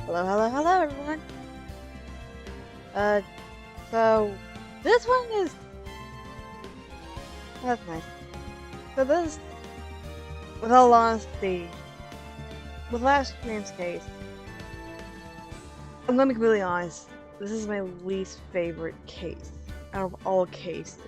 Hello, everyone. Uh, so this one is that's nice. So this, with all honesty, with last stream's case, I'm gonna be completely honest. This is my least favorite case out of all cases.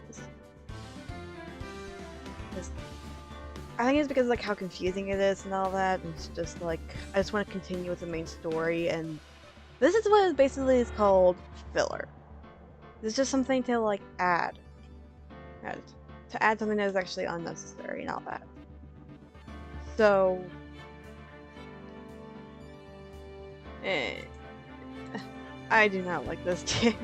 I think it's because of, like, how confusing it is and all that. And it's just like I just want to continue with the main story, and this is what it basically is called filler. It's just something to like add to add something that is actually unnecessary and all that. So, I do not like this game.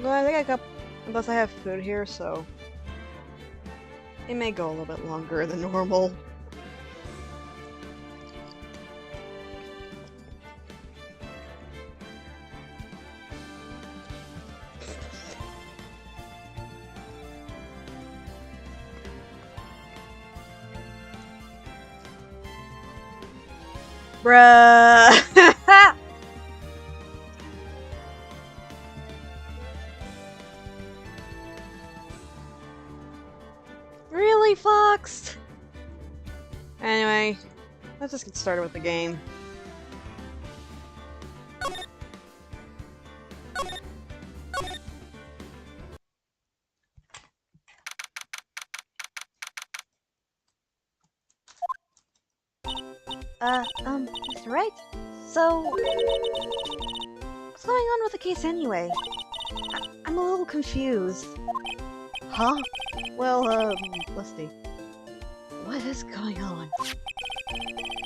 But I think I got, unless I have food here, so it may go a little bit longer than normal. Bruh! Really, Fox? Anyway, let's just get started with the game. Mr. Wright? So, what's going on with the case anyway? I'm a little confused. Huh? Well, let's see. What is going on?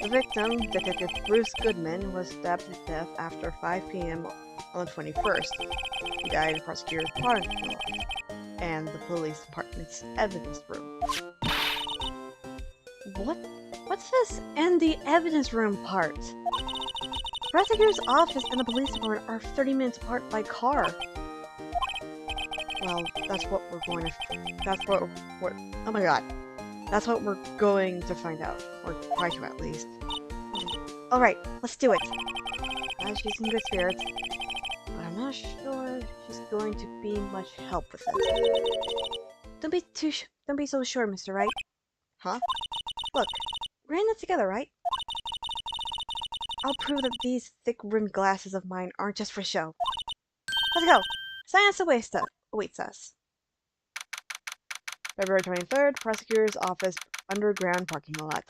The victim, Detective Bruce Goodman, was stabbed to death after 5 p.m. on the 21st. He died in the prosecutor's parking lot and the police department's evidence room. What's this and the evidence room part? The prosecutor's office and the police department are 30 minutes apart by car. Well, that's what we're going to... oh my god. That's what we're going to find out. Or try to, at least. Alright, let's do it. She's in good spirits, but I'm not sure she's going to be much help with it. Don't be so sure, Mr. Wright. Huh? Look, we're in it together, right? I'll prove that these thick-rimmed glasses of mine aren't just for show. Let's go! Science awaits us. February 23rd, prosecutor's office, underground parking lot.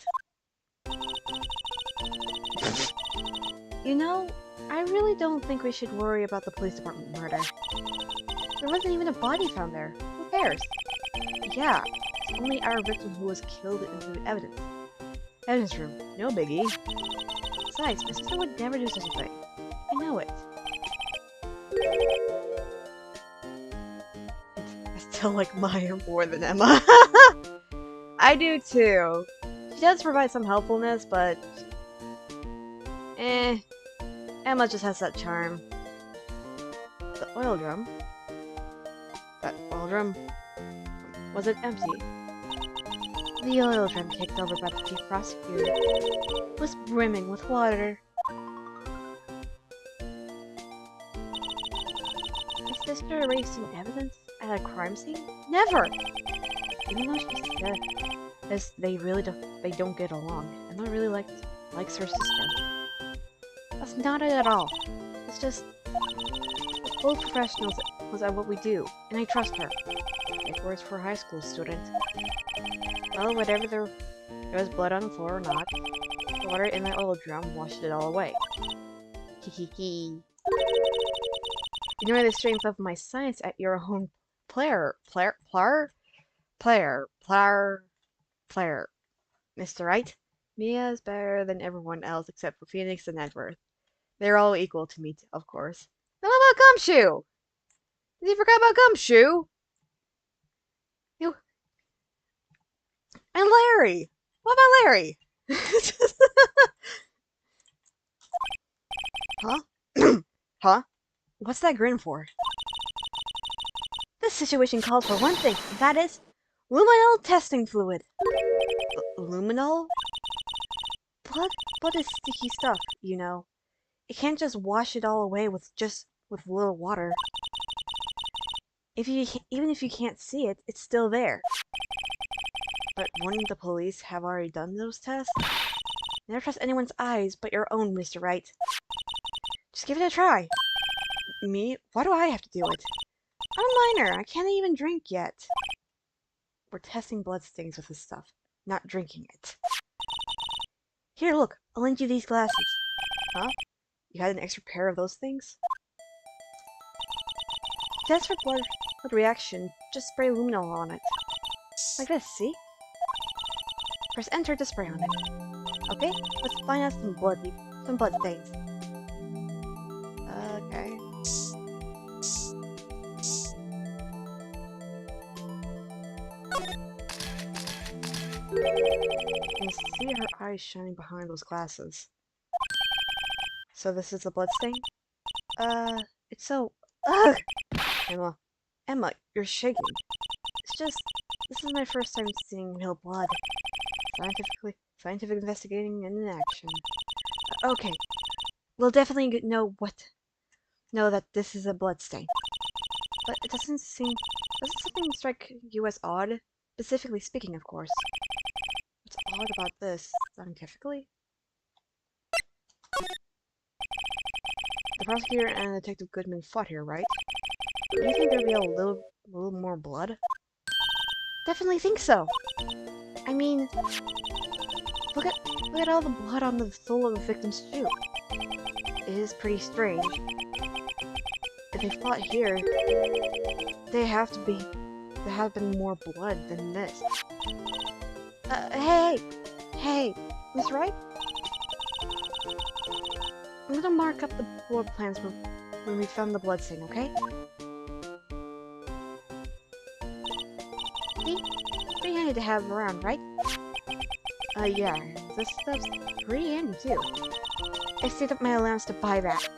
You know, I really don't think we should worry about the police department murder. There wasn't even a body found there. Who cares? Yeah, it's only our victim who was killed into the evidence. Evidence room, no biggie. Besides, my sister would never do such a thing. I know it. I still like Maya more than Emma. I do too. She does provide some helpfulness, but... Emma just has that charm. The oil drum? That oil drum? Was it empty? The oil drum kicked over by the chief prosecutor was brimming with water. Is sister erasing evidence at a crime scene? Never! Even though she's dead, as they don't get along. Emma really likes her sister. That's not it at all. It's just we're both professionals at what we do, and I trust her. It works for a high school student. Well, whatever there was blood on the floor or not, the water in the oil drum washed it all away. Kikiki. You know the strength of my science at your own player. Mr. Wright? Mia is better than everyone else except for Phoenix and Edward. They're all equal to me, of course. Now what about Gumshoe? Did you forget about Gumshoe? You... And Larry! What about Larry? Huh? Huh? What's that grin for? This situation calls for one thing, and that is luminol testing fluid. Luminol? Blood is sticky stuff, you know. It can't just wash it all away with a little water. Even if you can't see it, it's still there. But wouldn't the police have already done those tests? Never trust anyone's eyes but your own, Mr. Wright. Just give it a try. Me? Why do I have to do it? I'm a minor. I can't even drink yet. We're testing bloodstains with this stuff, not drinking it. Here, look. I'll lend you these glasses. Huh? You had an extra pair of those things? Test for blood reaction. Just spray luminol on it. Like this, see? Press enter to spray on it. Okay, let's find out some blood stains. Okay. You see her eyes shining behind those glasses. So this is a blood stain? It's so... Ugh! Emma, you're shaking. It's just... This is my first time seeing real blood. Scientific investigating and in action. Okay. We'll definitely know that this is a blood stain. But it doesn't something strike you as odd? Specifically speaking, of course. What's odd about this, scientifically? The prosecutor and Detective Goodman fought here, right? Do you think there'd be a little more blood? Definitely think so. I mean, look at all the blood on the sole of the victim's shoe. It is pretty strange. If they fought here, there have been more blood than this. Hey, Miss Wright? I'm gonna mark up the floor plans when we found the bloodstain, okay? See? Pretty handy to have around, right? Yeah. This stuff's pretty handy, too. I saved up my allowance to buy that.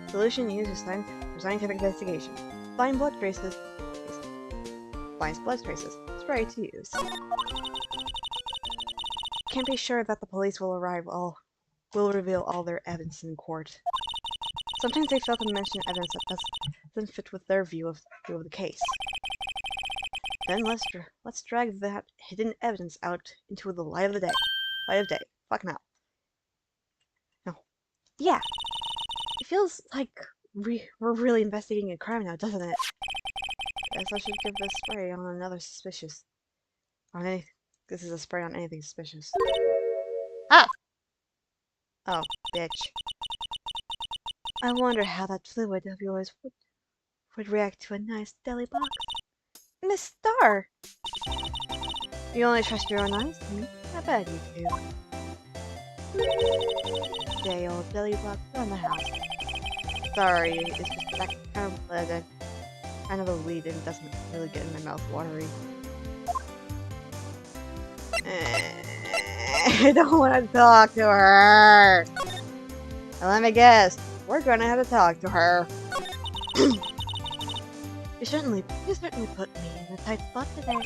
Solution used for scientific investigation. Find blood traces. Finds blood traces. Spray to use. Can't be sure that the police will reveal all their evidence in court. Sometimes they fail to mention evidence that doesn't fit with their view of the case. Then let's drag that hidden evidence out into the light of day. Fuck now. No. Yeah. It feels like we're really investigating a crime now, doesn't it? Guess I should give this spray on another suspicious. This is a spray on anything suspicious. Ah! Oh, bitch. I wonder how that fluid of yours would react to a nice deli box. Miss Star! You only trust your own eyes? I bet you do. Day old deli box around the house. Sorry, it's just that kind of blood that kind of a lead and doesn't really get in my mouth watery. I don't want to talk to her. Now let me guess, we're gonna have to talk to her. You certainly put me in a tight spot today.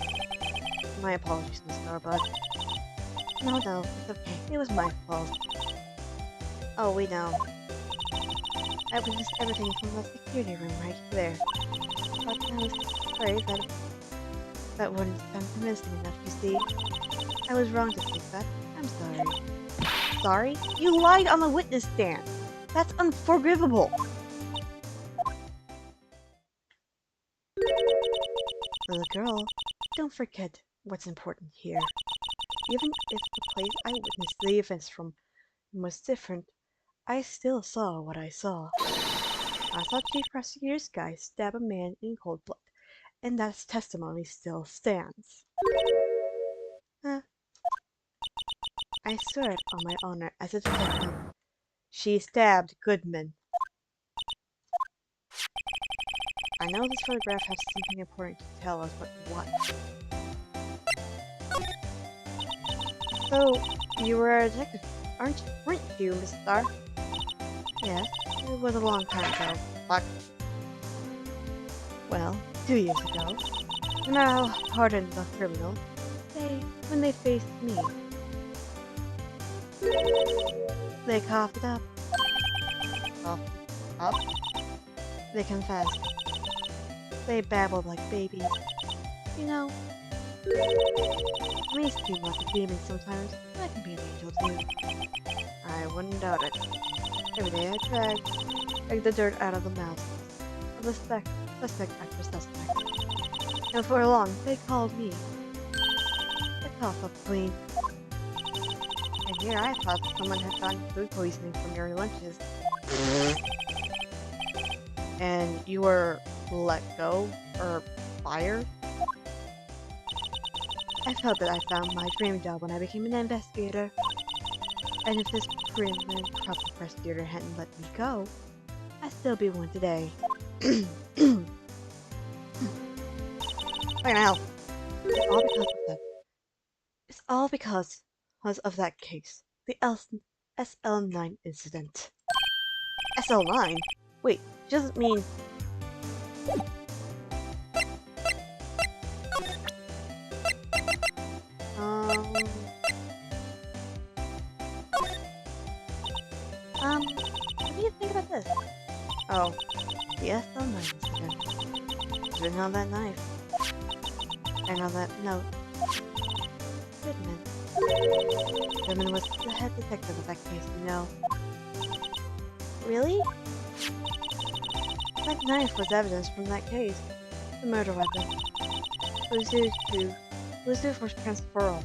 My apologies, Miss Starbuck. No, it's okay. It was my fault. Oh, we know. I witnessed everything from the security room right there. But I was afraid that wouldn't sound convincing enough, you see. I was wrong to think that. I'm sorry. Sorry? You lied on the witness stand! That's unforgivable! Little girl, don't forget what's important here. Even if the place I witnessed the events from was different, I still saw what I saw. I saw Chief Prosecutor's guy stab a man in cold blood, and that testimony still stands. I swear it on my honor as a detective. She stabbed Goodman. I know this photograph has something important to tell us, but what? So, you were a detective, weren't you, Miss Star? Yes, it was a long time ago. Fuck. Well, 2 years ago, when I pardoned the criminal, when they faced me, They coughed it up. Coughed up? They confessed. They babbled like babies. You know, me seem like a demon sometimes. I can be an angel too. I wouldn't doubt it. Every day I drag the dirt out of the mouth of the suspect after suspect. And for long, they called me the cough-up queen. And here I thought someone had gotten food poisoning from your lunches. And you were let go? Or fired? I felt that I found my dream job when I became an investigator. And if this prim and proper prosecutor hadn't let me go, I'd still be one today. Wait now. It's all because of that case. The SL9 incident. SL9? Wait, she doesn't mean... what do you think about this? Oh, the SL9 incident. It's written on that knife. And on that note. Goodman was the head detective of that case, you know. Really? That knife was evidence from that case. The murder weapon. It was due for transferal.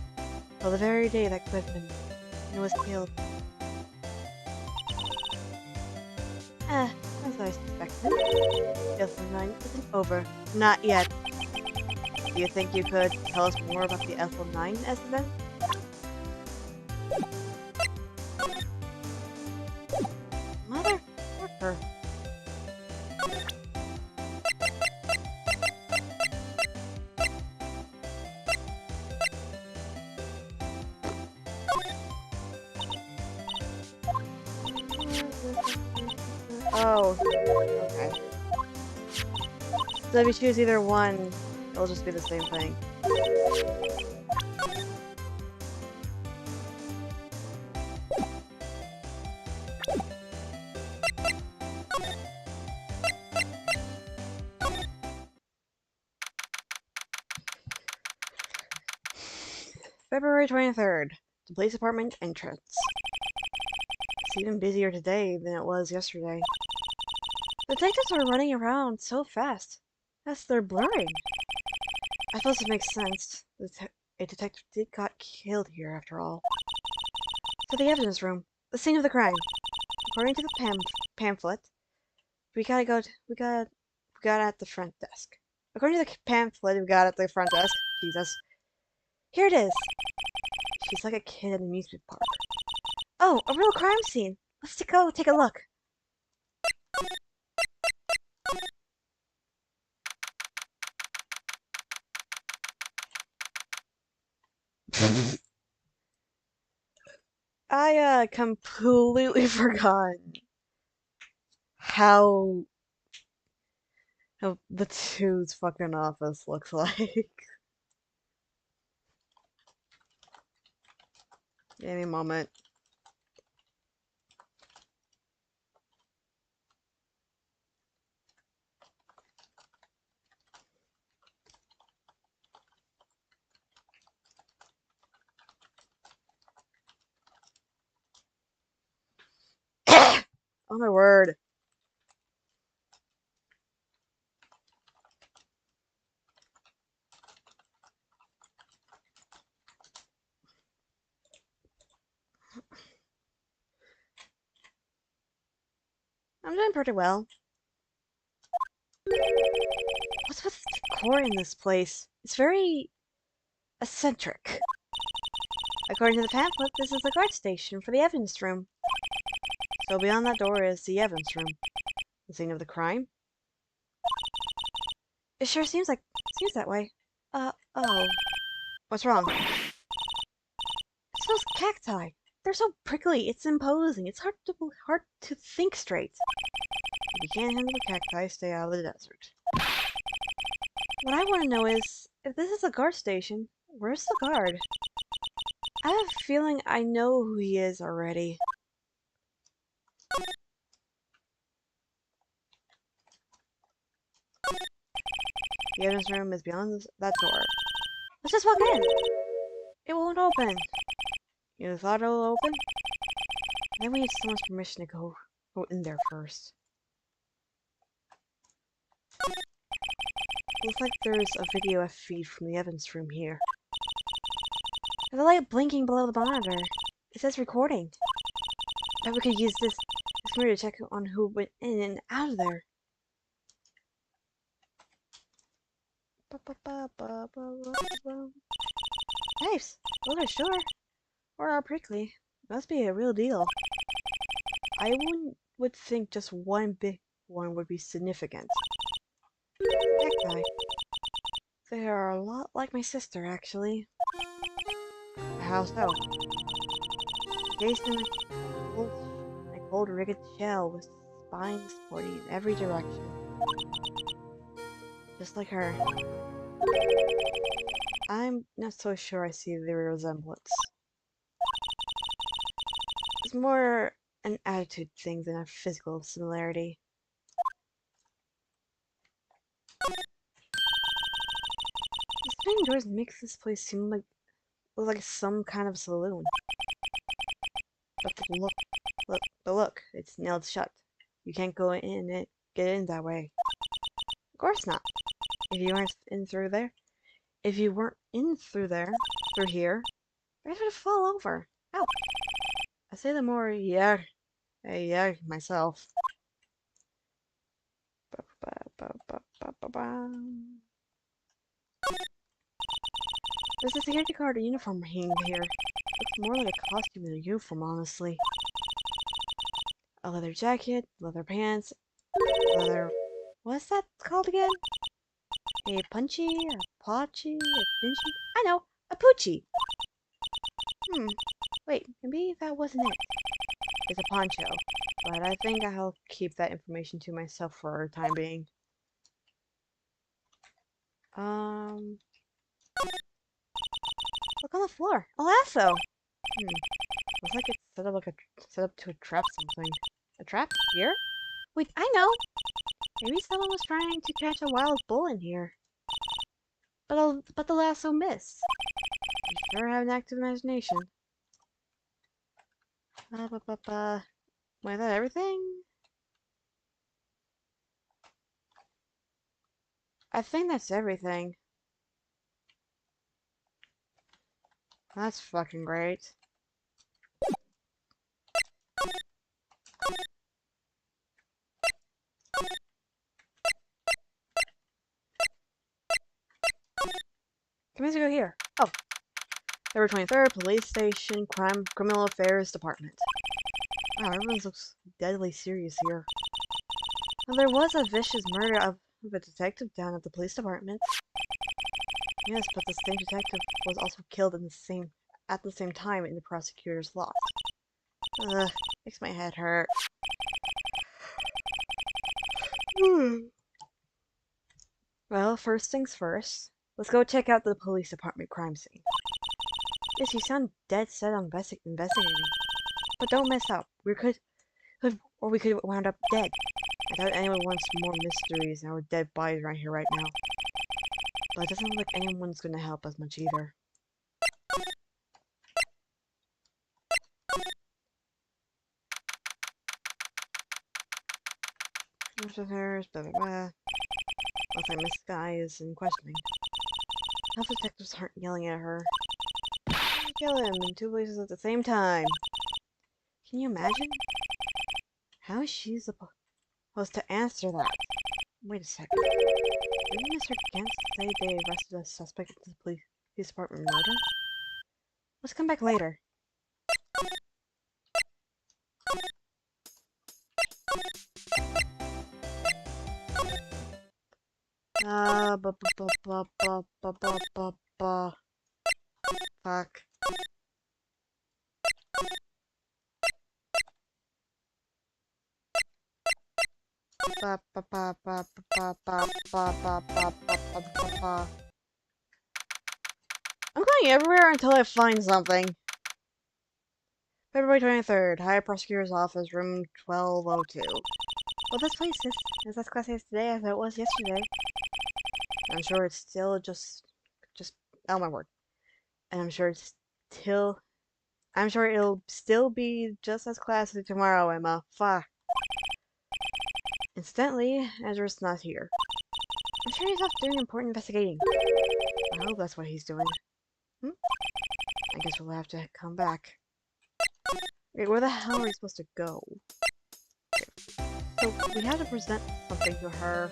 Well, the very day that Goodman was killed. As I suspected. The SL9 isn't over. Not yet. Do you think you could tell us more about the SL9 incident? Motherfucker. Oh, okay. So if you choose either one, it'll just be the same thing. February 23rd. The police department entrance. It's even busier today than it was yesterday. Detectives are running around so fast. They're blurring. I suppose it makes sense. A detective got killed here after all. To the evidence room. The scene of the crime. According to the pamphlet, we got at the front desk. According to the pamphlet we got at the front desk, Jesus. Here it is. She's like a kid at an amusement park. Oh, a real crime scene. Let's go take a look. I completely forgot how the two's fucking office looks like. Any moment. Oh my word. I'm doing pretty well. What's with the decor in this place? It's very eccentric. According to the pamphlet, this is the guard station for the evidence room. So beyond that door is the evidence room. The scene of the crime? It sure seems that way. Oh. What's wrong? It's those cacti. They're so prickly, it's imposing. It's hard to think straight. If you can't handle the cacti, stay out of the desert. What I want to know is, if this is a guard station, where's the guard? I have a feeling I know who he is already. The evidence room is beyond that door. Let's just walk in. It won't open. You thought it'll open? Then we need someone's permission to go in there first. Looks like there's a video feed from the evidence room here. There's a light blinking below the monitor. It says recording. Bet we could use this computer to check on who went in and out of there. Nice. Those are sure. Or are prickly. Must be a real deal. I would think just one big one would be significant. That guy. They are a lot like my sister, actually. How so? Cased in a cold, rigged shell with spines pointing in every direction. Just like her. I'm not so sure I see the resemblance. It's more an attitude thing than a physical similarity. The swing doors makes this place seem like some kind of saloon. But the look, it's nailed shut. You can't go in it, get in that way. Of course not. If you weren't in through here, you'd have to fall over. Ow! I say the more yeah myself. There's a security guard uniform hanging here. Looks more like a costume than a uniform, honestly. A leather jacket, leather pants, leather... What's that called again? A punchy, a potchy, a pinchy? I know! A poochie! Wait, maybe that wasn't it. It's a poncho, but I think I'll keep that information to myself for the time being. Look on the floor. A lasso! Looks like it's set up to trap something. A trap? Here? Wait, I know! Maybe someone was trying to catch a wild bull in here. But the lasso missed. You sure have an active imagination. Wait, is that everything? I think that's everything. That's fucking great. Come on, go here. Oh. February 23rd, Police Station, Criminal Affairs Department. Wow, everyone looks deadly serious here. Well, there was a vicious murder of a detective down at the police department. Yes, but the same detective was also killed at the same time in the prosecutor's loss. Ugh, makes my head hurt. Well, first things first. Let's go check out the police department crime scene. Yes, you sound dead set on investigating. But don't mess up. We could wound up dead. I doubt anyone wants more mysteries and our dead bodies right here right now. But it doesn't look like anyone's gonna help us much either. Officers, blah blah blah. Looks like Miss Guy is in questioning. Health detectives aren't yelling at her. Kill him in two places at the same time. Can you imagine? How is she supposed to answer that? Wait a second. Didn't Mr. Gant say they arrested a suspect at the police department murder? Let's come back later. Fuck. I'm going everywhere until I find something. February 23rd, High Prosecutor's Office, room 1202. Well, this place is as classy as today as it was yesterday. I'm sure it's still just, oh my word. And I'm sure it'll still be just as classy tomorrow, Emma. Fuck. Incidentally, Ezra's not here. I'm sure he's off doing important investigating. I hope that's what he's doing. I guess we'll have to come back. Wait, where the hell are we supposed to go? So, we have to present something to her.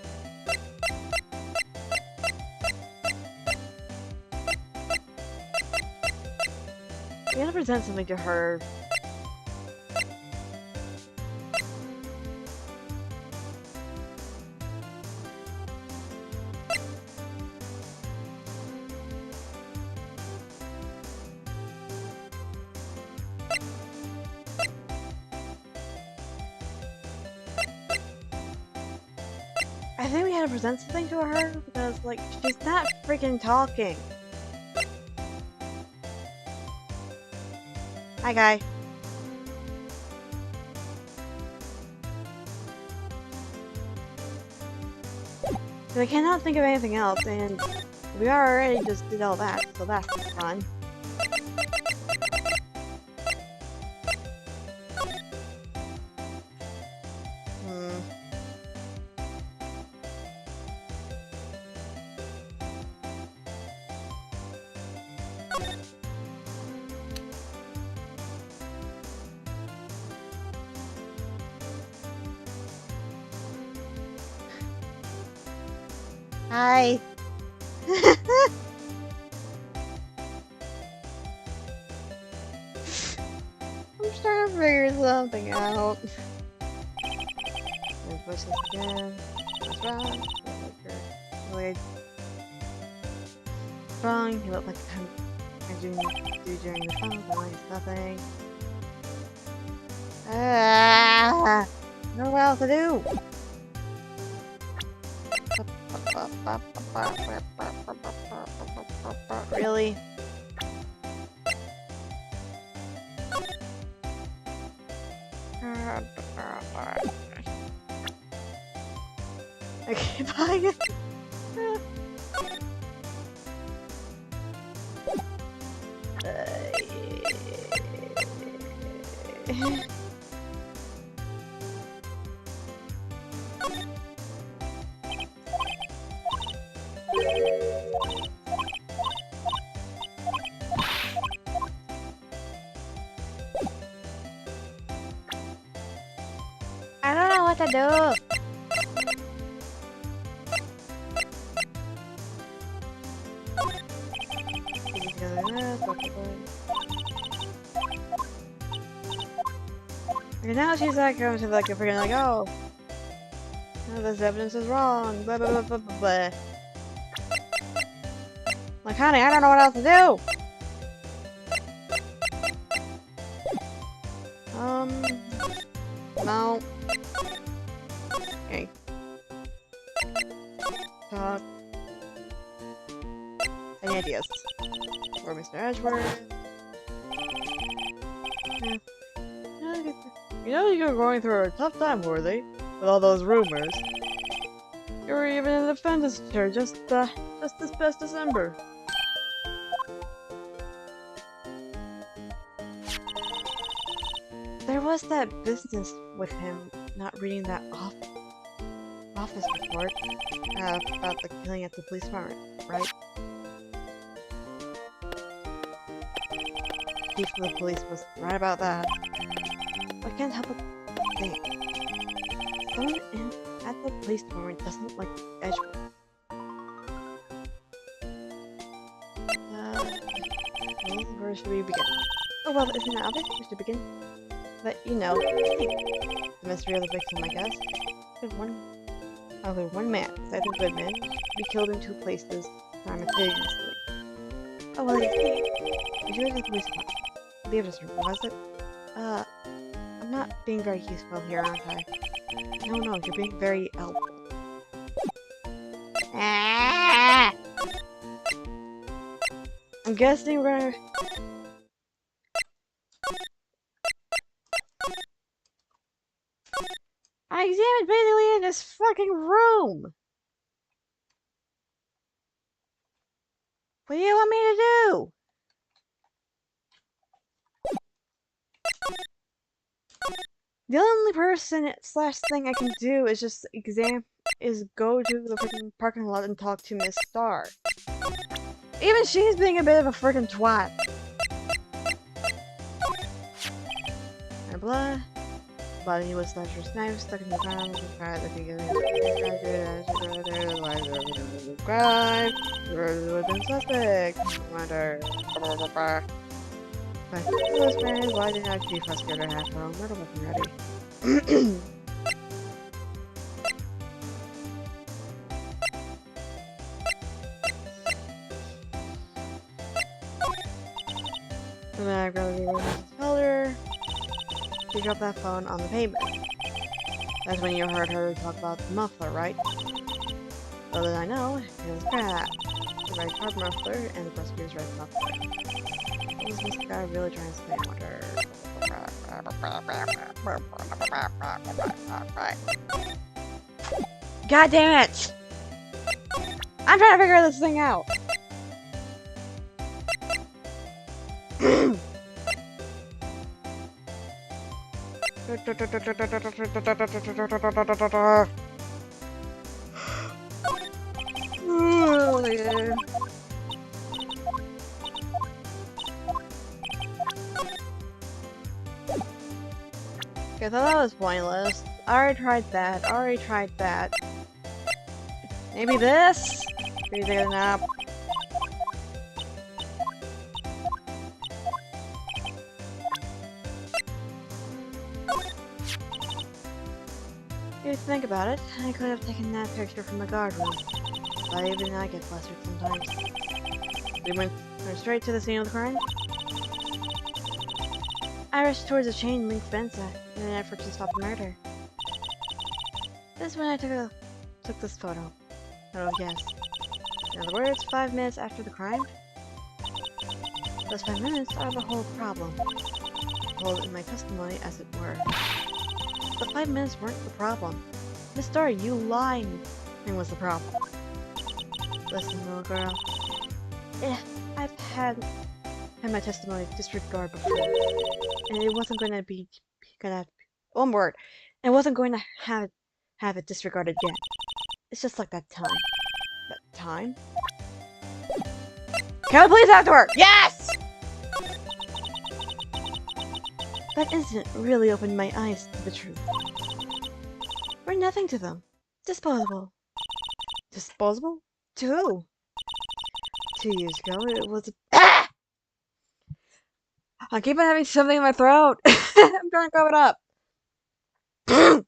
We have to present something to her. I think we had to present something to her because, like, she's not freaking talking. Hi, guy. I cannot think of anything else, and we already just did all that, so that's fun. Hi. I'm trying to figure something out. And push this again. That's wrong. Really wrong. You look like I'm doing during the phone, but it's nothing. I don't know what else to do. Really? Okay, bye. I don't know what to do. And now she's like going to like a freaking like, oh, no, this evidence is wrong. Blah blah blah blah blah blah. Like, honey, I don't know what else to do. No. Okay. Talk. Any ideas? For Mr. Edgeworth? Yeah. You know you're going through a tough time, Worthy, with all those rumors. You were even in the defense chair just this past December. There was that business with him not reading that office report about the killing at the police department, right? Chief of the police was right about that. I can't help but think. Someone at the police department doesn't like Edgewood. Where should we begin? Oh well, isn't it obvious we should begin? But you know, the mystery of the victim, I guess. Only one man, Seth Goodman, be killed in two places simultaneously. Oh well, you see, we should the police department. Leave us, was it? I'm not being very useful here, aren't I? No, you're being very helpful. Ah! I'm guessing we're gonna... I'm basically in this fucking room! What do you want me to do? The only person slash thing I can do is just go to the freaking parking lot and talk to Miss Star. Even she's being a bit of a freaking twat. And blah. Body was Slasher's knife stuck in the ground. Subscribe. Within suspect. Wonder. But those friends, why did not Chief Husker have her own murder weapon ready? And then I grabbed told her she dropped that phone on the pavement. That's when you heard her talk about the muffler, right? Well, then I know it was crap. The right card muffler and the prosecutor's right muffler. What was this guy really trying to say on her? God damn it! I'm trying to figure this thing out! Okay, so that was pointless. Already tried that. Maybe this? Maybe take a nap. If you think about it, I could have taken that picture from the guard room. But even I get flustered sometimes. We went straight to the scene of the crime. I rushed towards a chain link fence in an effort to stop the murder. This is when I took this photo. Oh yes. In other words, 5 minutes after the crime. Those 5 minutes are the whole problem. Hold in my testimony, as it were. The 5 minutes weren't the problem. Miss Star, you lying was the problem. Listen, little girl. I've had my testimony disregarded before, and it wasn't going to be one word. It wasn't going to have it disregarded again. It's just like that time. That time? Can we please have to work? Yes! That incident really opened my eyes to the truth. We're nothing to them. Disposable. Disposable? To who? 2 years ago, it was a— Ah! I keep on having something in my throat. I'm trying to cover it up. Oh,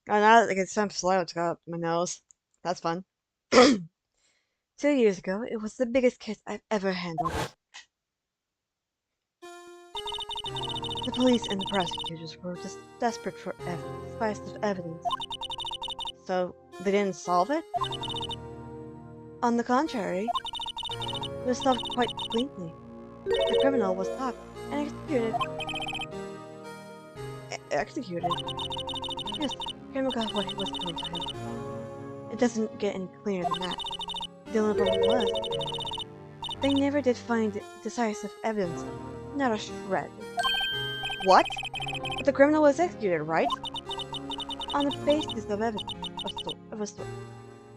now that it's time slow, it's got up my nose. That's fun. 2 years ago, it was the biggest case I've ever handled. The police and the prosecutors were just desperate for spice of evidence. So, they didn't solve it? On the contrary, it was solved quite cleanly. The criminal was caught and executed. Executed? Yes, the criminal got what was coming to him. It doesn't get any clearer than that. The only problem was, they never did find decisive evidence. Not a shred. What? But the criminal was executed, right? On the basis of evidence. Of a sort.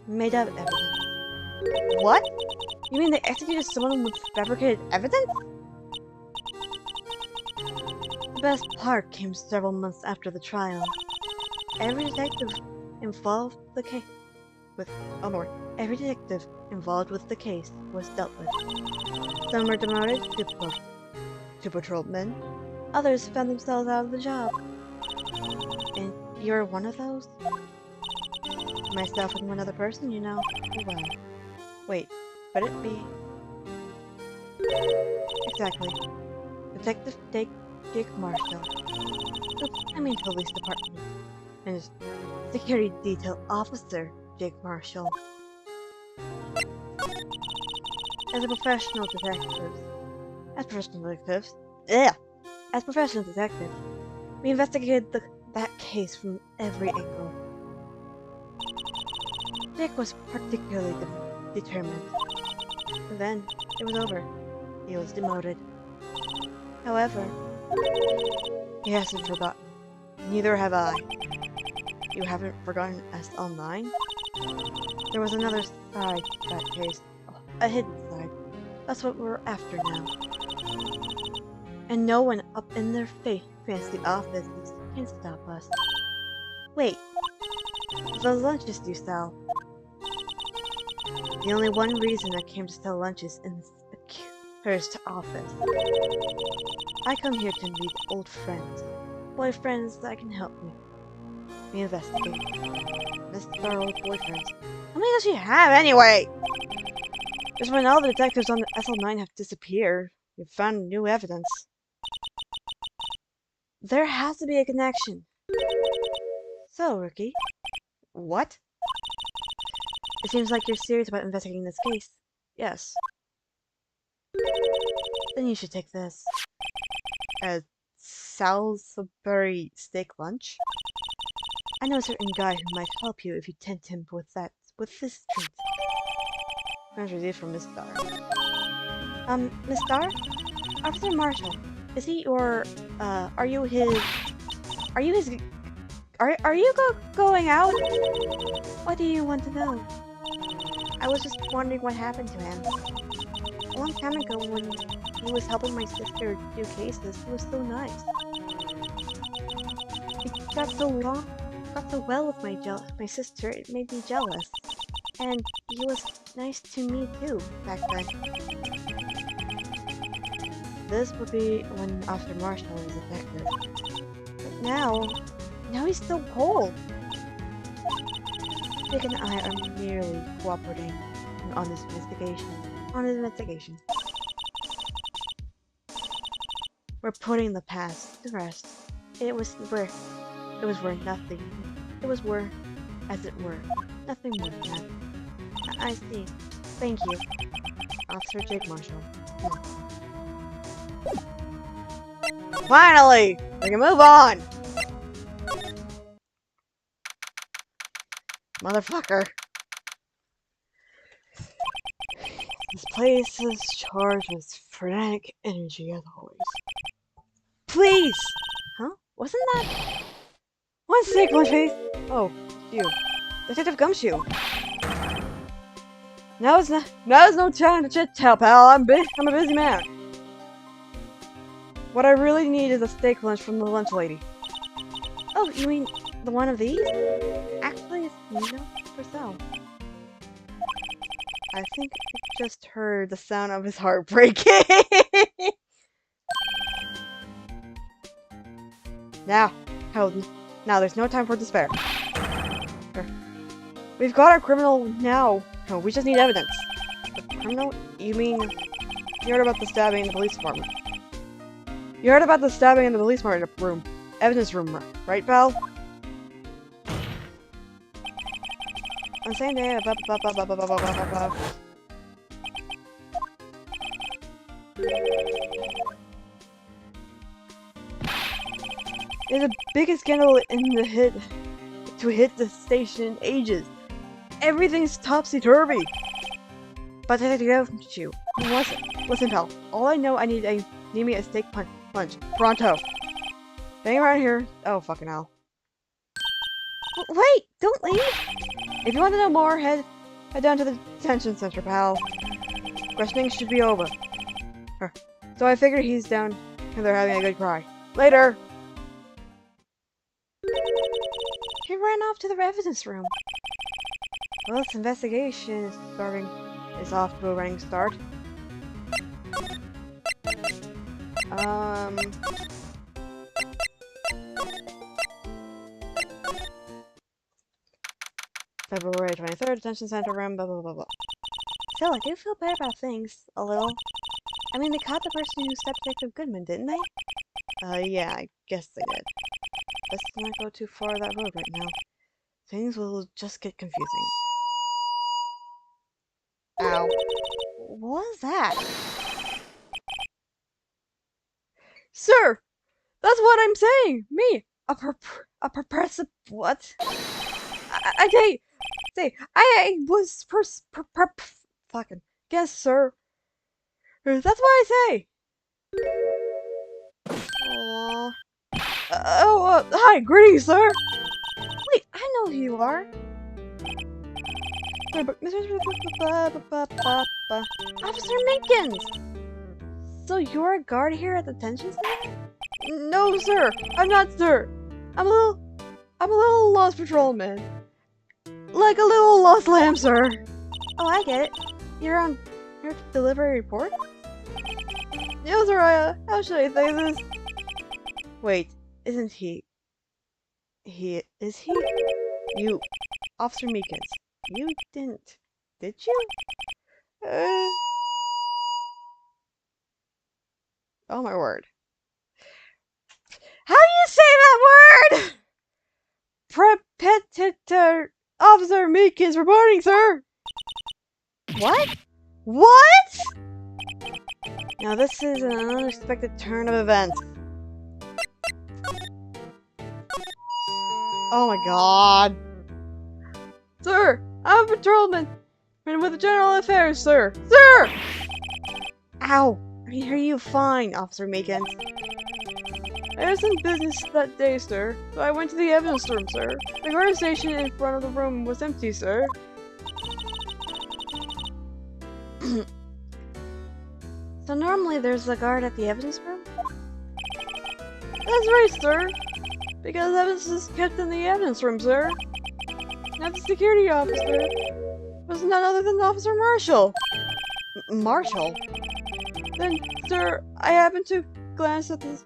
Made up evidence. What? You mean they executed someone with fabricated evidence? The best part came several months after the trial. Every detective involved with the case was dealt with. Some were demoted to patrolmen. Others found themselves out of the job. And you're one of those? Myself and one other person, you know. Oh well. Wait, could it be? Exactly. Detective Jake Marshall. Oops, I mean police department. And his security detail officer, Jake Marshall. As professional detectives, we investigated that case from every angle. Dick was particularly determined. And then, it was over. He was demoted. However, he hasn't forgotten. Neither have I. You haven't forgotten SL9? There was another side to that case. A hidden side. That's what we're after now. And no one up in their fancy offices can stop us. Wait. The lunches you sell. The only one reason I came to sell lunches in this accursed office. I come here to meet old friends. Boyfriends that can help me. We investigate. Mr. Our old boyfriends. How many does she have anyway? Just when all the detectives on the SL9 have disappeared, we've found new evidence. There has to be a connection. So, Rookie. What? It seems like you're serious about investigating this case. Yes. Then you should take this. A Salisbury steak lunch? I know a certain guy who might help you if you tempt him with this treat. Friends received from Miss Star. Miss Star? Officer Marshall. Is he your, are you his, are you going out? What do you want to know? I was just wondering what happened to him. A long time ago when he was helping my sister do cases, he was so nice. He got so well with my sister, it made me jealous. And he was nice to me too, back then. This would be when Officer Marshall was effective. But now he's so cold. Dick and I are merely cooperating on this investigation. We're putting the past to rest. It was worth nothing. It was worth, as it were, nothing more than that. I see. Thank you, Officer Jake Marshall. Finally! We can move on! Motherfucker. This place is charged with frenetic energy as always. Please! Huh? Wasn't that... One sec, my face! Oh, you. Detective Gumshoe. Now's no time to chit-chat, pal. I'm a busy man. What I really need is a steak lunch from the lunch lady. Oh, you mean the one of these? Actually, it's Nino for sale. I think I just heard the sound of his heart breaking. Now, there's no time for despair. We've got our criminal now. No, we just need evidence. The criminal? You mean... You heard about the stabbing in the police department. You heard about the stabbing in the police room. Evidence room, right, pal? On the same day, it's the biggest scandal to hit the station in ages. Everything's topsy-turvy. But I had to go from you. Who was it? Listen, pal. All I know, need me a steak lunch. Pronto. Hang around here. Oh, fucking hell. Wait! Don't leave! If you want to know more, head down to the detention center, pal. Questioning should be over. So I figured he's down and they're having a good cry. Later! He ran off to the evidence room. Well, this investigation is off to a running start. February 23rd, detention center room, blah blah blah blah. Still, I do feel bad about things, a little. I mean, they caught the person who stabbed Detective Goodman, didn't they? Yeah, I guess they did. Let's not go too far that road right now. Things will just get confusing. Ow. What was that? Sir! That's what I'm saying! Me! A progressive what? I was fucking guess, sir. That's what I say. Aww. Hi, greetings, sir. Wait, I know who you are. Sir, but Officer Minkins. So you're a guard here at the detention center? No, sir. I'm not, sir. I'm a little lost patrolman. Like a little lost lamb, sir. Oh, I get it. You're on here to deliver a report? Yeah, sir, how should I say this? Wait, isn't he? Is he? You, Officer Meekins, you didn't, did you? Oh my word. How do you say that word? Prepetitor Officer Meekins reporting, sir! What? What? Now this is an unexpected turn of events. Oh my god. Sir, I'm a patrolman with the General Affairs, sir. Sir! Ow. I can hear you fine, Officer Meekins. I had some business that day, sir, so I went to the evidence room, sir. The guard station in front of the room was empty, sir. So normally there's a guard at the evidence room? That's right, sir. Because evidence is kept in the evidence room, sir. Now the security officer was none other than Officer Marshall. Marshall? Then, sir, I happened to glance at the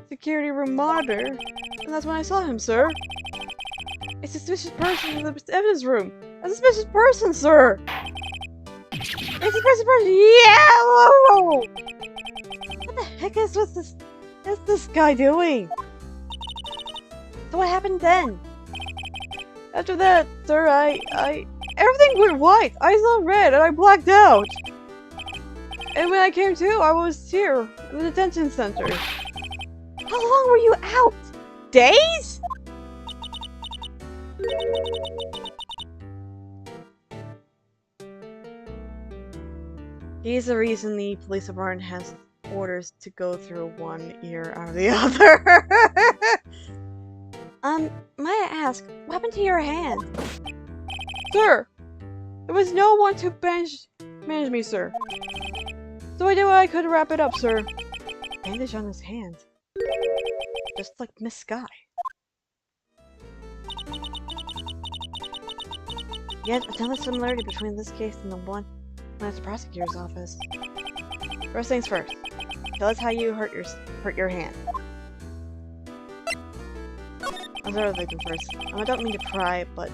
security room monitor, and that's when I saw him, sir. A suspicious person in the evidence room. A suspicious person, sir! A suspicious person, yeah! Whoa! What the heck is this guy doing? So what happened then? After that, sir, everything went white. I saw red and I blacked out. And when I came to, I was here in the detention center. How long were you out? Days? He's the reason the police department has orders to go through one ear out of the other. May I ask, what happened to your hand? Sir, there was no one to manage me, sir. So I did what I could to wrap it up, sir. Bandage on his hand. Just like Miss Sky. Yet another similarity between this case and the one at the prosecutor's office. First things first. Tell us how you hurt your hand. I'll start with the victim first. I don't mean to pry, but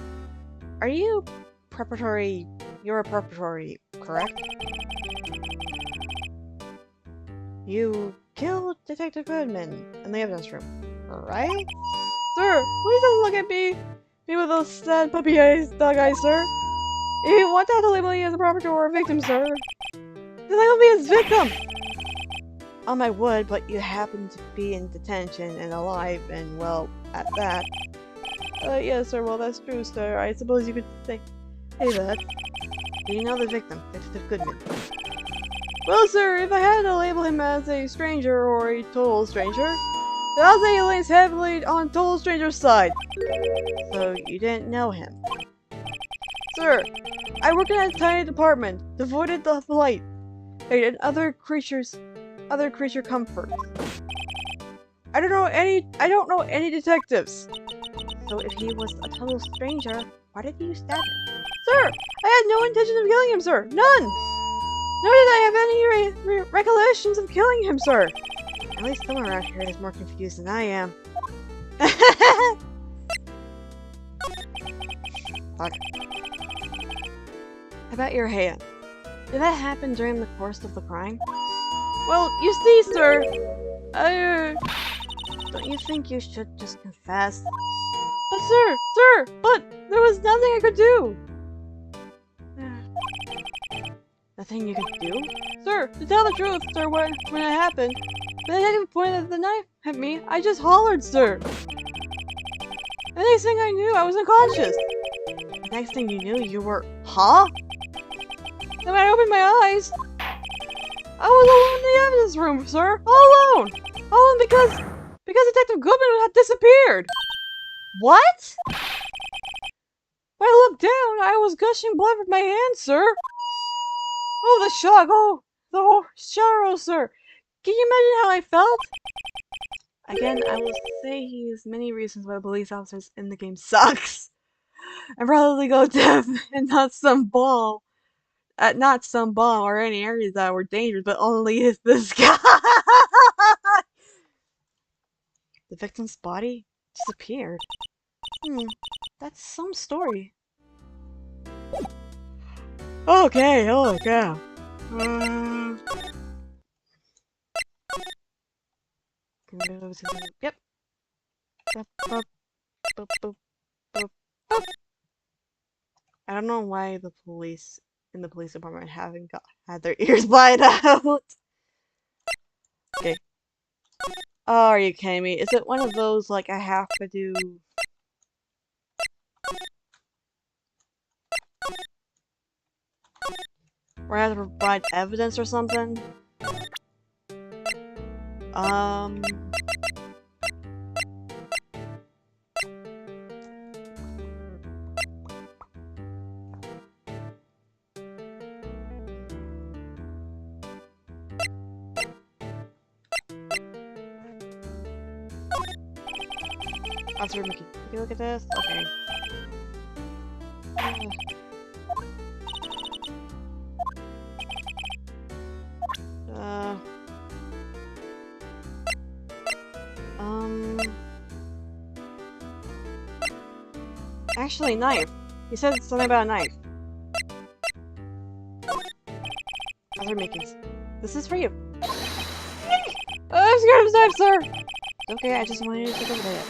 are you preparatory? You're a preparatory, correct? You killed Detective Goodman in the evidence room, right? Sir, please don't look at me with those sad puppy eyes, dog eyes, sir. If you want to label me as a perpetrator or a victim, sir, then label me as victim! I would, but you happen to be in detention and alive, and well, at that. Yes, sir, well, that's true, sir. I suppose you could say that. Do you know the victim, Detective Goodman? Well, sir, if I had to label him as a stranger or a total stranger, then I'll say he leans heavily on total stranger's side. So, you didn't know him. Sir, I work in a tiny department, devoted to light, and other creature comforts. I don't know any detectives. So if he was a total stranger, why did you stab him? Sir, I had no intention of killing him, sir. None! Nor did I have any recollections of killing him, sir. At least someone around here is more confused than I am. Fuck. How about your hand? Did that happen during the course of the crime? Well, you see, sir, don't you think you should just confess? But but there was nothing I could do! Nothing you could do? Sir, to tell the truth, sir, when it happened, the detective pointed the knife at me, I just hollered, sir! The next thing I knew, I was unconscious. The next thing you knew, you were... Huh? Then when I opened my eyes, I was alone in the evidence room, sir. All alone. All alone because Detective Goodman had disappeared. What? When I looked down, I was gushing blood from my hand, sir. Oh, the shock. Oh, the sorrow, sir. Can you imagine how I felt? Again, I will say he has many reasons why police officers in the game sucks. And probably go deaf and not some bomb or any areas that were dangerous, but only this guy. The victim's body disappeared. That's some story. Okay, holy cow. Yep. I don't know why the police in the police department haven't had their ears wide out. Okay. Oh, are you kidding me? Is it one of those like I have to do? Or I have to provide evidence or something? Officer Mickey, take a look at this? Okay. Actually, knife. He said something about a knife. Officer Mickey, this is for you. I'm scared of knife, sir! Okay, I just wanted you to take a look at it.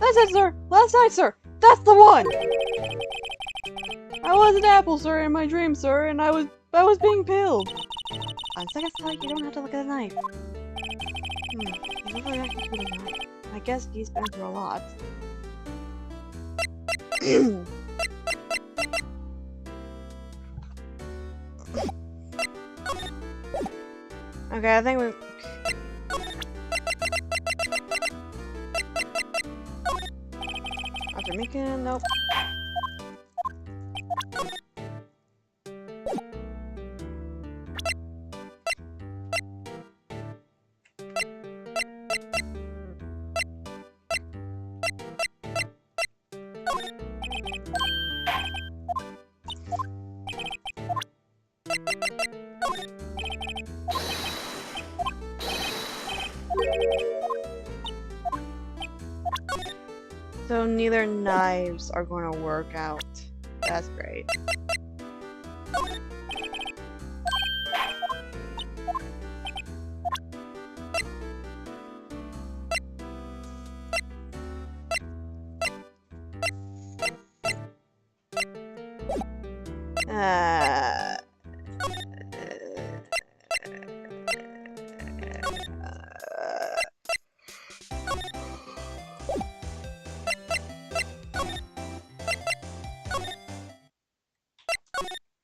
That's it, sir! Last night, sir! That's the one! I was an apple, sir, in my dream, sir, and I was being pilled. On second thought, you don't have to look at the knife. He's really acting through the knife. I guess he's been through a lot. Okay, I think we... After Meekin, nope. So neither knives are going to work out. That's great.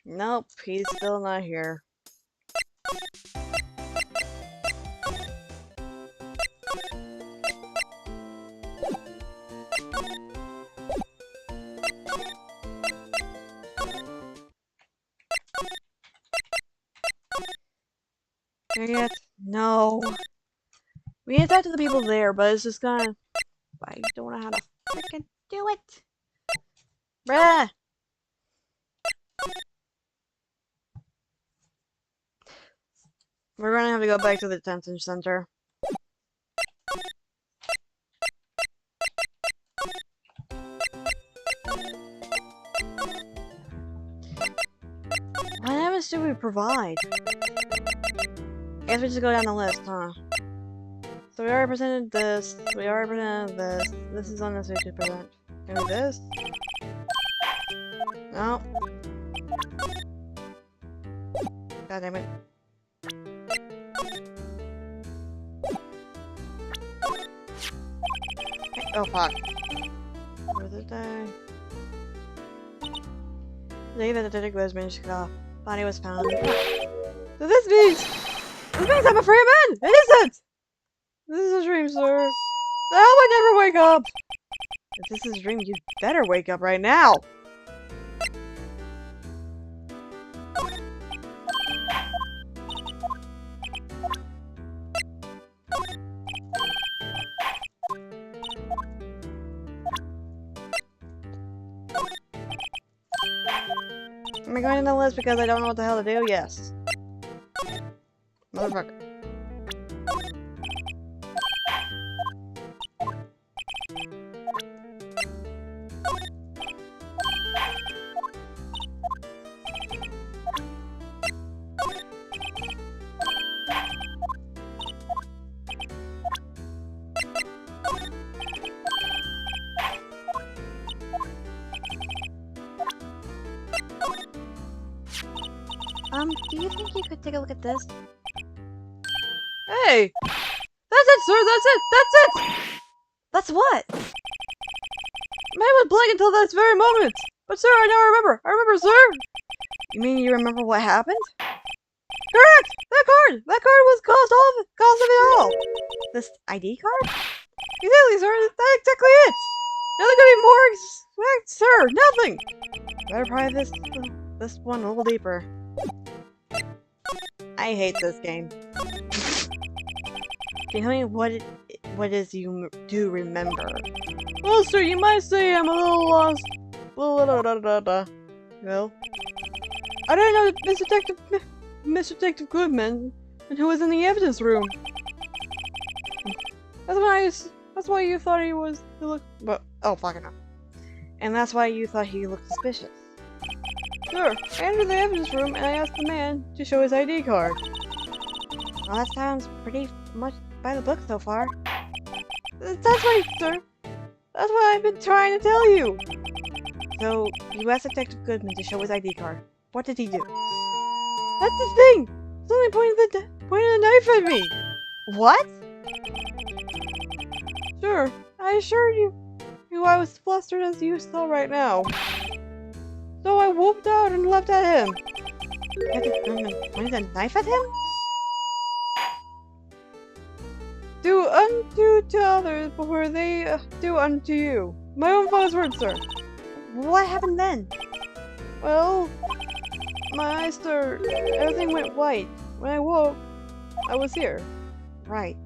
Nope, he's still not here. Here yet? No. We can talk to the people there, but it's just gonna... I don't know how to freaking do it. Bruh! We're gonna have to go back to the detention center. What evidence do we provide? I guess we just go down the list, huh? So we already presented this. We already presented this. This is unnecessary to present. Maybe this? No. God damn it. Oh fuck. Thursday. The day that the detective was managed to get off. Body was found. So this means I'm a free man! Innocent! This is a dream, sir. I hope I never wake up! If this is a dream, you better wake up right now! Am I going on the list because I don't know what the hell to do? Yes. Motherfucker. Do you think you could take a look at this? Hey! That's it, sir! That's it! That's it! That's what? Man was blank until this very moment! But sir, I now remember! I remember, sir! You mean you remember what happened? Correct! That card! That card was cause of it all! This ID card? Exactly, sir! That's exactly it! Nothing could be more exact, sir! Nothing! Better pry this one a little deeper. I hate this game. Can you tell me what it is you do remember? Well, sir, you might say I'm a little lost. Well, I didn't know that Mr. Detective Goodman, and who was in the evidence room. That's why you thought he looked. But oh, fucking hell. And that's why you thought he looked suspicious. Sure, I entered the evidence room and I asked the man to show his ID card. Well, that sounds pretty much by the book so far. That's right, sir. That's what I've been trying to tell you. So, you asked Detective Goodman to show his ID card. What did he do? That's the thing! Somebody pointed a knife at me! What? Sure, I assure you I was flustered as you saw right now. So I whooped out and leapt at him. Detective Goodman pointed a knife at him? Do unto to others before they do unto you. My own father's words, sir. What happened then? Well, my eyes, sir, everything went white. When I woke, I was here. Right.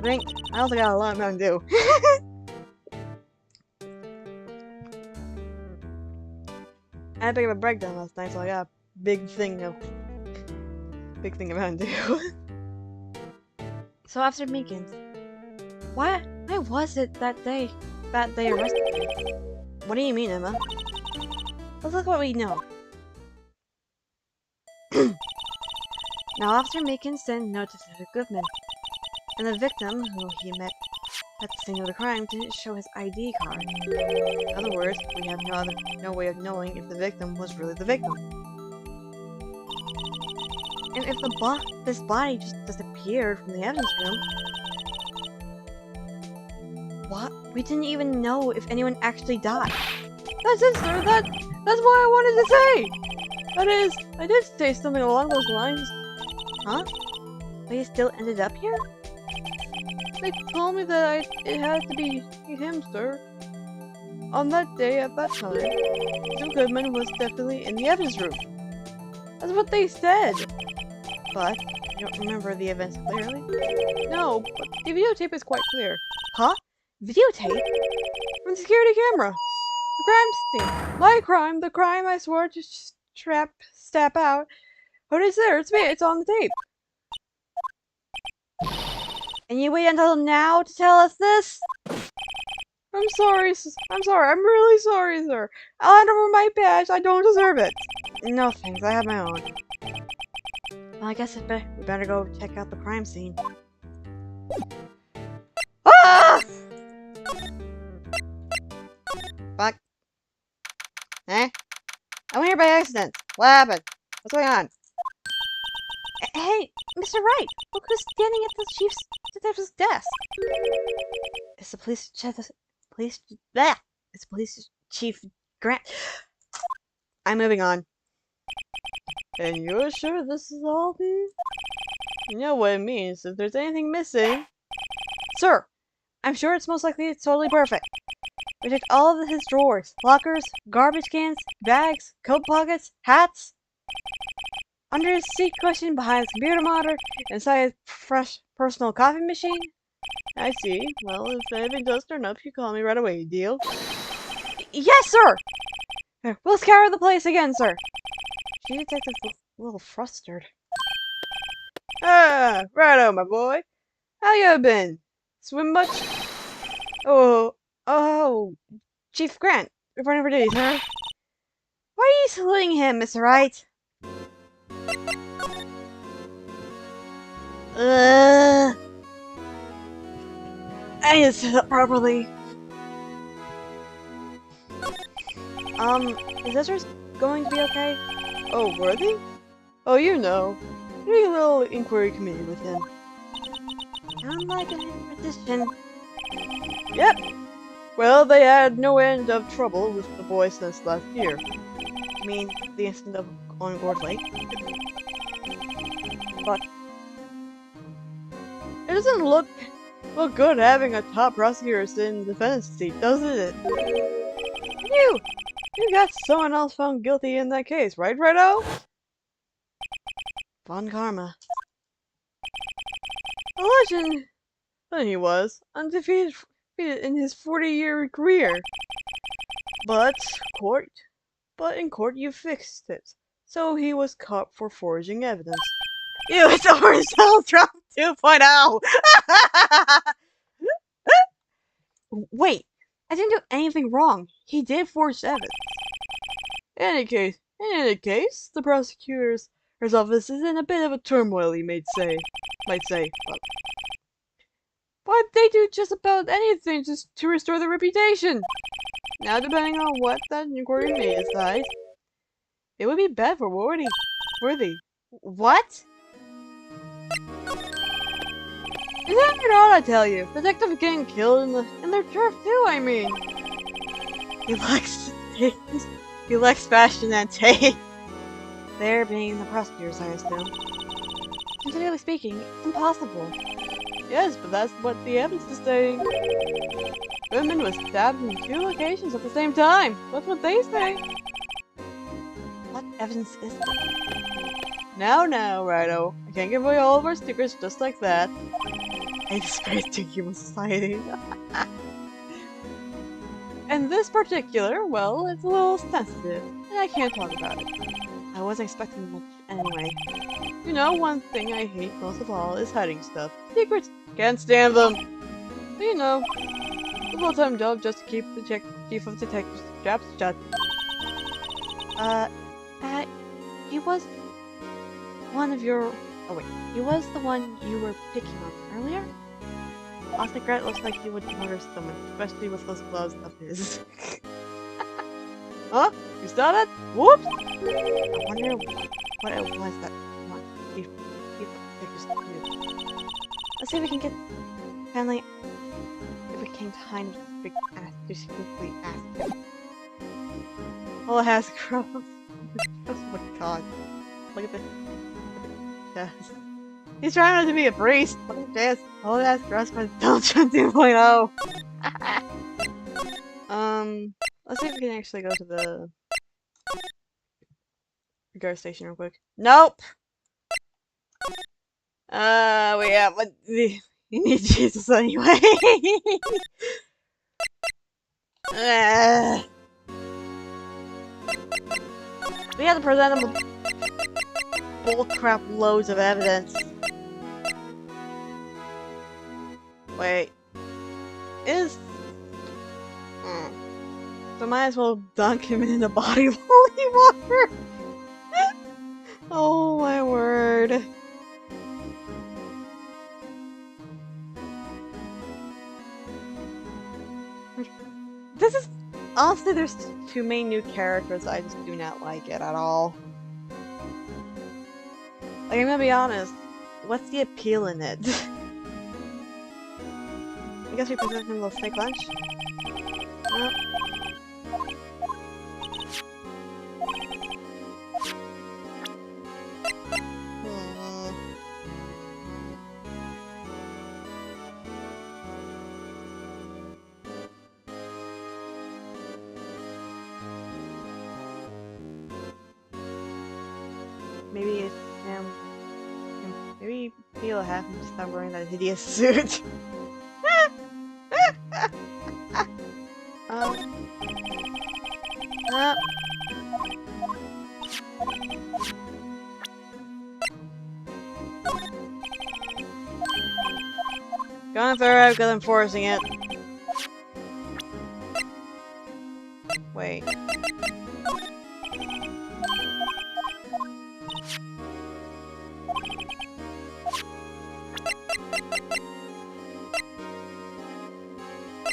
Drink. I also got a lot of Mountain Dew. I had a big of a breakdown last night, so I got a big thing of Mountain Dew. So after Meekins, why was it that they arrested me? What do you mean, Emma? Let's look what we know. Now, Officer Meekins sent note to Detective Goodman, and the victim, who he met at the scene of the crime, didn't show his ID card. In other words, we have no way of knowing if the victim was really the victim. And if this body just disappeared from the evidence room, what? We didn't even know if anyone actually died. That's it, sir. That's what I wanted to say. That is, I did say something along those lines. Huh? But he still ended up here? They told me that it had to be him, sir. On that day, at that time, Mr. Goodman was definitely in the evidence room. That's what they said. But I don't remember the events clearly. No, but the videotape is quite clear. Huh? Videotape? From the security camera. The crime scene. My crime, the crime I swore to step out. But it's there, it's me, it's on the tape. And you wait until now to tell us this? I'm sorry, I'm really sorry, sir. I'll hand over my badge, I don't deserve it. No thanks, I have my own. Well, I guess we better go check out the crime scene. Ah! Fuck. Eh? I went here by accident. What happened? What's going on? Hey, Mr. Wright, look who's standing at the chief's detective's desk. It's the police, bleh! It's police chief Grant. I'm moving on. And you're sure this is all? You know what it means. If there's anything missing... Sir, I'm sure it's most likely it's totally perfect. We checked all of his drawers, lockers, garbage cans, bags, coat pockets, hats. Under his seat cushion, behind his computer monitor, inside his fresh personal coffee machine. I see. Well, if anything does turn up, you call me right away, deal? Yes, sir! Here, we'll scour the place again, sir. She detective's a little frustrated. Ah, righto, my boy. How you been? Swim much? Oh, Chief Grant, reporting for duty, sir. Why are you saluting him, Mr. Wright? I need to sit up properly. Is Ezra's going to be okay? Oh, Worthy? Oh, you know. Doing a little inquiry committee with him. Sound like an repetition. Yep. Well, they had no end of trouble with the boy since last year. You mean the incident on Gourd Lake? But it doesn't look good having a top prosecutor sit in the defendant's seat, doesn't it? You got someone else found guilty in that case, right, Righto? Von Karma. A legend. And he was undefeated in his 40-year career. But in court you fixed it. So he was caught for forging evidence. Ew, it's a horizontal drop 2.0! Wait, I didn't do anything wrong. He did forge evidence. In any case, the prosecutor's office is in a bit of a turmoil, you might say. But they do just about anything just to restore their reputation. Now, depending on what that inquiry may decide, it would be bad for Worthy. What? Is that what I tell you? Detective getting killed in their turf too, I mean. He likes fashion and taste. There being the prosecutors, I assume. Sincerely speaking, it's impossible. Yes, but that's what the evidence is saying. Goodman was stabbed in 2 locations at the same time. That's what they say. What evidence is there? Now, Righto. I can't give away all of our secrets just like that. I disgrace to human society. And this particular, well, it's a little sensitive, and I can't talk about it. I wasn't expecting much anyway. You know, one thing I hate most of all is hiding stuff. Secrets. Can't stand them. But you know, it's a full-time job just to keep the chief of detectives traps shut. He was one of your... Oh wait, he was the one you were picking on earlier? Austin Grant looks like he would murder someone, especially with those gloves of his. Huh? You saw that? Whoops! I wonder what it was that let's see if we can get finally if we can kind of big ass just quickly ask him. Oh, it has crows. Oh my god. Look at this. Yes. He's trying not to be a priest. Look at this. Oh, that's gross, but don't try 2.0. Let's see if we can actually go to the guard station real quick. Nope! Yeah, but you need Jesus anyway. We have to present him with bullcrap loads of evidence. Wait. So might as well dunk him in the body of holy water. Oh my word. This is... Honestly, there's 2 main new characters I just do not like it at all. Like, I'm gonna be honest. What's the appeal in it? I guess we present him a little fake lunch. Oh. Maybe it's him. Maybe he'll have him stop wearing that hideous suit. Going through it because I'm forcing it. Wait.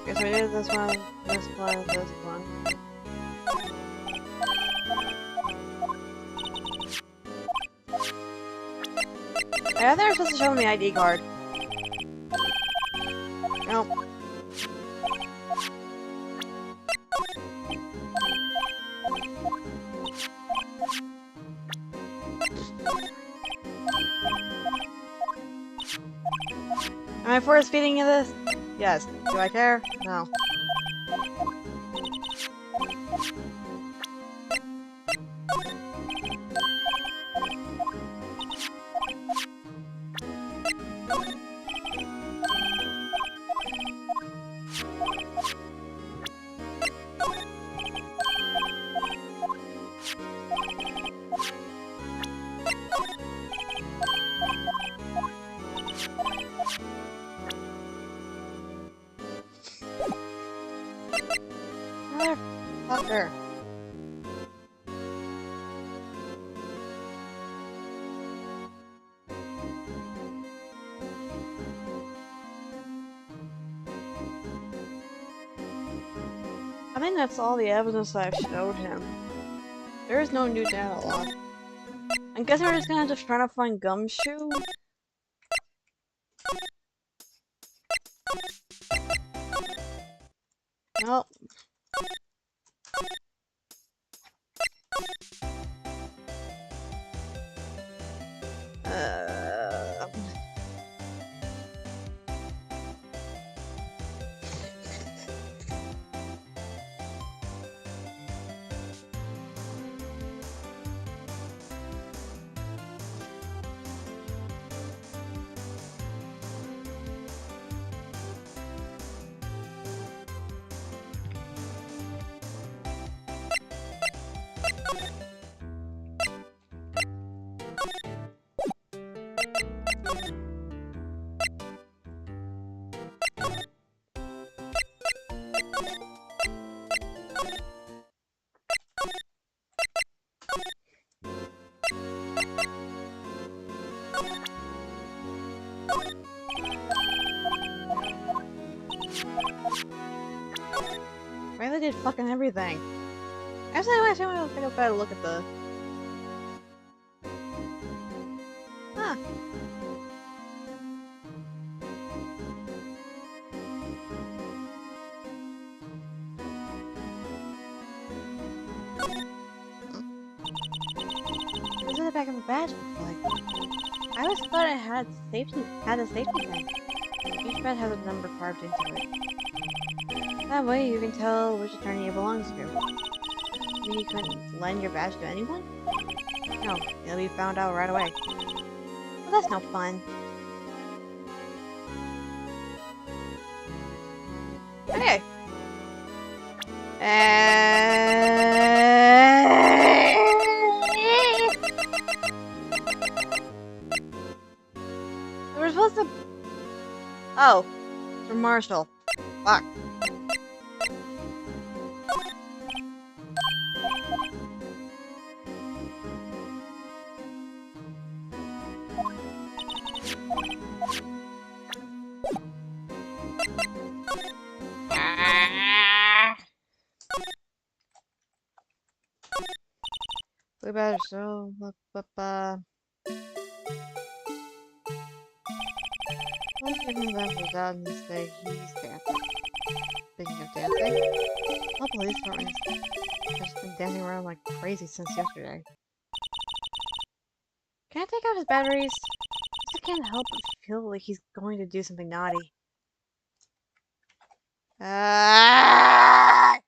Guess we did this one, this one, this one. I thought they were supposed to show him the ID card. Nope. Am I force feeding you this? Yes. Do I care? No. Motherfucker. I think that's all the evidence I've showed him. There is no new data log. I'm guessing we're just gonna have to try to find Gumshoe. Nope. Riley did fucking everything. Actually, I want to take a better look at the... Huh. What does the back of the badge look like? I always thought it had a safety pin. Each badge has a number carved into it. That way you can tell which attorney it belongs to. You mean you couldn't lend your badge to anyone? No, it'll be found out right away. Well, that's no fun. Okay. We're supposed to... Oh. For Marshall. Fuck. We better so Let's give him that for that and say he's dancing. Speaking of dancing, all police departments have just been dancing around like crazy since yesterday. Can I take out his batteries? I can't help but feel like he's going to do something naughty. Ah!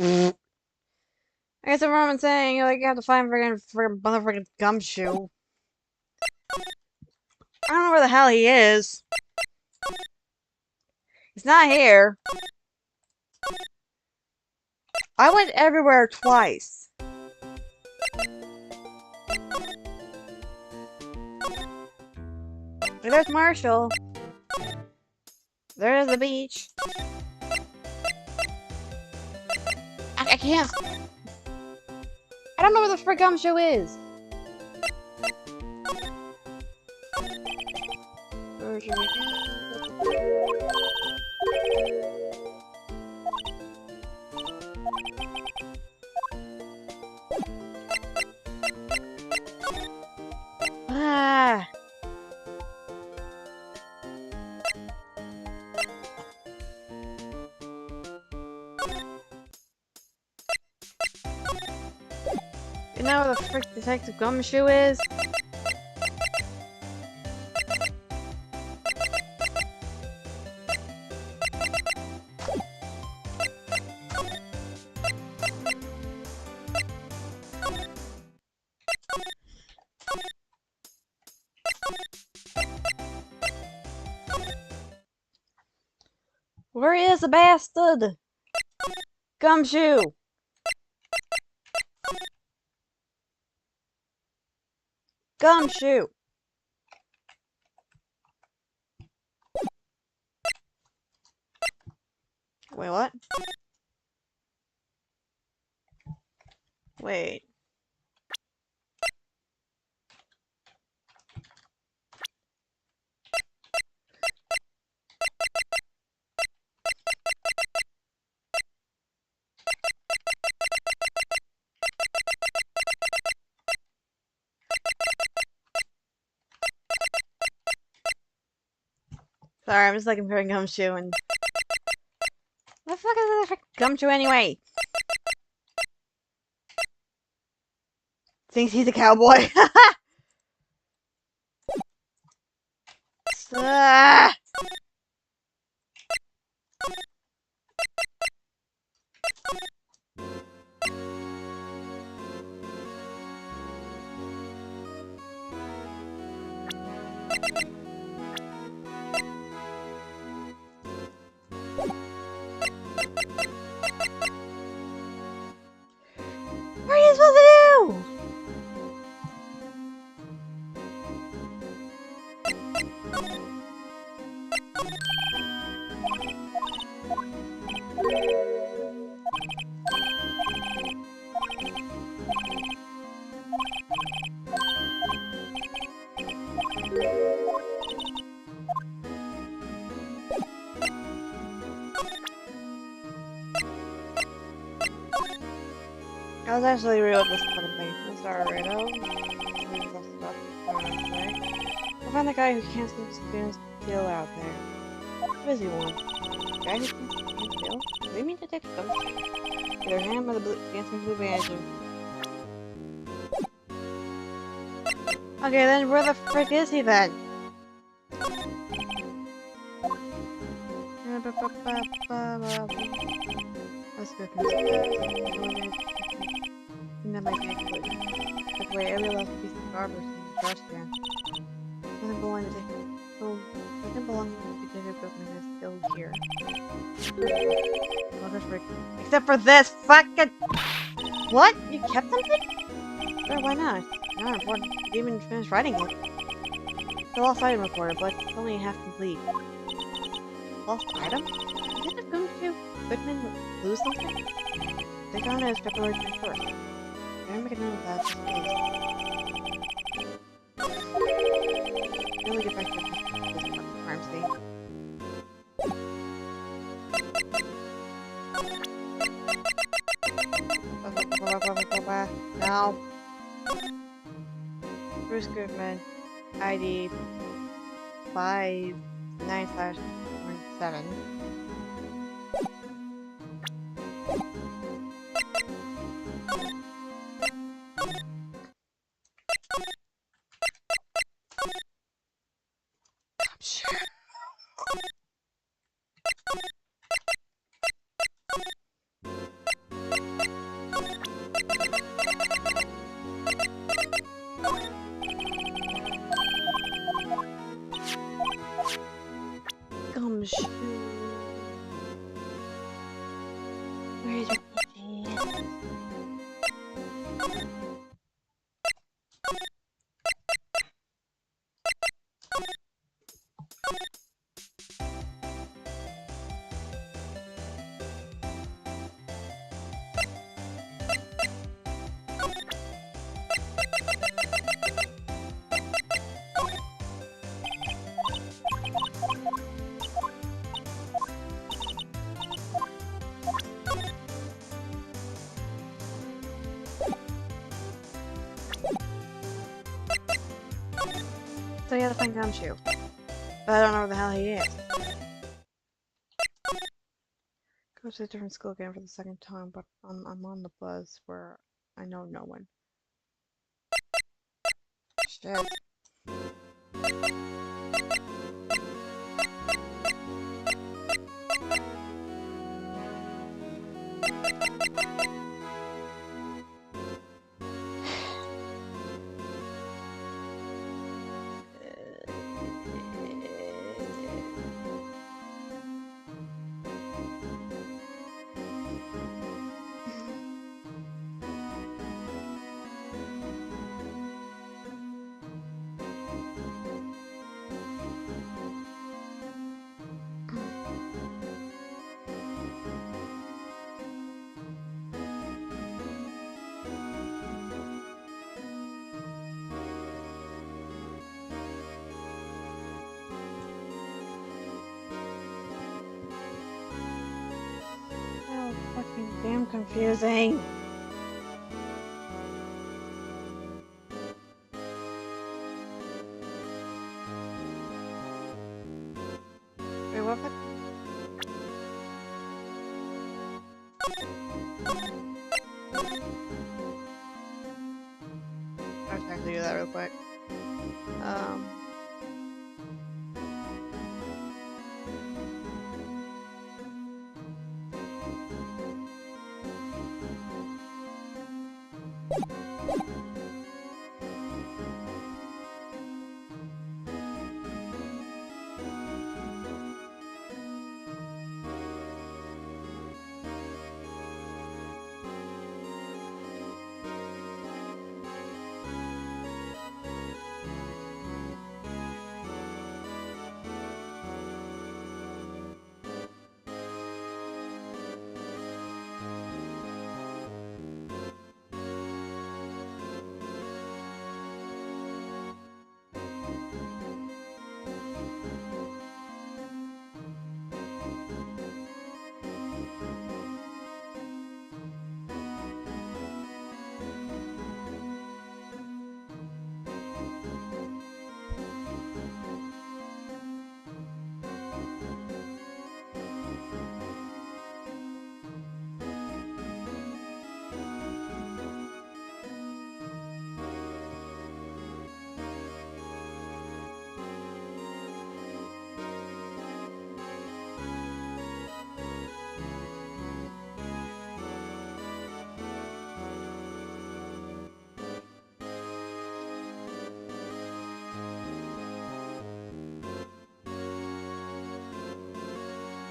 I guess everyone's saying like you have to find friggin' motherfucking gumshoe. I don't know where the hell he is. He's not here. I went everywhere twice. There's Marshall. There's the beach. I can't. I don't know where the frick gumshoe is. Ah. You know where the frick Detective Gumshoe is? Where is the bastard? Gumshoe! Gumshoe! Wait, what? Wait. Sorry, I'm just looking for a gumshoe and... What the fuck is the frick gumshoe anyway? Thinks he's a cowboy. Ah! What are you supposed to do? I was actually real with this fucking thing. I'm sorry, Rado. I'll find the guy who can't stand still out there. What does he want? The guy who can't stand still? Do you mean to take a ghost? Either him or the dancing blue manager. Okay, then where the frick is he then? Let's go through and then my bag took away every last piece of garbage in the trash can. Nothing belonging to him. Oh, nothing belonging to the equipment is still here. Motherfrick. Except for this fucking... What? You kept something? Sure, why not? Not important. You didn't even finish writing it. It's a lost item reporter, but it's only half complete. Lost item? Did the Gumshoe Goodman lose something? They found it as February 21st. I'm gonna make a note of that just in case. Really get back to this crime scene. Bruce Goodman, ID 59/7. Gumshoe. Where's your kitchen? So you gotta find Gumshoe. But I don't know where the hell he is. Go to a different school again for the second time, but I'm on the bus where I know no one. Shit. So fucking damn confusing. Wait, what? I'll have to do that real quick.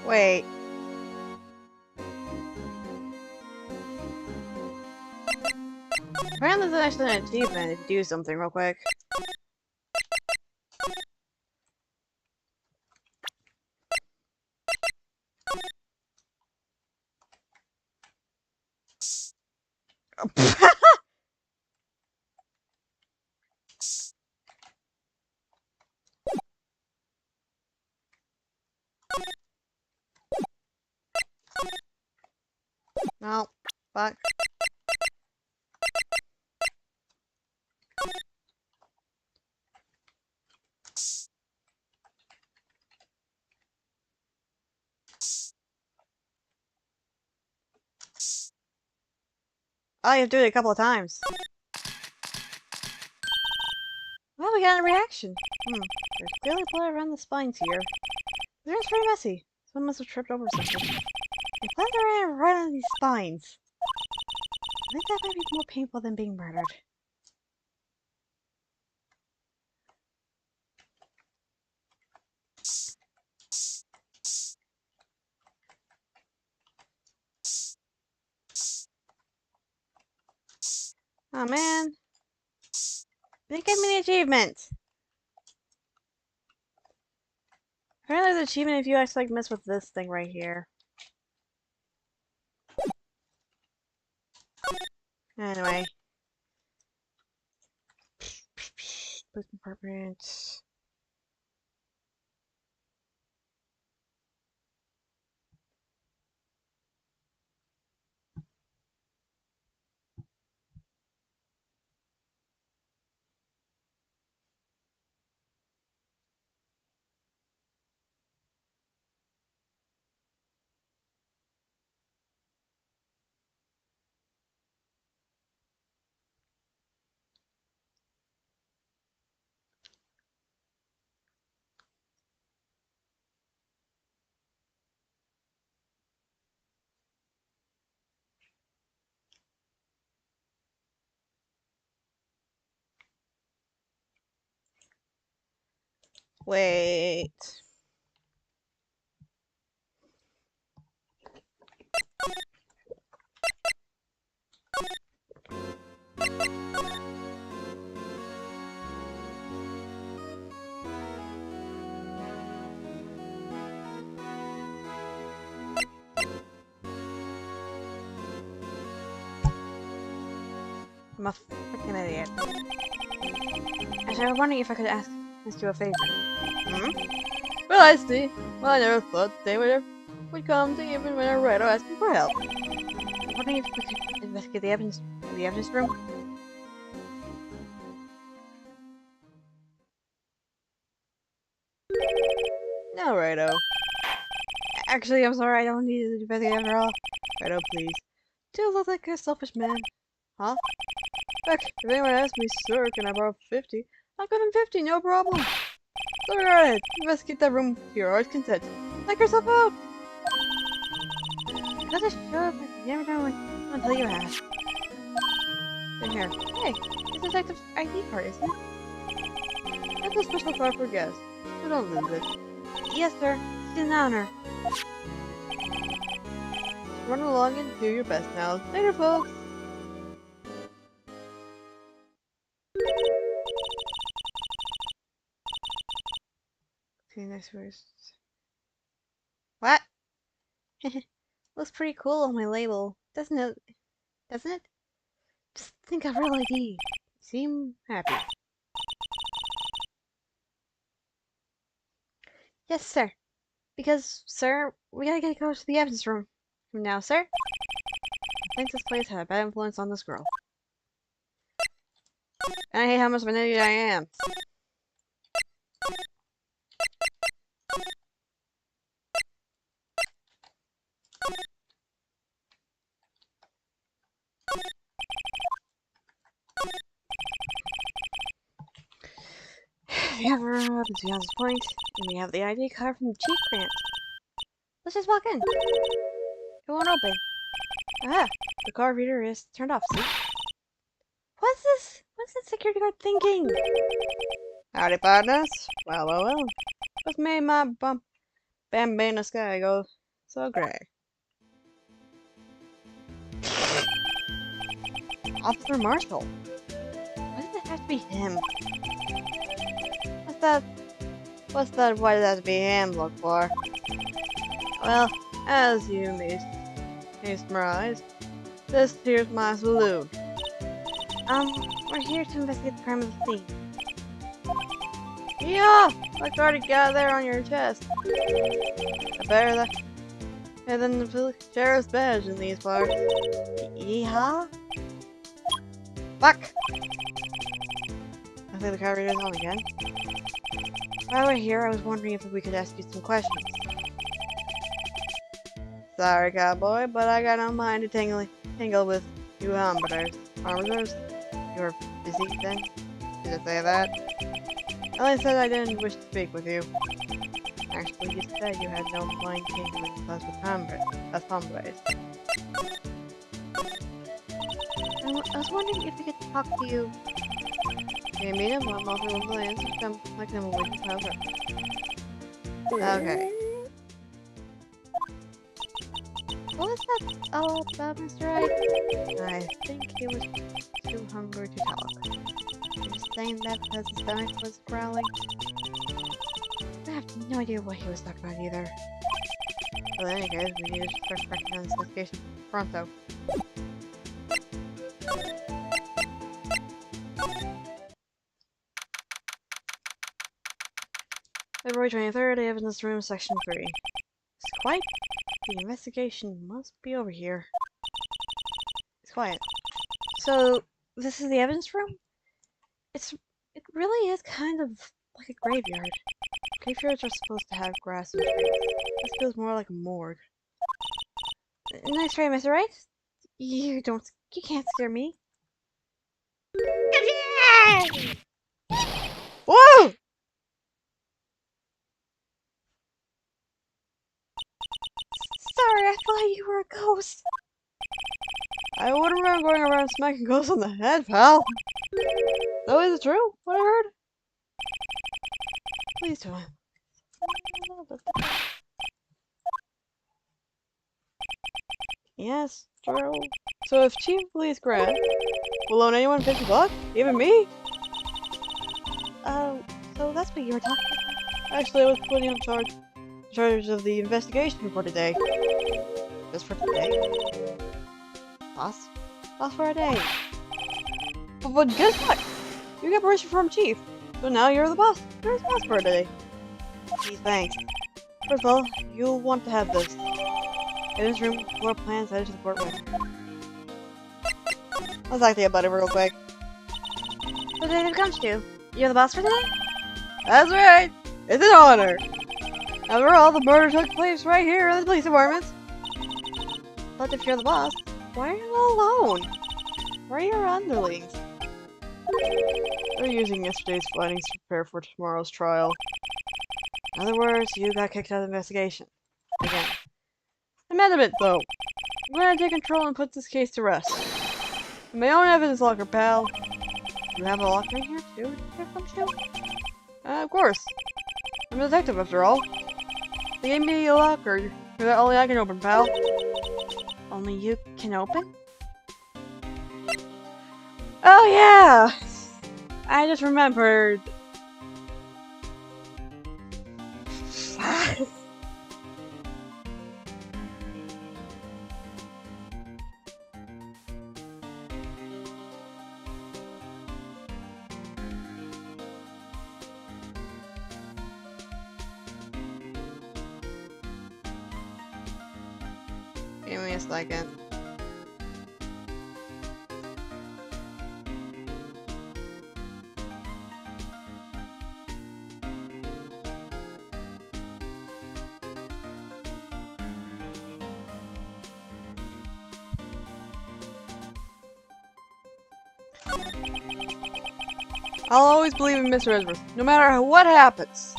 Wait. Apparently there's actually an achievement if you do something real quick. No. Fuck. All you have to do it a couple of times. Well, we got a reaction. There's clearly blood around the spines here. The room's pretty messy. Someone must have tripped over something. And blood ran right on these spines. I think that might be more painful than being murdered. Oh man. Didn't give me the achievement. Apparently there's an achievement if you actually like mess with this thing right here. Anyway. Book compartment. Wait. I'm a freaking idiot. Actually, I was wondering if I could ask you a favor. Well, I see. Well, I never thought they would come to even when I read or asking for help. I'm wondering if we could investigate the evidence room. No, Righto. Actually, I'm sorry, I don't need to investigate after all. Righto, please. Do look like a selfish man. Huh? Heck, if anyone asks me, sir, can I borrow 50? I'll give him 50, no problem. So go ahead, investigate that room to your heart's content. Knock yourself out! Because I show up, you never know until you ask. In here. Hey, it's Detective ID card, isn't it? That's a special card for guests, so don't lose it. Yes, sir. It's an honor. Run along and do your best now. Later, folks! Okay, next verse. What? Looks pretty cool on my label, doesn't it? Doesn't it? Just think of real ID. Seem happy. Yes, sir. Because, sir, we gotta go to the evidence room. From now, sir. I think this place had a bad influence on this girl. And I hate how much of an idiot I am. We have a room up to John's Point, and we have the ID card from the Chief Grant. Let's just walk in. It won't open. Ah, the card reader is turned off, see? What's this? What's that security guard thinking? Howdy, partners. Well. What's made my Bambino sky go so gray? Officer Marshall. Why does it have to be him? What's that why does it have to be him look for? Well, as you may surmise, this here's my saloon. We're here to investigate the crime of the scene. Yeah! I already got there on your chest. Better than the sheriff's badge in these parts. Yeehaw? Fuck! I think the car reader's on again. While we're here, I was wondering if we could ask you some questions. Sorry, cowboy, but I got no mind to tangle with You hamburgers. You were busy then? Did it say that? I said I didn't wish to speak with you. Actually, you said you had no mind tingling class with hamburgers. I was wondering if we could talk to you. Can you meet him? I'm also one of the answers. I'm like them waiting forever. Okay. What was that all about, Mr. Right? I think he was too hungry to talk. You're saying that because his stomach was growling? I have no idea what he was talking about either. Well, in any case, we need to start cracking on this investigation pronto. February 23rd, evidence room, section 3. It's quiet. The investigation must be over here. It's quiet. So, this is the evidence room? It really is kind of like a graveyard. Graveyards are supposed to have grass and trees. This feels more like a morgue. Nice try, Mr. Right? You can't scare me. Whoa! Sorry, I thought you were a ghost. I wouldn't remember going around smacking ghosts on the head, pal. So is it true? What I heard? Please don't. Yes, true. So if Chief Police Grant will loan anyone $50, even me? Oh, so that's what you were talking about? Actually, I was putting him in charge of the investigation for today. Just for today? Boss? Boss for a day. But guess what? You got permission from Chief. So now you're the boss. You're his boss for a day. Gee, thanks. First of all, you'll want to have this. In this room, floor plans headed to the portway. Let's talk to you about it real quick. What did it come to? You're the boss for today? That's right! It's an honor! After all, the murder took place right here in the police department. But if you're the boss, why are you all alone? Where are your underlings? They're using yesterday's findings to prepare for tomorrow's trial. In other words, you got kicked out of the investigation. Again. Amendment, though. I'm gonna take control and put this case to rest. In my own evidence locker, pal. You have a locker in here, too? Here comes you? Of course. I'm a detective, after all. They gave me a locker that only I can open, pal. Only you can open? Oh, yeah! I just remembered. Give me a second. I'll always believe in Mr. Edgeworth, no matter what happens.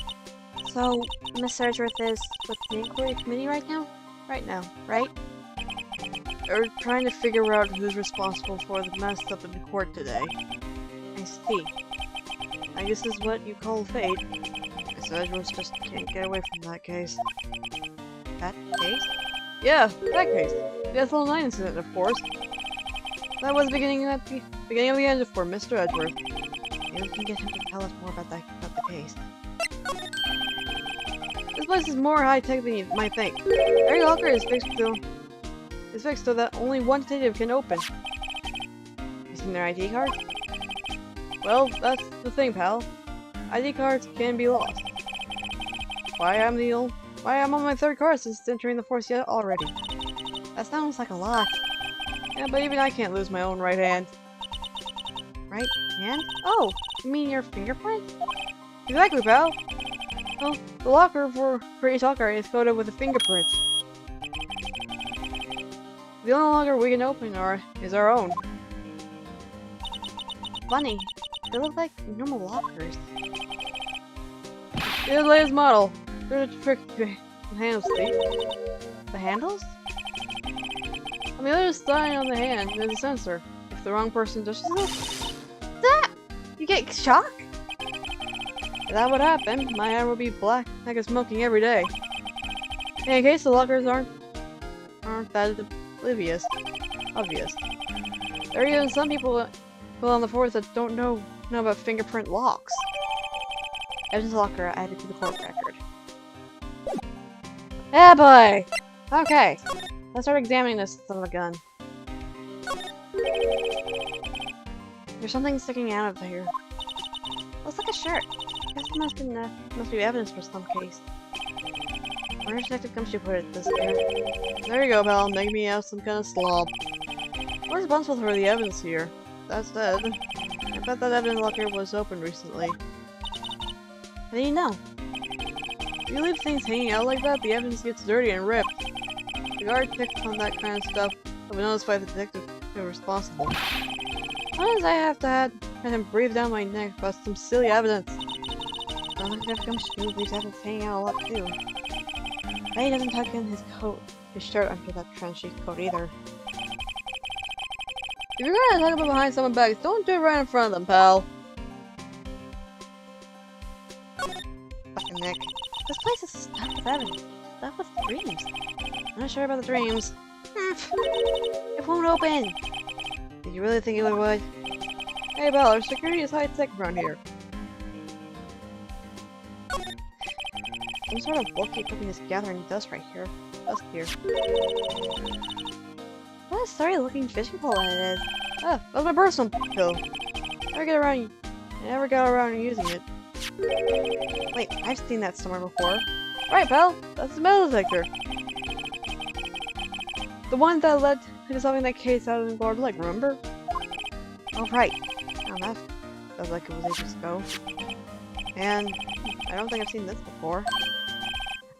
So, Mr. Edgeworth is with the inquiry committee right now? Right now, right? They're trying to figure out who's responsible for the mess up in the court today. I see. I guess this is what you call fate. Mr. Edgeworth just can't get away from that case. That case? Yeah, that case. The Ethel 9 incident, of course. That was the beginning of the end for Mr. Edgeworth. Maybe we can get him to tell us more about the case. This place is more high-tech than you might think. Every locker is fixed so that only one detective can open. You seen their ID cards? Well, that's the thing, pal. ID cards can be lost. Why I'm on my third card since entering the force yet already. That sounds like a lot. Yeah, but even I can't lose my own right hand. Right hand? Oh, you mean your fingerprint? Exactly, pal. Well, the locker for each locker is coded with a fingerprint. The only locker we can open is our own. Funny, they look like normal lockers. The latest model. There's a trick to the handles. See? The handles? On the other side on the hand, there's a sensor. If the wrong person touches it, that you get shocked. If that would happen, my hand would be black like it's smoking every day. In case the lockers aren't that obvious. There are even some people on the force that don't know about fingerprint locks. Evidence locker added to the court record. Yeah, boy! Okay, let's start examining this son of a gun. There's something sticking out of here. Looks like a shirt. Guess it must be evidence for some case. Where Detective Gumshoe put it this year? There you go, pal. Make me out some kind of slob. I'm responsible for the evidence here. That said, I bet that evidence locker was opened recently. How do you know? If you leave things hanging out like that, the evidence gets dirty and ripped. The guard picks on that kind of stuff and will notify the detective who's responsible. Why does I have to have him breathe down my neck about some silly evidence? Sounds like Detective Gumshoe leaves evidence hanging out a lot too. But he doesn't tuck in his shirt under that trench coat either. If you're gonna tuck up behind someone's back, don't do it right in front of them, pal. Fucking Nick. This place is stuffed with evidence. Stuffed with dreams. I'm not sure about the dreams. It won't open! Did you really think it would? Hey, pal, our security is high-tech around here. Some sort of bulky equipment is gathering dust right here. Dust here. What a sorry-looking fishing pole that is. Ah, that's my personal pill. Never got around to using it. Wait, I've seen that somewhere before. Right, pal, that's the metal detector. The one that led to solving that case out in Guard Lake, remember? Oh, right. Oh, that feels like it was ages ago. And I don't think I've seen this before.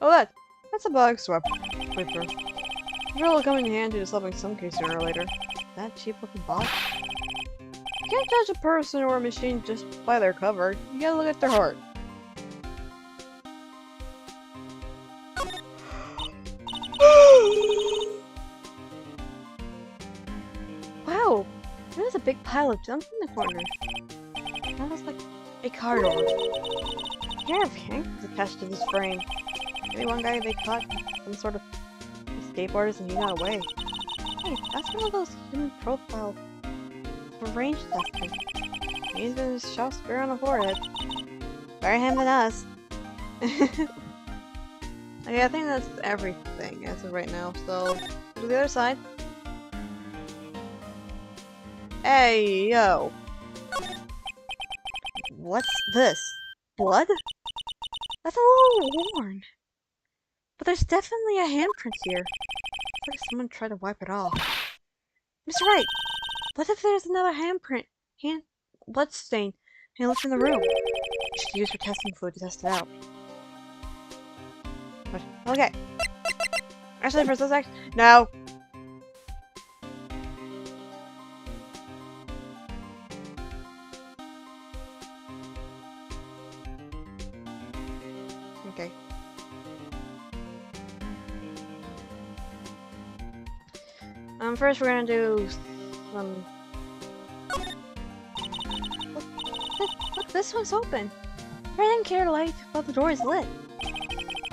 Oh, that's a bug swap clipper. Sure will come in handy to solving some case sooner or later. That cheap-looking box? You can't judge a person or a machine just by their cover. You gotta look at their heart. Wow! There's a big pile of junk in the corner. That looks like a car door. A pair of handcuffs attached to this frame. Maybe one guy they caught some sort of skateboarders and he got away. Hey, that's one of those human profile for range testing. He's been shot square on the forehead. Better him than us. Okay, I think that's everything as of right now, so go to the other side. Hey, yo! What's this? Blood? That's a little worn. But there's definitely a handprint here. It's like someone tried to wipe it off. Mr. Wright! What if there's another blood stain and it looks in the room? We should use for testing fluid to test it out. But, okay. Actually, first let's no! Okay. First we're gonna do some... Look, this one's open. I didn't care to light while the door is lit.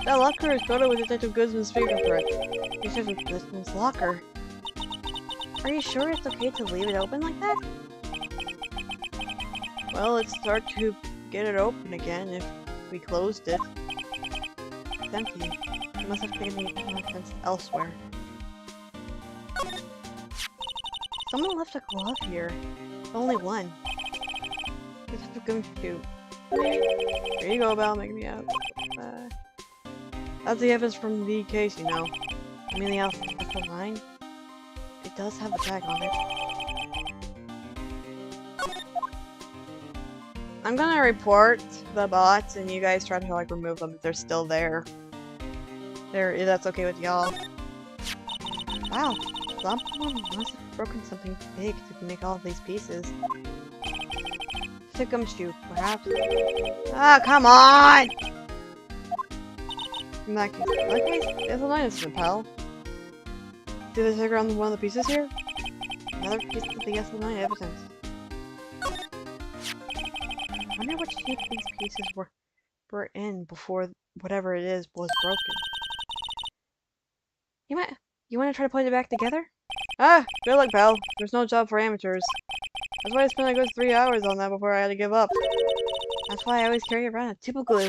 That locker is coated with Detective Goodsman's fingerprint. Detective Goodsman's locker. Are you sure it's okay to leave it open like that? Well, it's hard to get it open again if we closed it. It's empty. You must have taken the contents elsewhere. Someone left a glove here. Only one. Detective Gumshoe. There you go, Val, make me out. That's the evidence from the case, you know. I mean the alpha line. It does have the tag on it. I'm gonna report the bots and you guys try to like remove them if they're still there. If that's okay with y'all. Wow, Someone must have broken something big to make all of these pieces. It's a gumshoe, perhaps. Ah, come on! In that case, it's a minus repel. See the sticker on one of the pieces here? Another piece of the SL9 evidence. I wonder what shape these pieces were in before whatever it is was broken. You want to try to put it back together? Ah, good luck, pal. There's no job for amateurs. That's why I spent a good 3 hours on that before I had to give up. That's why I always carry around a tube of glue.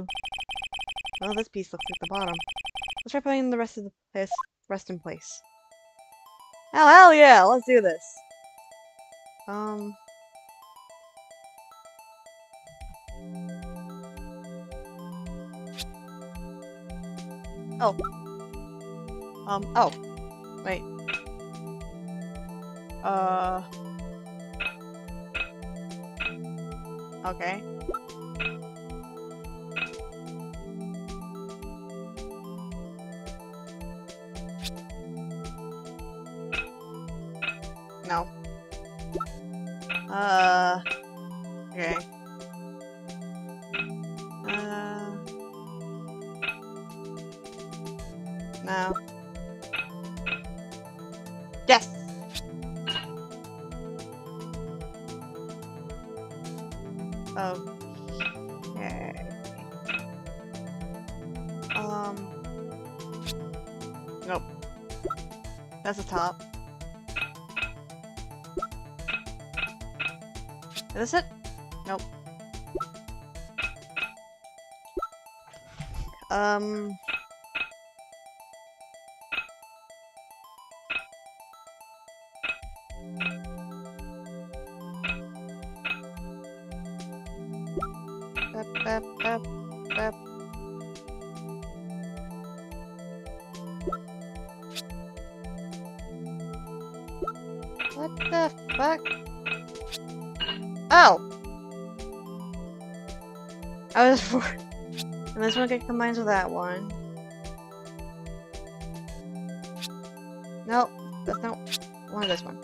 Well, this piece looks like the bottom. Let's try putting the rest of the rest in place. Oh, hell yeah! Let's do this! Oh. Oh. Wait. Okay. No. Okay. No. Yes! Okay. Nope. That's the top. Is this it? Nope. Bep. What the fuck? Oh! I was for. And this one get combined with that one. Nope, that's not one of this one.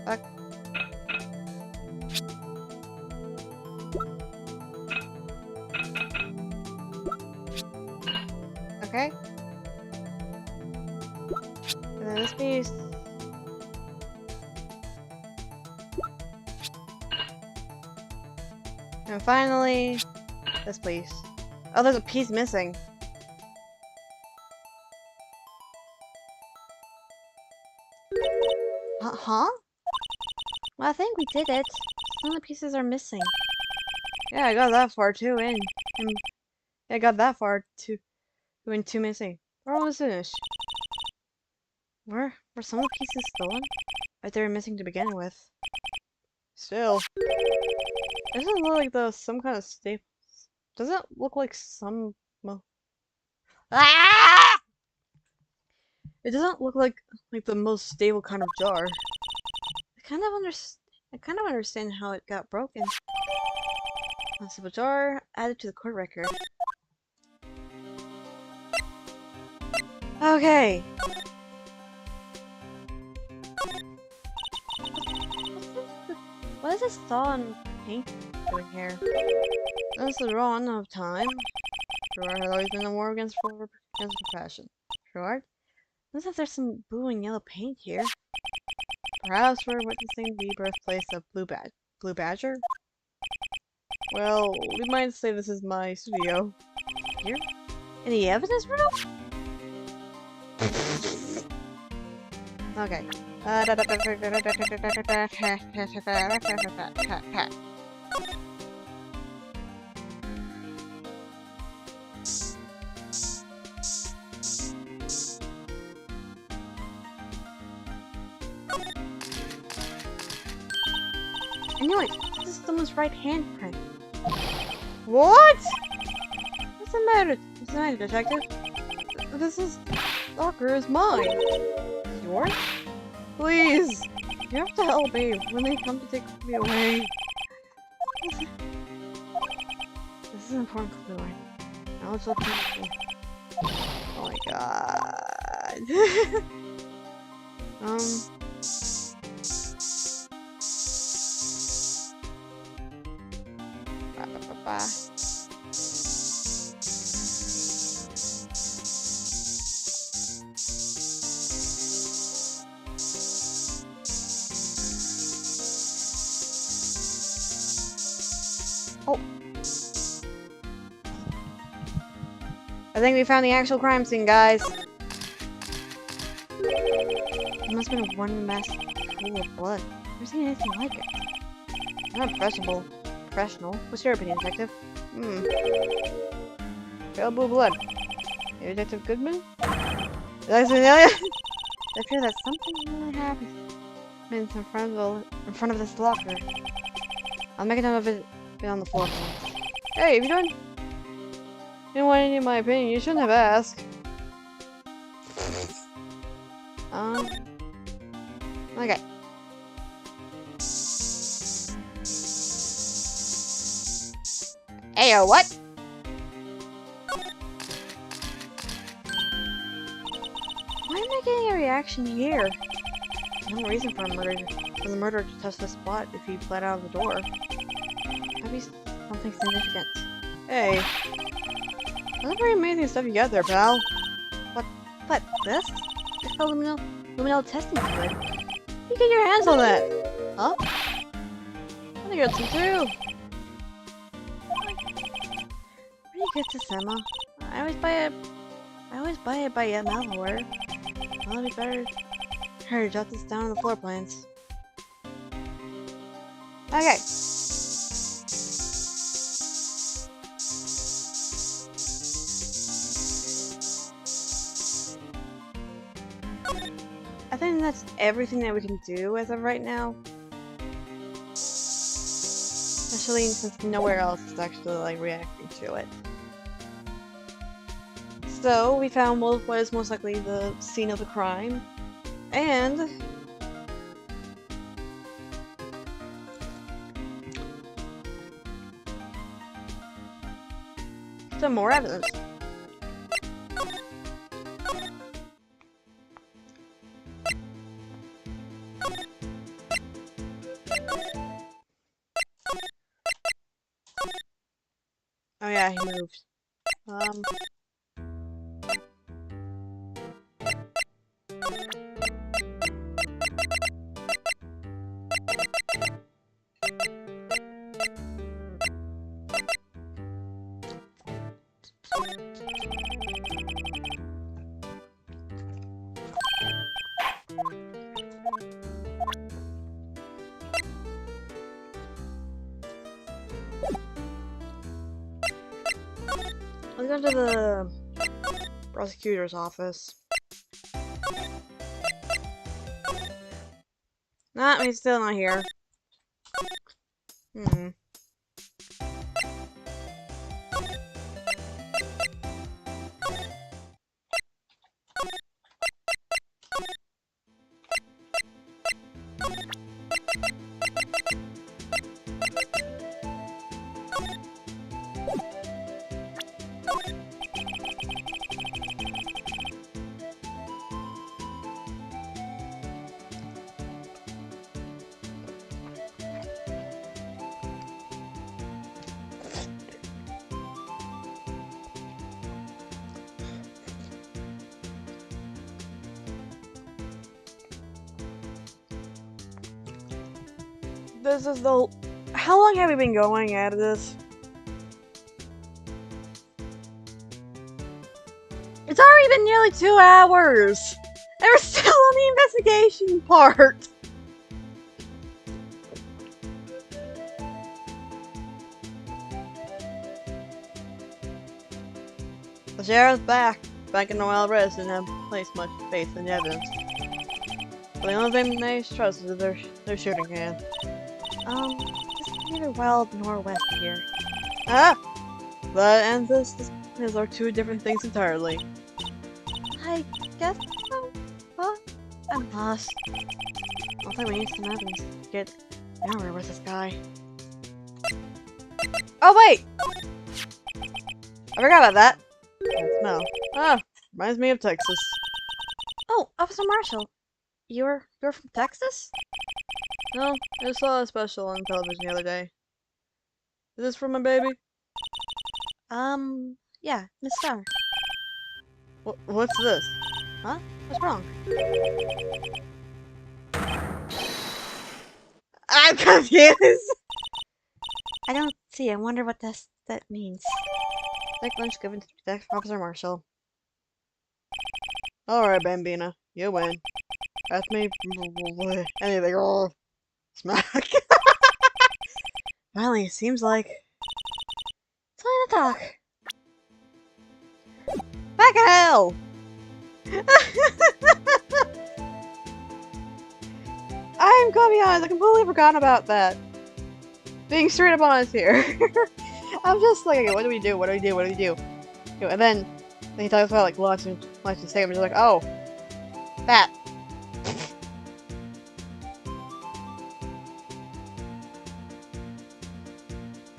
Fuck. Okay. And then this piece. And finally, this piece. Oh, there's a piece missing. Huh? Well, I think we did it. Some of the pieces are missing. Yeah, I got that far too, and I got that far too, and two missing. We're almost finished. Were some of the pieces stolen? Or they were missing to begin with? Still, it doesn't look like some kind of staple. Doesn't look like some. Ah! It doesn't look like the most stable kind of jar. I kind of understand how it got broken. Unstable jar added to the court record. Okay. What is this saw and paint doing here? This is wrong of time. Gerard has always been a war against profession. Gerard? Looks like there's some blue and yellow paint here. Perhaps we're witnessing the birthplace of Blue Badger? Well, we might say this is my studio. Here? In the evidence room? Okay. I knew it! This is someone's right handprint. What? What's the matter? What's the matter, detective? This locker is mine. Yours? Please! You have to help me when they come to take me away. This is an important clue line. Now let's look at it. Oh my god. Ba. Oh. I think we found the actual crime scene, guys. It must have been one mess pool of blood. I've never seen anything like it. Not professional. What's your opinion, detective? Pale blue blood. Hey, Detective Goodman? I feel that something really happened in front of this locker. I'll make a note of it on the floor. Hey, if you didn't want any of my opinion, you shouldn't have asked. Okay. Ayo, what? Why am I getting a reaction here? No reason for the murderer to touch the spot if he fled out of the door. Maybe something significant. Hey. That's pretty amazing stuff you got there, pal. What? This? It's the luminol testing fluid. You get your hands on that? Huh? I think it's some too. Where do you get this, Emma? I always buy it by mail order. Well, it'd be better to jot this down on the floor plans. Okay. I think that's everything that we can do as of right now. Especially since nowhere else is actually like reacting to it. So we found what is most likely the scene of the crime, and some more evidence. Oh yeah, he moved. Let's go to the prosecutor's office. Nah, he's still not here. This is the... How long have we been going at this? It's already been nearly 2 hours! And we're still on the investigation part! The sheriff's back in Noel Res didn't have placed much faith in the evidence. But the only thing they trust is their shooting hand. This is neither wild nor west here. Ah! That and this are 2 different things entirely. I guess so? Huh? I'm lost. I'll think we need some evidence to get nowhere with this guy. Oh wait! I forgot about that. That smell. Ah, reminds me of Texas. Oh, Officer Marshall. You're from Texas? No, I just saw a special on television the other day. Is this for my baby? Yeah, Miss Star. What's this? Huh? What's wrong? I'm confused! I don't see. I wonder what that means. Take lunch given to Detective Officer Marshall. Alright, Bambina. You win. Ask me anything. Oh, smack. Finally, it seems like... Time to talk. Back in hell! I'm gonna be honest, I completely forgot about that. Being straight up honest here. I'm just like, okay, what do we do? What do we do? What do we do? And then he talks about like lunch and steak. I'm just like, oh, that.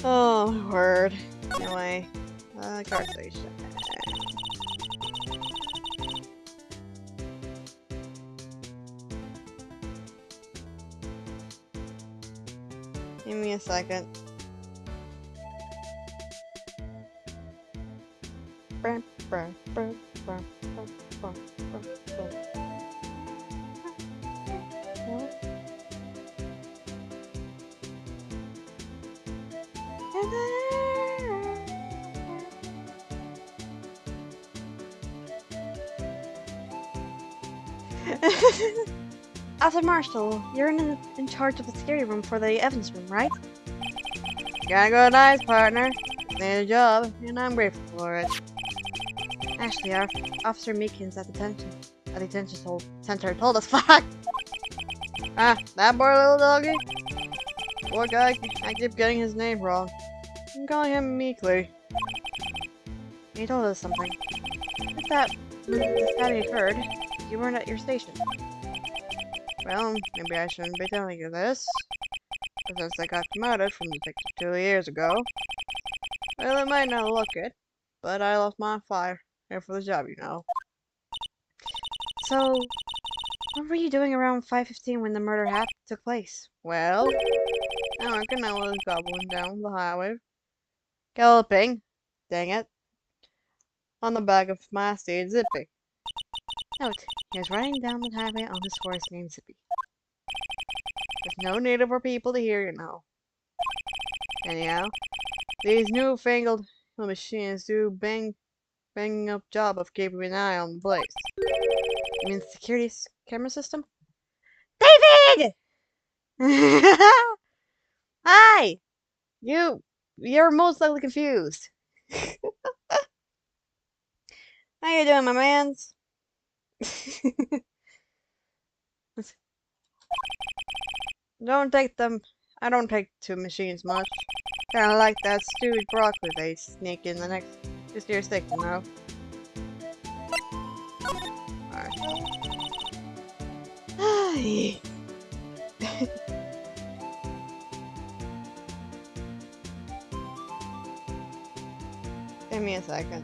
Oh, my word. Anyway, car station. Give me a second. Officer Marshall, you're in charge of the security room for the evidence room, right? Gotta go nice, partner. Need a job, and I'm grateful for it. Actually, our Officer Meekins at the detention center told us. Fuck! Ah, that poor little doggy? Poor guy, I keep getting his name wrong. I'm calling him Meekly. He told us something. With that, when the stabbing occurred, you weren't at your station. Well, maybe I shouldn't be telling you this. But since I got promoted from detective 2 years ago, well, it might not look it, but I lost my fire here for the job, you know. So, what were you doing around 5:15 when the murder took place? Well, I reckon I was gobbling down the highway, galloping, dang it, on the back of my steed Zippy. Note, he was riding down the highway on his horse named Zippy. There's no need for people to hear, you know. Anyhow, these newfangled machines do bang up job of keeping an eye on the place. You mean the security camera system? David! Hi! You're most likely confused. How you doing, my mans? I don't take to machines much. Kinda like that stewed broccoli they sneak in the next just your stick, you know? Alright. Give me a second.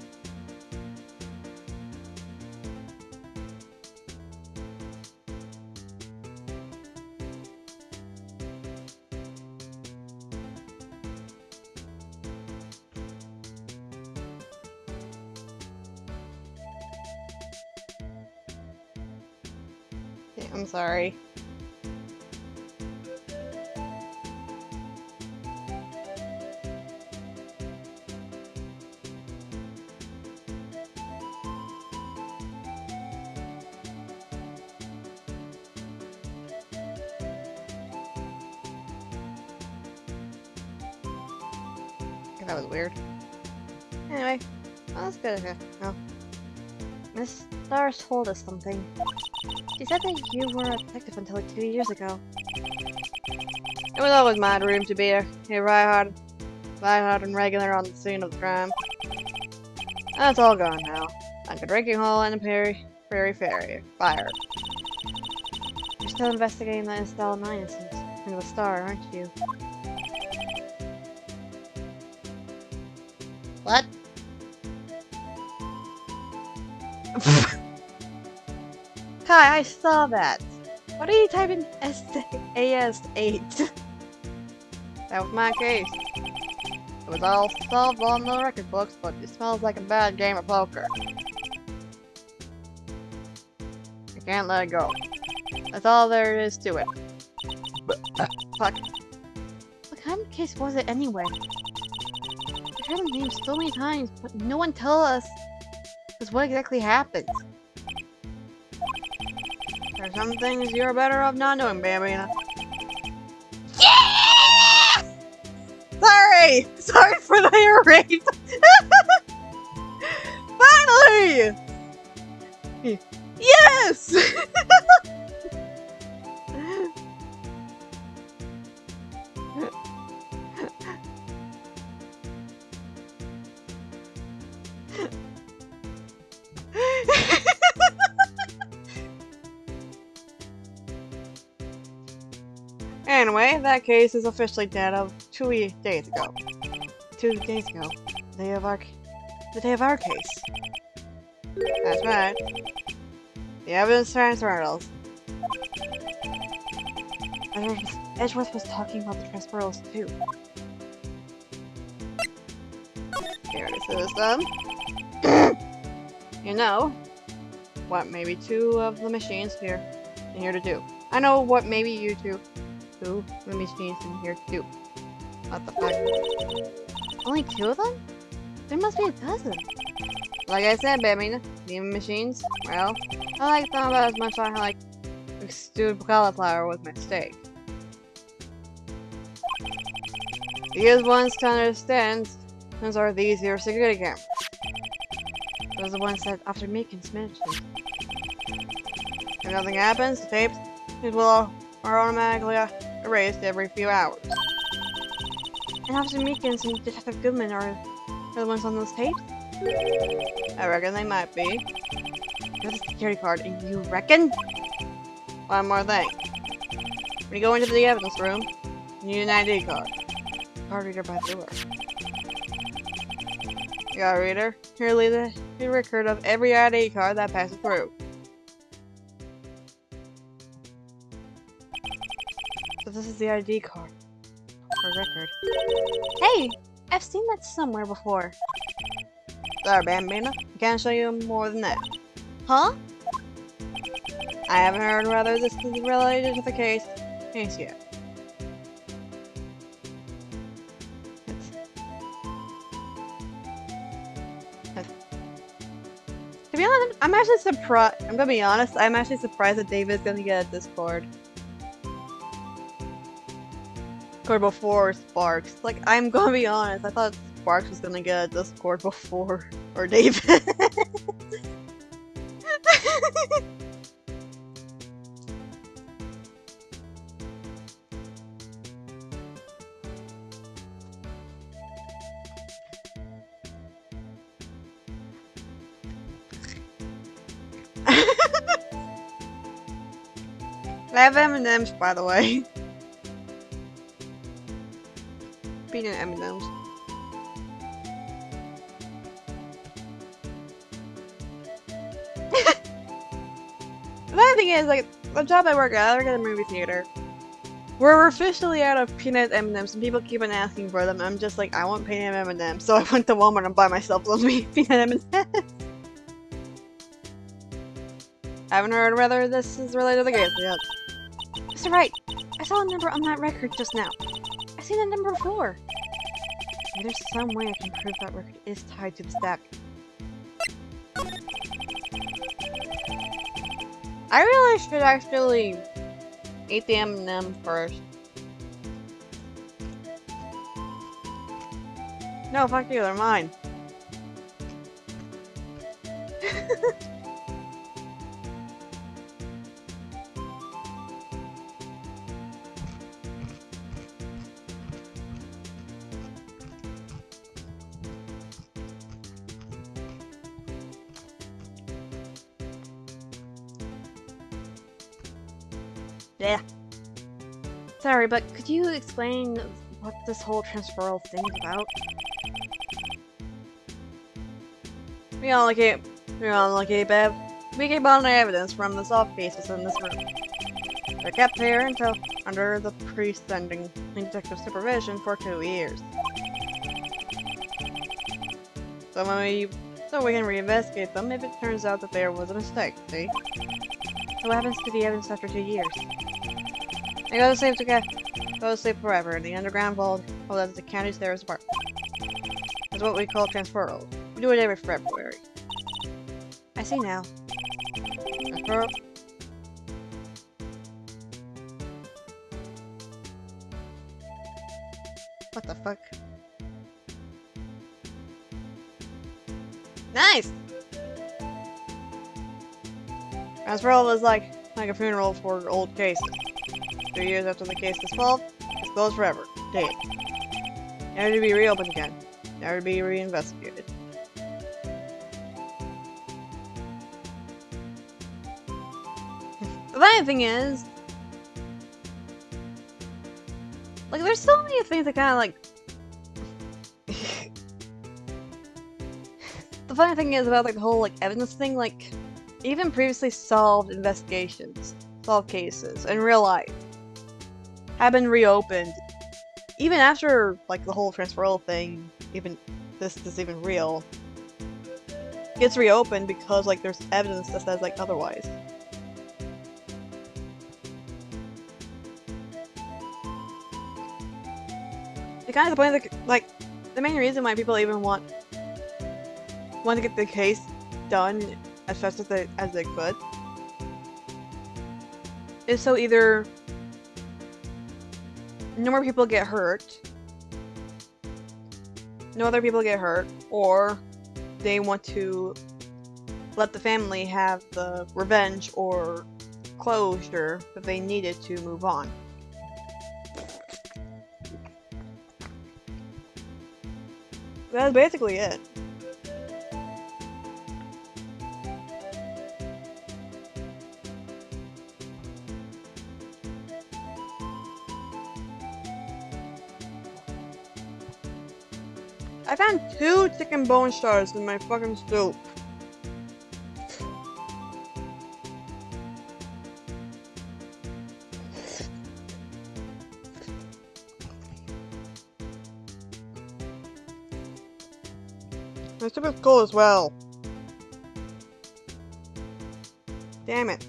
Yeah, I'm sorry. That was weird. Anyway, well, that's good. Oh. Miss Stars told us something. She said that you were a detective until like 2 years ago. It was always my dream to be a right-hearted and regular on the scene of the crime. That's all gone now. Like a drinking hole and a prairie fire. You're still investigating the Estelle 9 incident into a star, aren't you? What? Kai, I saw that. Why did you type in AS8? That was my case. It was all solved on the record books, but it smells like a bad game of poker. I can't let it go. That's all there is to it. Fuck. What kind of case was it anyway? I've heard the name so many times, but no one tell us what exactly happened. There's some things you're better off not knowing, Bambina. Sorry! Sorry for the hair rape! Finally! Yes! Anyway, that case is officially dead of 2 days ago. 2 days ago. The day of our case. That's right. The evidence transferals. Edgeworth was talking about the transferals too. Here it is done. You know what maybe 2 of the machines here to do. I know what maybe you two of the machines in here to do. What the fuck? Only 2 of them? There must be a dozen. Like I said, Bambina, the machines, well, I like them about as much as I like stewed cauliflower with my steak. The easiest ones to understand are the easier security cameras. Those are the ones that Officer Meekins mentioned. If nothing happens, the tapes are automatically erased every few hours. And Officer Meekins and Detective Goodman are the ones on those tapes? I reckon they might be. There's a security card, and you reckon? One more thing. When you go into the evidence room, you need an ID card. Card reader by the door. You got a reader? Here, leave the record of every ID card that passes through. So this is the ID card. Or record. Hey! I've seen that somewhere before. Sorry, Bambina. I can't show you more than that. Huh? I haven't heard whether this is related to the case yet. To be honest, I'm actually surprised. I'm gonna be honest. I'm actually surprised that David's gonna get a Discord. Before Sparks. Like, I'm gonna be honest. I thought Sparks was gonna get a Discord before or David. I have M&M's, by the way. Peanut M&M's. Another thing is, like, the job I work at, I work at a movie theater. We're officially out of peanut M&M's, and people keep on asking for them. I'm just like, I want peanut M&M's, so I went to Walmart and buy myself some peanut M&M's. I haven't heard whether this is related to the case yet. Mr. Wright, I saw a number on that record just now. I've seen that number before. Maybe there's some way I can prove that record is tied to the stabbing. I really should actually eat the M&M first. No, fuck you, they're mine. Yeah. Sorry, but could you explain what this whole transferal thing is about? We all like it, Bev. We keep all the evidence from the solved cases in this room. They're kept here until under the pre-sending detective supervision for 2 years. So we can reinvestigate them if it turns out that there was a mistake, see? So what happens to the evidence after 2 years? They go to sleep forever in the underground vault of the county's Sheriff's Department. It's what we call transferal. We do it every February. I see now. Transferal? What the fuck? Nice! Transferal is like a funeral for old cases. 2 years after the case is solved, it's closed forever. Dead. Never to be reopened again. Never to be reinvestigated. The funny thing is, like, there's so many things that kind of like. The funny thing is about like the whole like evidence thing, like, even previously solved cases in real life have been reopened, even after like the whole transferal thing. Even this is even real. Gets reopened because like there's evidence that says like otherwise. It kind of the point that, like, the main reason why people even want to get the case done as fast as they could is so either no more people get hurt, no other people get hurt, or they want to let the family have the revenge or closure that they needed to move on. That's basically it. I found 2 chicken bone shards in my fucking soup. My soup is cold as well. Damn it.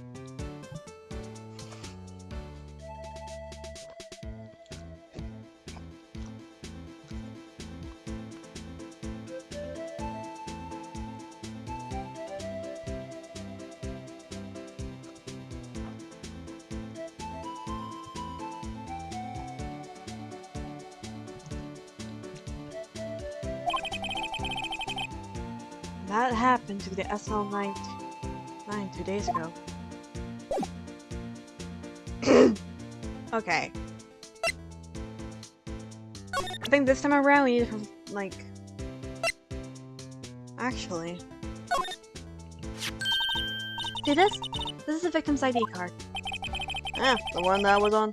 That happened to the SL9 2 days ago. Okay. I think this time around we need to, like... Actually... See this? This is the victim's ID card. Ah, the one that was on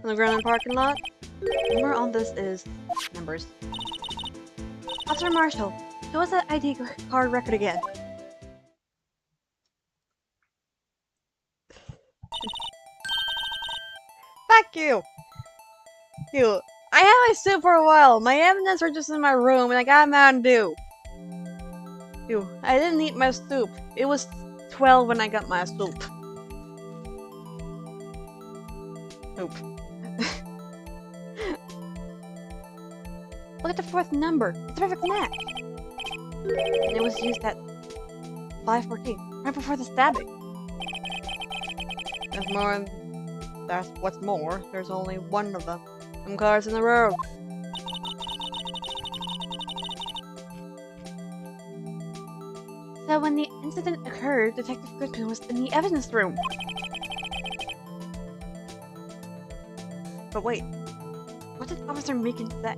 the ground in the parking lot? The number on this is... numbers. Officer Marshall, show us that ID card record again. Fuck you! You. I had my soup for a while. My evidence were just in my room and I got Mountain Dew. You. I didn't eat my soup. It was 12 when I got my soup. Soup. Look at the 4th number. It's a perfect match. And it was used at 5:14, right before the stabbing. That's what's more. There's only one of them cards in the row. So when the incident occurred, Detective Goodman was in the evidence room. But wait, What did Officer Meekin say?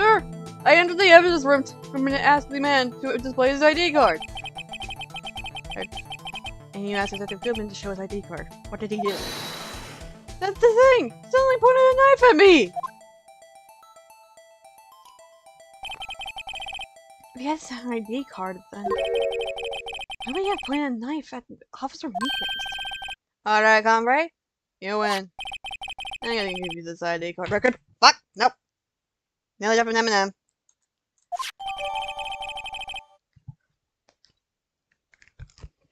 sir, I entered the evidence room and asked the man to display his ID card. And you asked Detective Goodman to show his ID card. What did he do? That's the thing! Suddenly pointed a knife at me! he has an ID card, then why would he have planted a knife at Officer Meekins? Alright, comrade. You win. I'm gonna give you this ID card record. Fuck! Nope. Nearly dropped an M&M.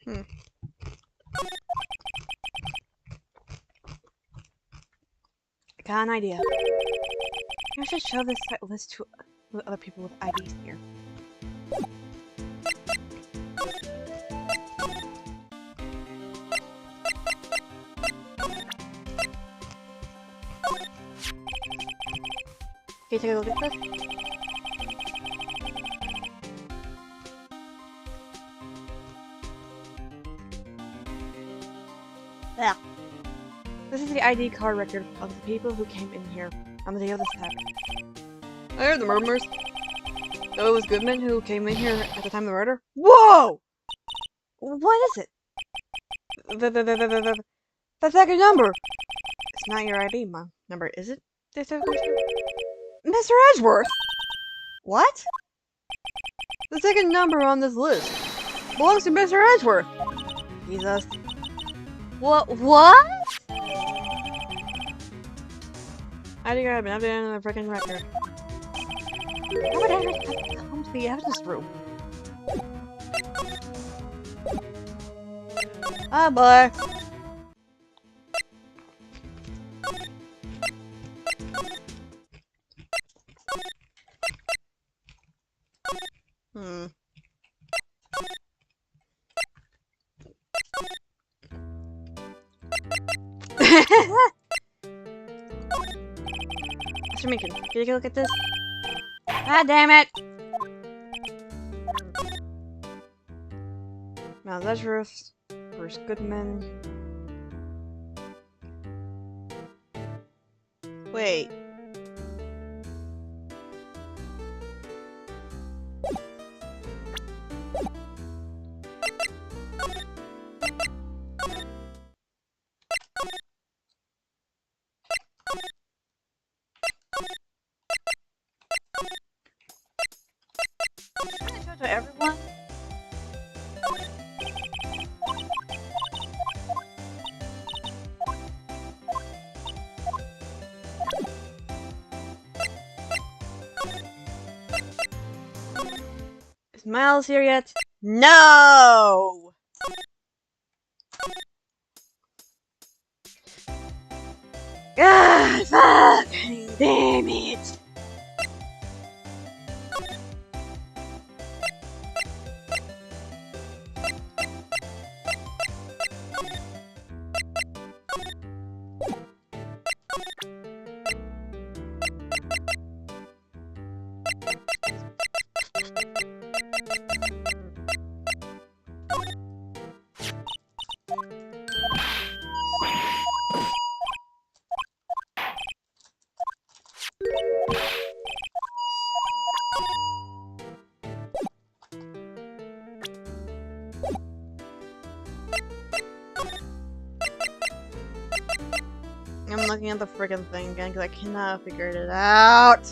I got an idea. I should show this list to other people with IDs here. Can you take a look at this? Yeah. This is the ID card record of the people who came in here on the day of this attack. I heard the murmurs. So it was Goodman who came in here at the time of the murder? Whoa! What is it? The second number! It's not your ID number, is it? Mr. Edgeworth! What? The second number on this list belongs to Mr. Edgeworth! Jesus. What? ID card, I've been in the freaking record. How would I come to the evidence room? Ah, boy. Mr. Meekin, can you take a look at this? Ah, damn it! Now that's Ruth. Bruce Goodman. Wait. To everyone. Is Miles here yet? No! God fucking damn it! I'm looking at the friggin' thing again because I cannot figure it out.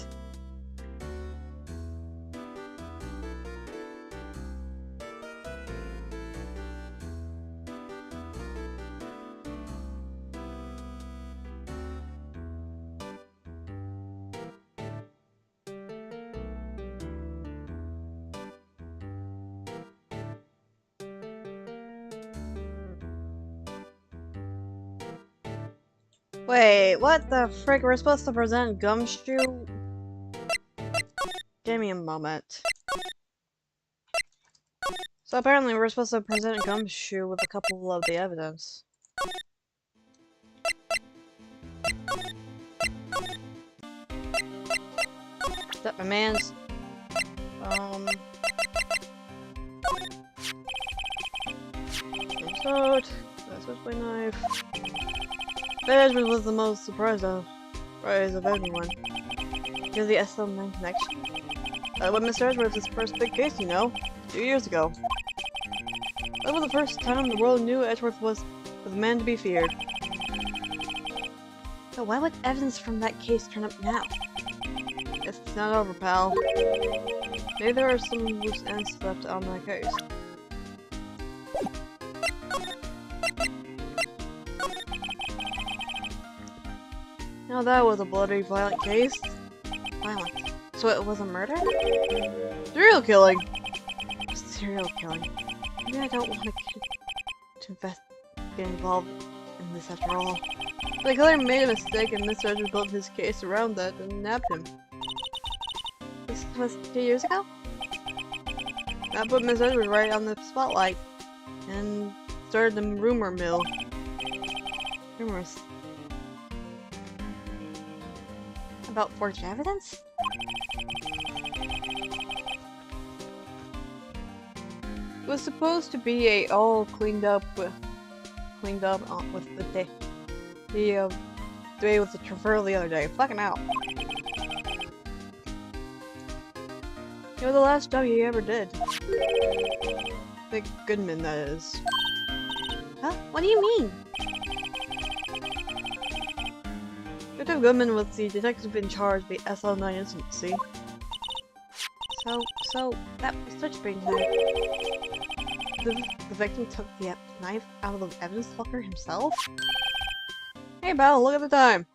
Wait, what the frick? We're supposed to present Gumshoe? Give me a moment. So apparently we're supposed to present Gumshoe with a couple of the evidence. Is that my man's? That's my knife. Management was the most surprised of anyone. Because the SM9 connection? When Mr. Edgeworth's first big case, you know, 2 years ago. That was the first time the world knew Edgeworth was a man to be feared. So why would evidence from that case turn up now? It's not over, pal. Maybe there are some loose ends left on that case. Now that was a bloody, violent case. Violent. So it was a murder? Serial killing! Serial killing. Maybe I don't want to get involved in this after all. The killer made a mistake and Mr. Edwards built his case around that and nabbed him. This was 2 years ago? That put Mr. Edwards right on the spotlight and started the rumor mill. Rumors. About forged evidence? It was supposed to be a all cleaned up with the day. The day with the traverse the other day. Fucking out. It was the last job he ever did. Big Goodman, that is. Huh? What do you mean? Detective Goodman was the detective in charge of the SL9 incident, see? So that research brings me. The victim took the knife out of the evidence locker himself? Hey, Belle, look at the time!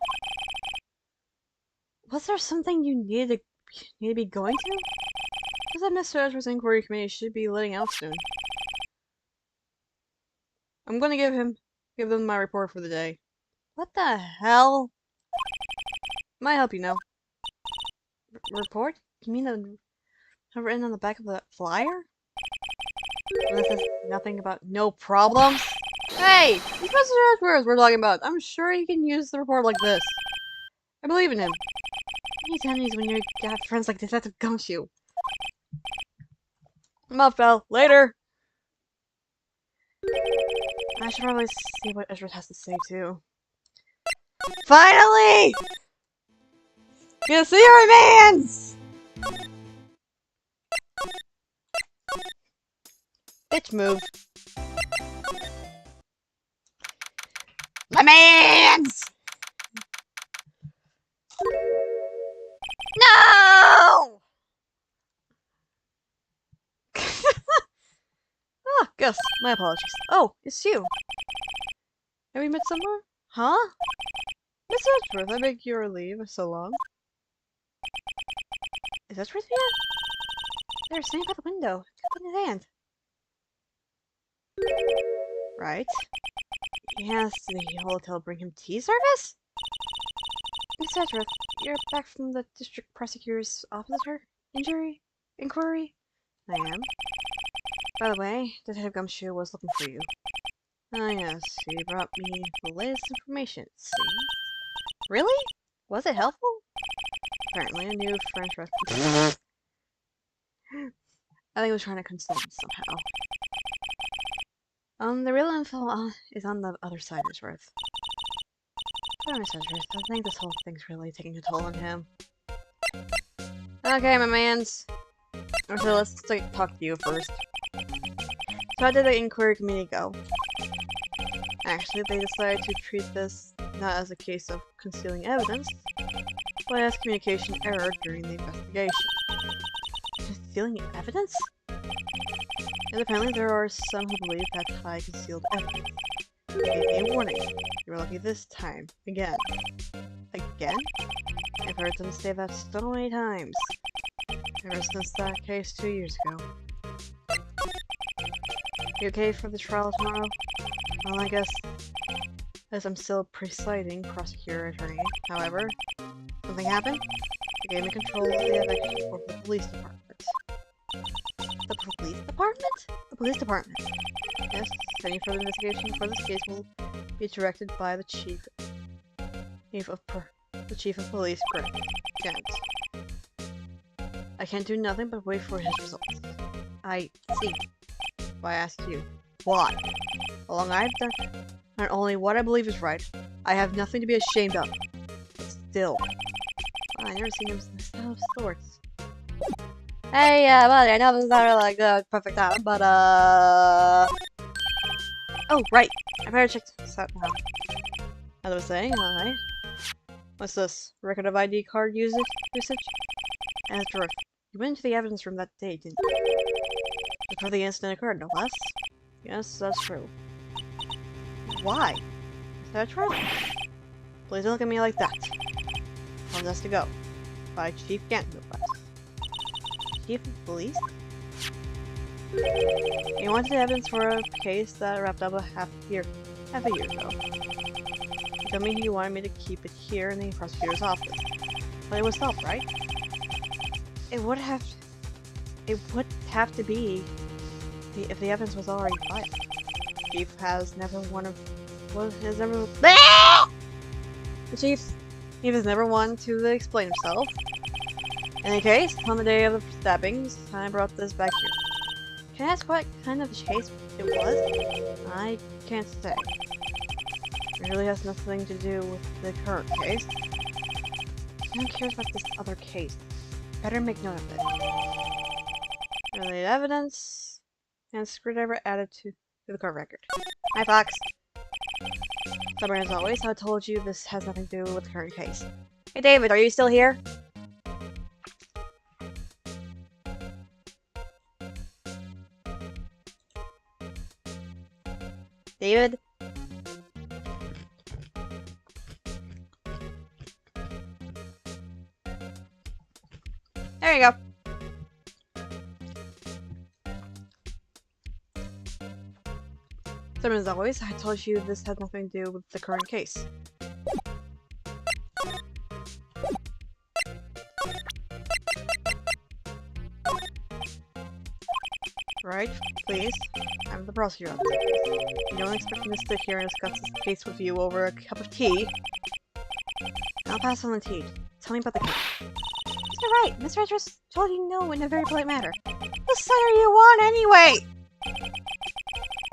Was there something you needed to be going to? Because that Mr. Edwards Inquiry Committee should be letting out soon. I'm gonna give them my report for the day. What the hell? Might help you know. Report? You mean the written on the back of the flyer? And this says nothing about no problems? Hey! These Mr. Edwards we're talking about. I'm sure he can use the report like this. I believe in him. You need enemies when you got friends like Detective Gumshoe. I'm off, Belle. Later! I should probably see what Edward has to say too. Finally! Get to see our mans! Bitch move. My mans! No! Ah, Gus, my apologies. Oh, it's you. Have we met somewhere? Huh? Mr. Edgeworth, I beg your leave so long. Is Edgeworth here? They're standing by the window. Cup in his hand. Right. He has the hotel bring him tea service? Mr. Edgeworth, you're back from the district prosecutor's officer inquiry? I am. By the way, Detective Gumshoe was looking for you. Ah yes, he brought me the latest information, it seems. Really? Was it helpful? Apparently a new French restaurant. I think he was trying to console him somehow. The real info is on the other side, Edgeworth. Promise, Edgeworth, I think this whole thing's really taking a toll on him. Okay, my mans. So let's talk to you first. So how did the inquiry committee go? Actually, they decided to treat this not as a case of concealing evidence, but as communication error during the investigation. Concealing evidence? And apparently there are some who believe that Ty concealed evidence. They gave me a warning. You were lucky this time. Again. Again? I've heard them say that so many times. Ever since that case 2 years ago. You okay for the trial tomorrow? Well, I guess, as I'm still presiding prosecutor attorney. However, something happened. They gave me control of the eviction over the police department. The police department? The police department. Yes, any further investigation for this case will be directed by the chief of police, Grant. I can't do nothing but wait for his results. I see. Why I asked you. Why? How long I've done, not only what I believe is right, I have nothing to be ashamed of. But still, I never seen him out of sorts. Hey, buddy, I know this is not really like the perfect time, but oh, right, I better check this out now. As I was saying, hi. What's this? Record of ID card usage? As You went into the evidence room that day, didn't you? Before the incident occurred, no less? Yes, that's true. Why? Is that a trial? Please don't look at me like that. Time has to go. By Chief Gant, no less. Chief of Police? You wanted evidence for a case that wrapped up half a year ago. You told me you wanted me to keep it here in the prosecutor's office. But it was stopped, right? It would have to be if the evidence was already filed. Chief has never one of has never the chief has never one to explain himself. In any case, on the day of the stabbings, I brought this back here. Can I ask what kind of case it was? I can't say. It really has nothing to do with the current case. No one cares about this other case. Better make note of it. Related evidence and screwdriver added to the court record. Hi, Fox. Stubborn as always, I told you this has nothing to do with the current case. Hey, David, are you still here? David? There you go. Stubborn as always, I told you this had nothing to do with the current case. Right, please. I'm the prosecutor. You don't expect me to sit here and discuss this case with you over a cup of tea. I'll pass on the tea. Tell me about the case. Mr. Wright, Mr. Edwards told you no in a very polite manner. What side are you on anyway?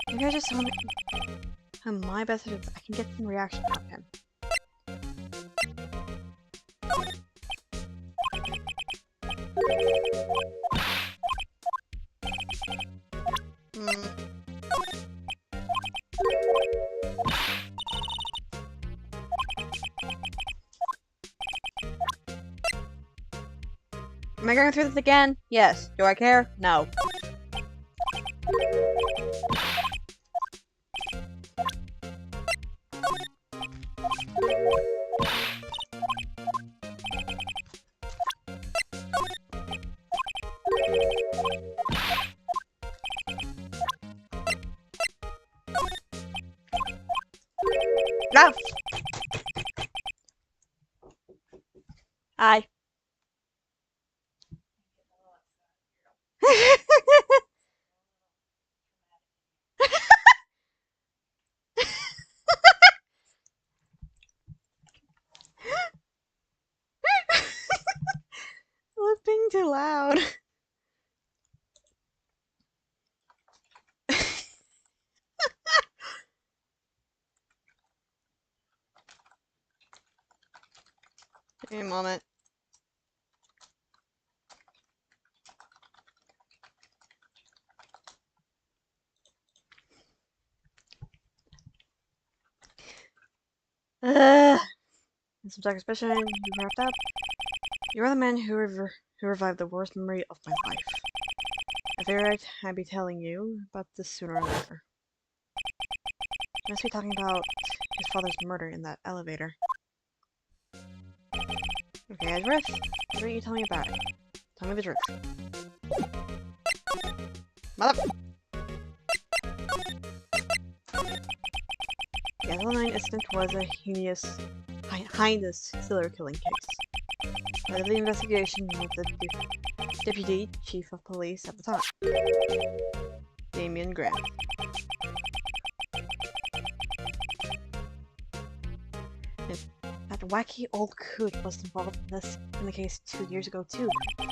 Maybe I just want my best I can get some reaction from him. Am I going through this again? Yes. Do I care? No. No! Hi. Was being too loud. Give me a moment. And some dark suspicion, you wrapped up. You are the man who revived the worst memory of my life. I figured I'd be telling you about this sooner or later. You must be talking about his father's murder in that elevator. Okay, Edward, why don't you tell me about it? Tell me the truth. Mother! The Adeline incident was a heinous serial killing case. I led the investigation with the Deputy Chief of Police at the time, Damien Grant. That wacky old coot was involved in the case 2 years ago too. He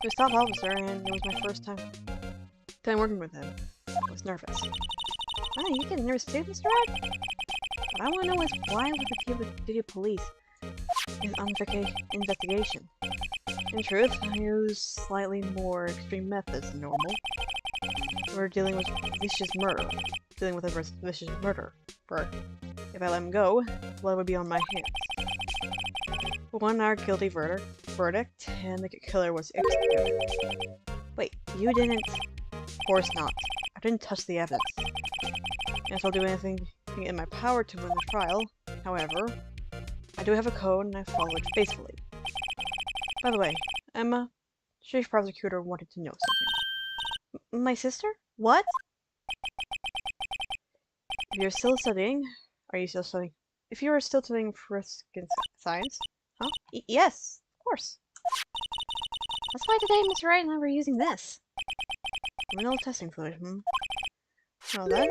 was top officer, and it was my first time working with him. I was nervous. Oh, you get nervous too, Mr. Red? What I want to know is why would the Deputy Police is under investigation? In truth, I use slightly more extreme methods than normal. We're dealing with vicious murder. If I let him go, blood would be on my hands. For one, our guilty verdict verdict, and the killer was executed. Wait, you didn't? Of course not. I didn't touch the evidence. Guess I'll do anything in my power to win the trial. However, I do have a code and I follow it faithfully. By the way, Emma, Chief Prosecutor wanted to know something. My sister? What? If you're still studying, are you still studying? If you are still studying forensic science, huh? Yes, of course. That's why today Mr. Wright and I were using this. Criminal testing fluid, Well then,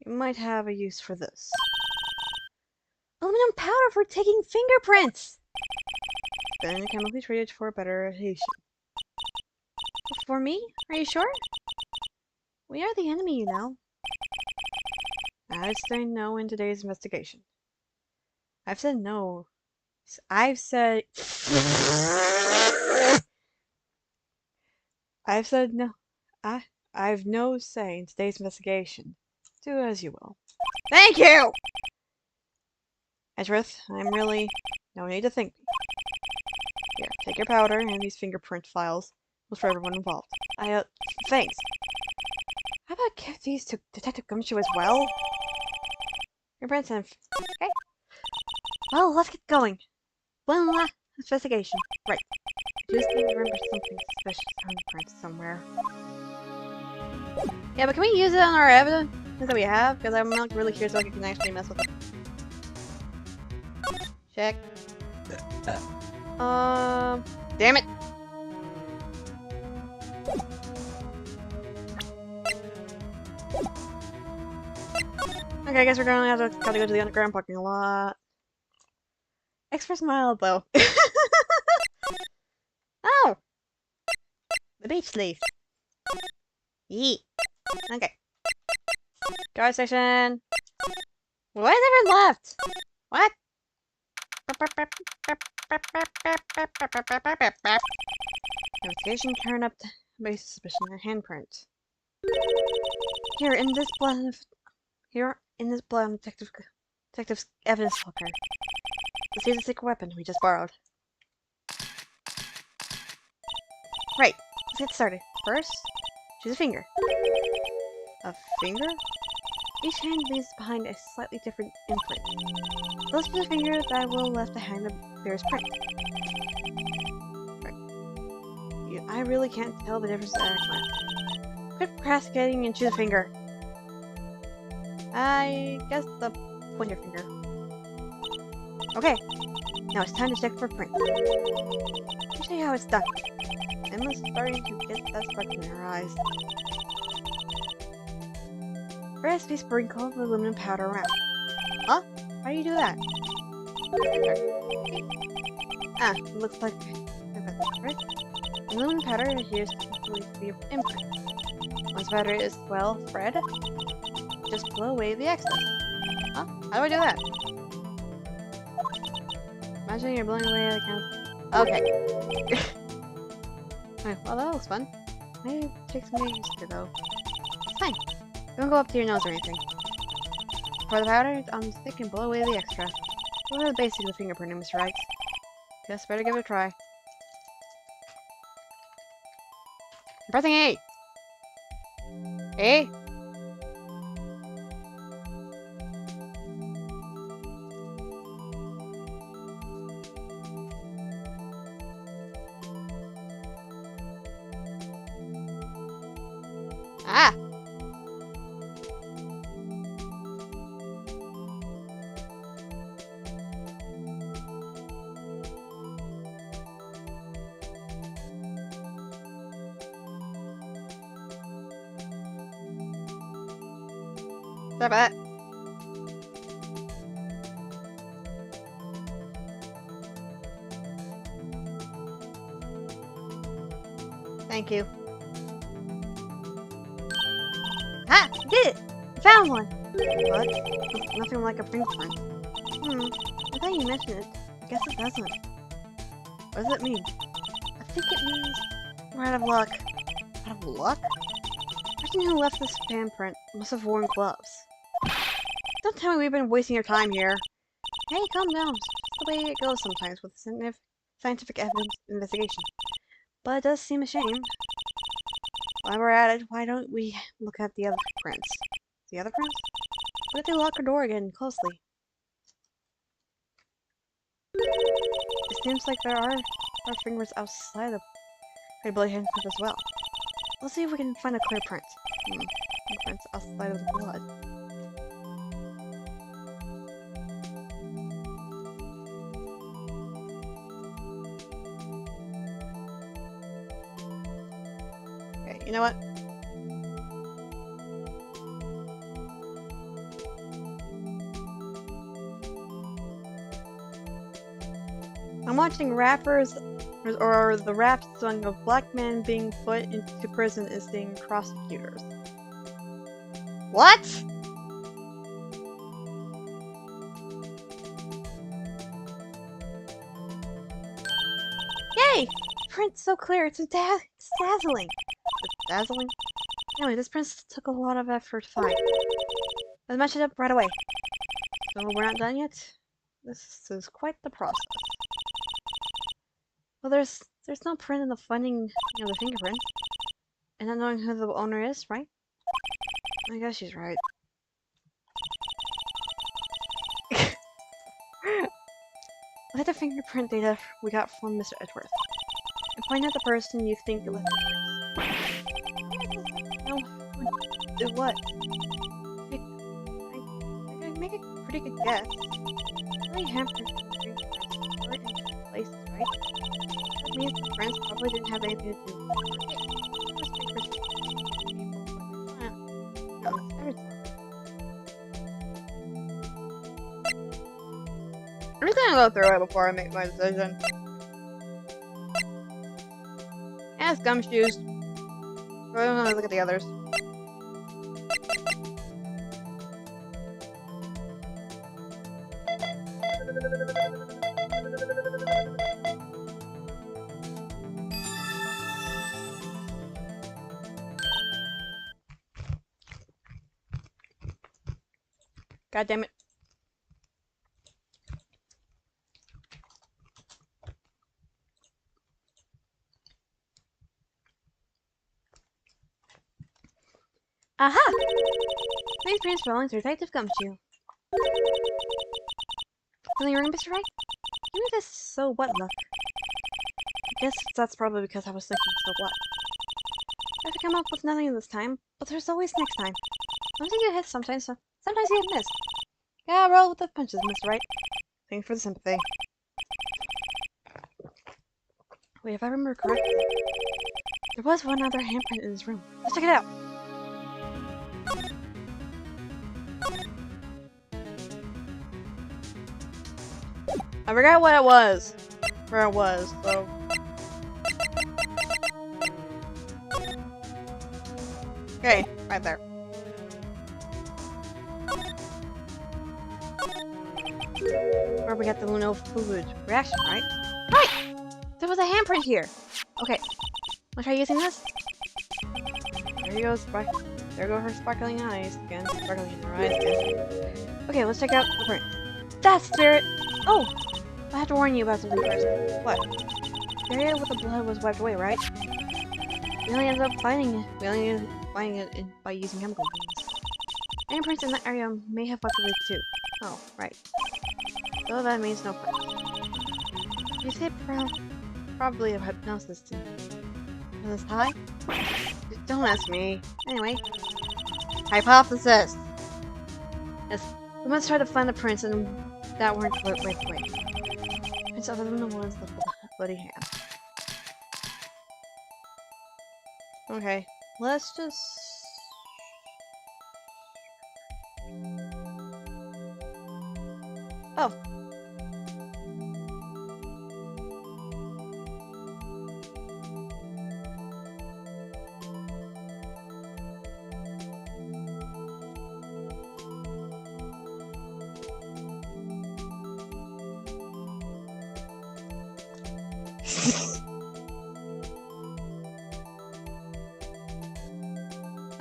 you might have a use for this. Aluminum powder for taking fingerprints! Then chemically treated for better adhesion. For me? Are you sure? We are the enemy, you know. I'd say no in today's investigation. I've said no. I've said no. I've no say in today's investigation. Do as you will. Thank you! Edgeworth, I'm really... No need to thank me. Here, take your powder and these fingerprint files. For everyone involved. Thanks. How about give these to Detective Gumshoe as well? Fingerprints and... Okay. Well, let's get going. One last investigation. Right. I just need to remember something suspicious fingerprints somewhere. Yeah, but can we use it on our evidence that we have? Because I'm not really curious if I can actually mess with it. Check. Damn it! Okay, I guess we're gonna have to gotta go to the underground parking lot. Extra smile though. Oh! The beach leaf. Yeet. Okay. Car station. Why never left? What? Investigation turn up base suspicion and handprint. Here in this blood detective's evidence locker. This is a secret weapon we just borrowed. Right, let's get started. First, choose a finger. A finger? Each hand leaves behind a slightly different imprint. Let's choose a finger that will left behind the bear's print. Right. I really can't tell the difference at a glance. Quit procrastinating and choose a finger. I guess the pointer finger. Okay, now it's time to check for prints. Let me show you how it's done. Emma's starting to get that spark in her eyes. First, we sprinkle the aluminum powder around. Huh? How do you do that? Ah, it looks like right? Aluminum powder adheres to the imprint. Once powder is well spread, just blow away the excess. Huh? How do I do that? Imagine you're blowing away the count. Okay. Okay, well, that was fun. Maybe it takes me used to though. It's fine. Don't go up to your nose or anything. Pour the powder on the stick and blow away the extra. What are the basics of fingerprinting, Mr. Wright? Guess better give it a try. I'm pressing A! A? Ah! Stop it. Thank you. Ah! Did it! I found one! What? Nothing like a fingerprint. I thought you mentioned it. I guess it doesn't. What does it mean? I think it means we're out of luck. Out of luck? The person who left this handprint must have worn gloves. Don't tell me we've been wasting your time here. Hey, calm down. It's just the way it goes sometimes with scientific evidence investigation. But it does seem a shame. While we're at it, why don't we look at the other prints? The other prints? What if they lock our door again closely? It seems like there are our fingers outside the credibility handprint as well. Let's see if we can find a clear print. Prints outside of the blood. Okay, you know what? I'm watching rappers or the rap song of black men being put into prison and seeing prosecutors. What? Yay! Print's so clear, it's dazzling. It's dazzling? Anyway, this print took a lot of effort to find. Let's match it up right away. So we're not done yet? This is quite the process. Well, there's no print in the finding, the fingerprint. And not knowing who the owner is, right? I guess she's right. Look at the fingerprint data we got from Mr. Edgeworth. And find out the person you think left the prints. No, who did what? I make a pretty good guess. Really handprints and fingerprints were in different places, right? That means the prints probably didn't have anything to do with I'm just gonna go through it before I make my decision. Ask Gumshoes. I'm gonna look at the others. God damn it. Aha! These prints belong to Detective Gumshoe. Something wrong, Mr. Wright? Give me this so what look. I guess that's probably because I was thinking so what. If I come up with nothing this time, but there's always next time. Sometimes you hit, sometimes you miss. Yeah, roll with the punches, Mr. Wright. Thanks for the sympathy. Wait, if I remember correctly, there was one other handprint in this room. Let's check it out. I forgot what it was. Where it was, so. Okay, right there. Where we got the no fluid reaction, right? Right! There was a handprint here! Okay, wanna try using this? There you go, there go her sparkling eyes again. Sparkling in her eyes again. Okay, let's check out the print. That's Spirit! Oh! I have to warn you about something first. What? The area with the blood was wiped away, right? We only ended up finding it. We only ended up finding it by using chemical means. Handprints in that area may have wiped away too. Oh, right. So that means no print. You said probably a hypnosis too. Is this high? Don't ask me. Anyway, Hypothesis. yes, we must try to find the prints and that weren't wiped away. Prints other than the ones with the bloody hand. Okay, let's just. Oh.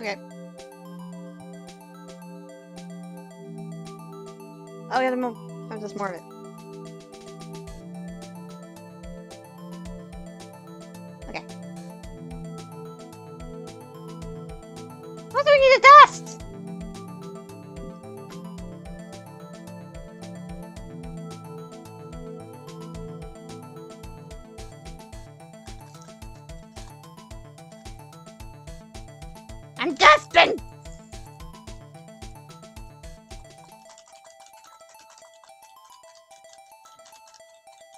Okay. Oh yeah, there's just more of it. doing in the dust? I'm dusting!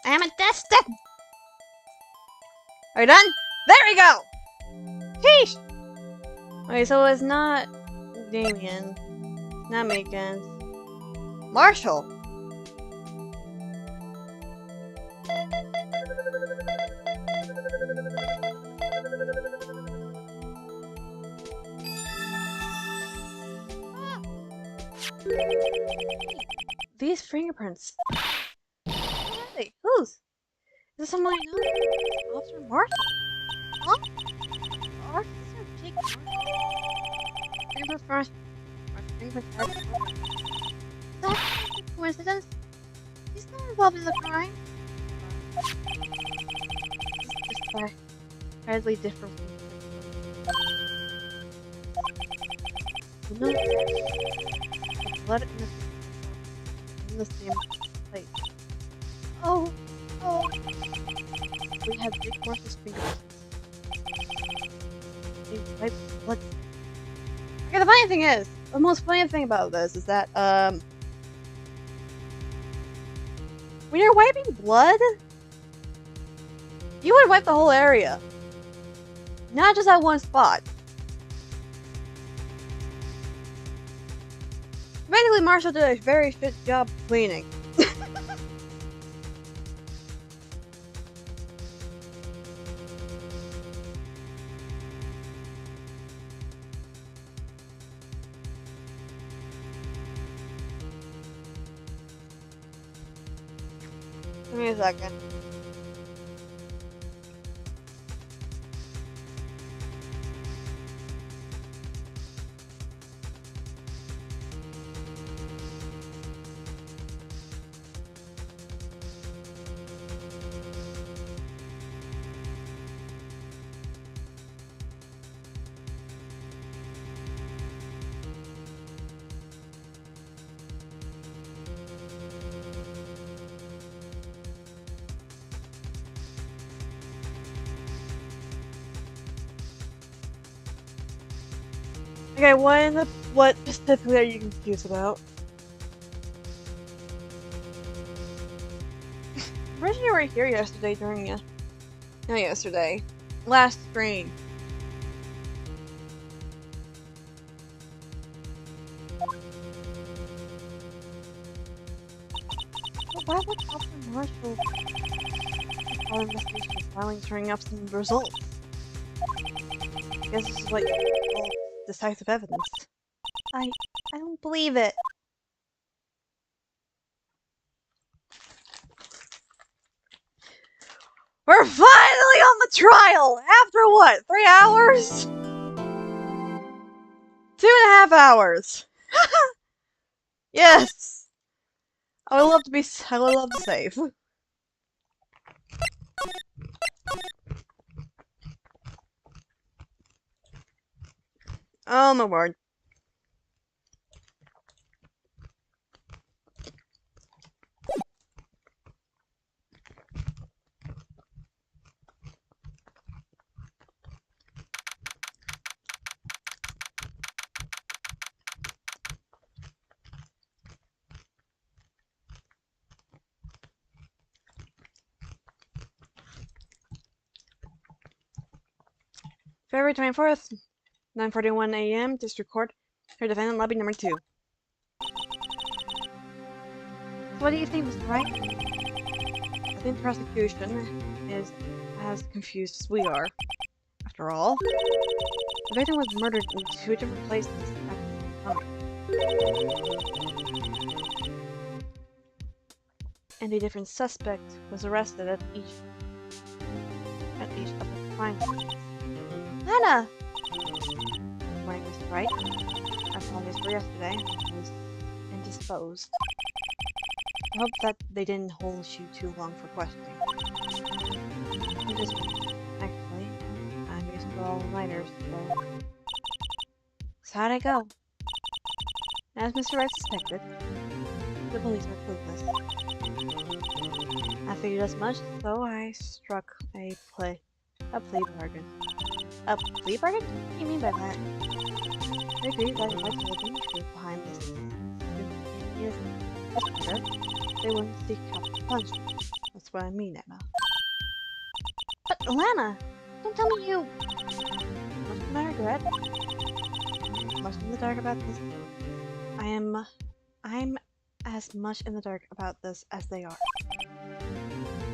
I am a dusting! Are you done? There we go! Sheesh! Okay, so it's not Damien, not Megan. Marshall. These fingerprints. Hey, whose? Is this someone I know? Officer Marshall. Huh? Officer Jake Marshall. Fingerprint first. Fingerprint first. Is that a coincidence? He's not involved in the crime. Just entirely different. No, the blood in the same place. Oh. We have Jake Marshall's fingerprints. They wipe blood. Okay, the funny thing is, the most funny thing about this is that, when you're wiping blood, you would wipe the whole area. Not just that one spot. Basically, Marshall did a very shit job cleaning. Give me a second. Okay, what specifically are you confused about? Originally, you were here yesterday during not yesterday, last stream. Well, why would Officer Marshall our investigation is finally turning up some results? I guess this is what you call decisive evidence. I don't believe it. We're finally on the trial! After what? 3 hours? 2.5 hours. Yes! I would love to save. Oh my word. February 24th, 9:41 a.m. District Court. Her defendant, lobby number 2. So what do you think was right? I think the prosecution is as confused as we are. After all, the victim was murdered in 2 different places at the same time. And a different suspect was arrested at each of the crime scenes. Hannah! Mike was right. I apologize for yesterday. I was indisposed. I hope that they didn't hold you too long for questioning. Actually, I'm used to all-nighters, so So how'd it go? As Mr. Wright suspected, the police were clueless. I figured as much, so I struck a plea bargain. A plea bargain? What do you mean by that? I agreed that if I told them the truth behind this murder, they wouldn't seek capital punishment. That's what I mean, Emma. But Alana, don't tell me you... Much of my regret. Much in the dark about this. I'm as much in the dark about this as they are.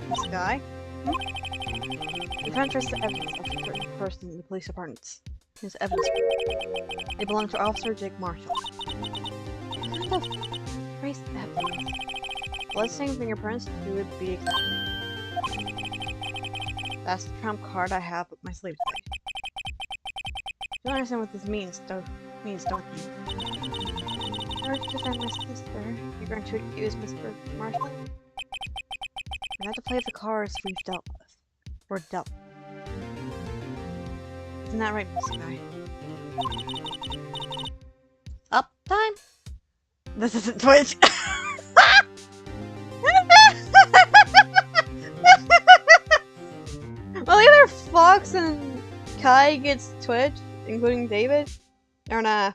This guy? We found traces of evidence of a certain person in the police department's evidence group. They belong to Officer Jake Marshall. What kind of trace evidence? Blood-stained fingerprints to be exact. That's the trump card I have up my sleeve today. You don't understand what this means, don't you? In order to defend my sister, you're going to accuse Mr. Marshall? We have to play the cards we've dealt with. We're dealt. Isn't that right, Mr. Guy? Up time? This isn't Twitch. Well, either Fox and Kai gets Twitch, including David, or nah.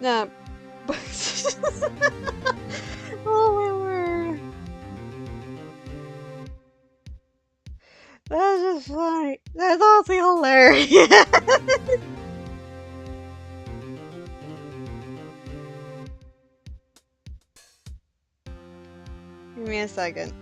Nah. Oh my word. That's just funny. That's honestly hilarious. Give me a second.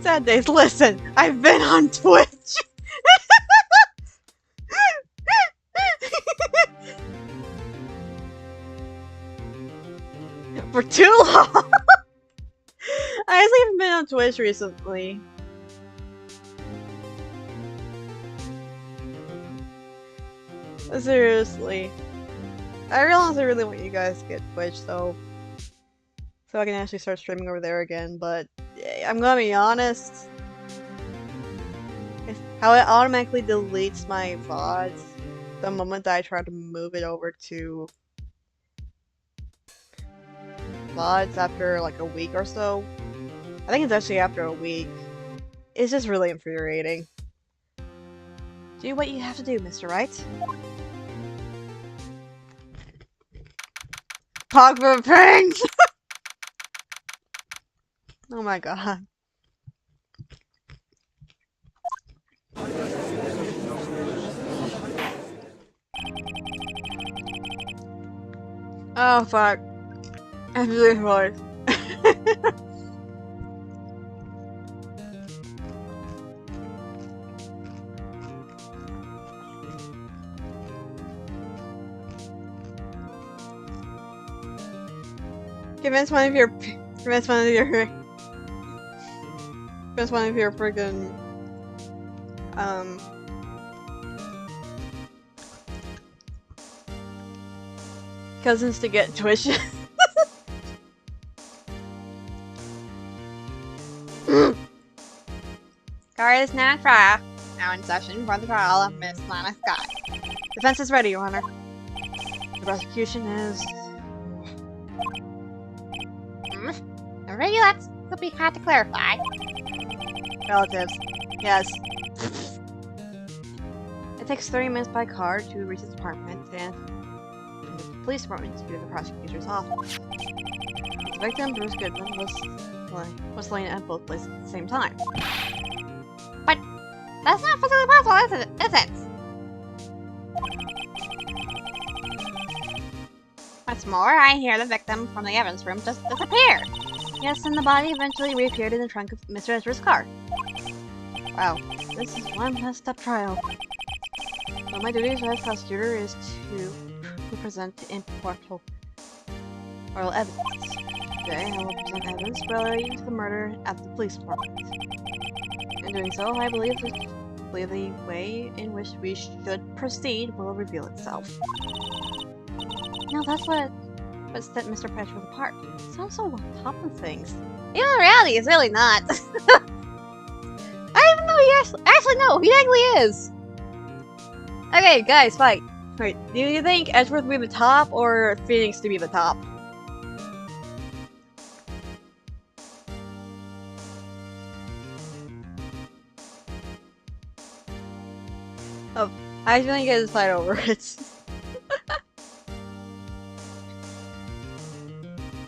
Sad days, listen, I've been on Twitch. For too long. I actually haven't been on Twitch recently. Seriously. I realize I really want you guys to get Twitch, so I can actually start streaming over there again, but I'm gonna be honest. How it automatically deletes my VODs the moment that I try to move it over to VODs after like a week or so. I think it's actually after a week. It's just really infuriating. Do what you have to do, Mr. Wright. Talk for pranks! Oh my god. Oh fuck. I'm really hard. Convince one of your friggin' cousins to get Twitch. Court is now trial. Now in session for the trial of Miss Lana Scott. Defense is ready, Your Honor. The prosecution is... The regulats could be hard to clarify. Relatives. Yes. It takes 30 minutes by car to reach the department and from the police department to the prosecutor's office. The victim, Bruce Goodman, was laying at both places at the same time. But that's not physically possible, is it? What's more, I hear the victim from the evidence room just disappeared. Yes, and the body eventually reappeared in the trunk of Mr. Ezra's car. Wow, this is one messed up trial. Well, my duties as prosecutor is to present impartial oral evidence. Today, I will present evidence relating to the murder at the police department. In doing so, I believe Hopefully the way in which we should proceed will reveal itself. No, that's what set Mr. Patchworth apart. Sounds so on top of things. You know, in reality, it's really not. I don't even know he actually no, he actually is. Okay, guys, fight. Wait, do you think Edgeworth to be the top or Phoenix to be the top? Oh, I think get this fight over. It's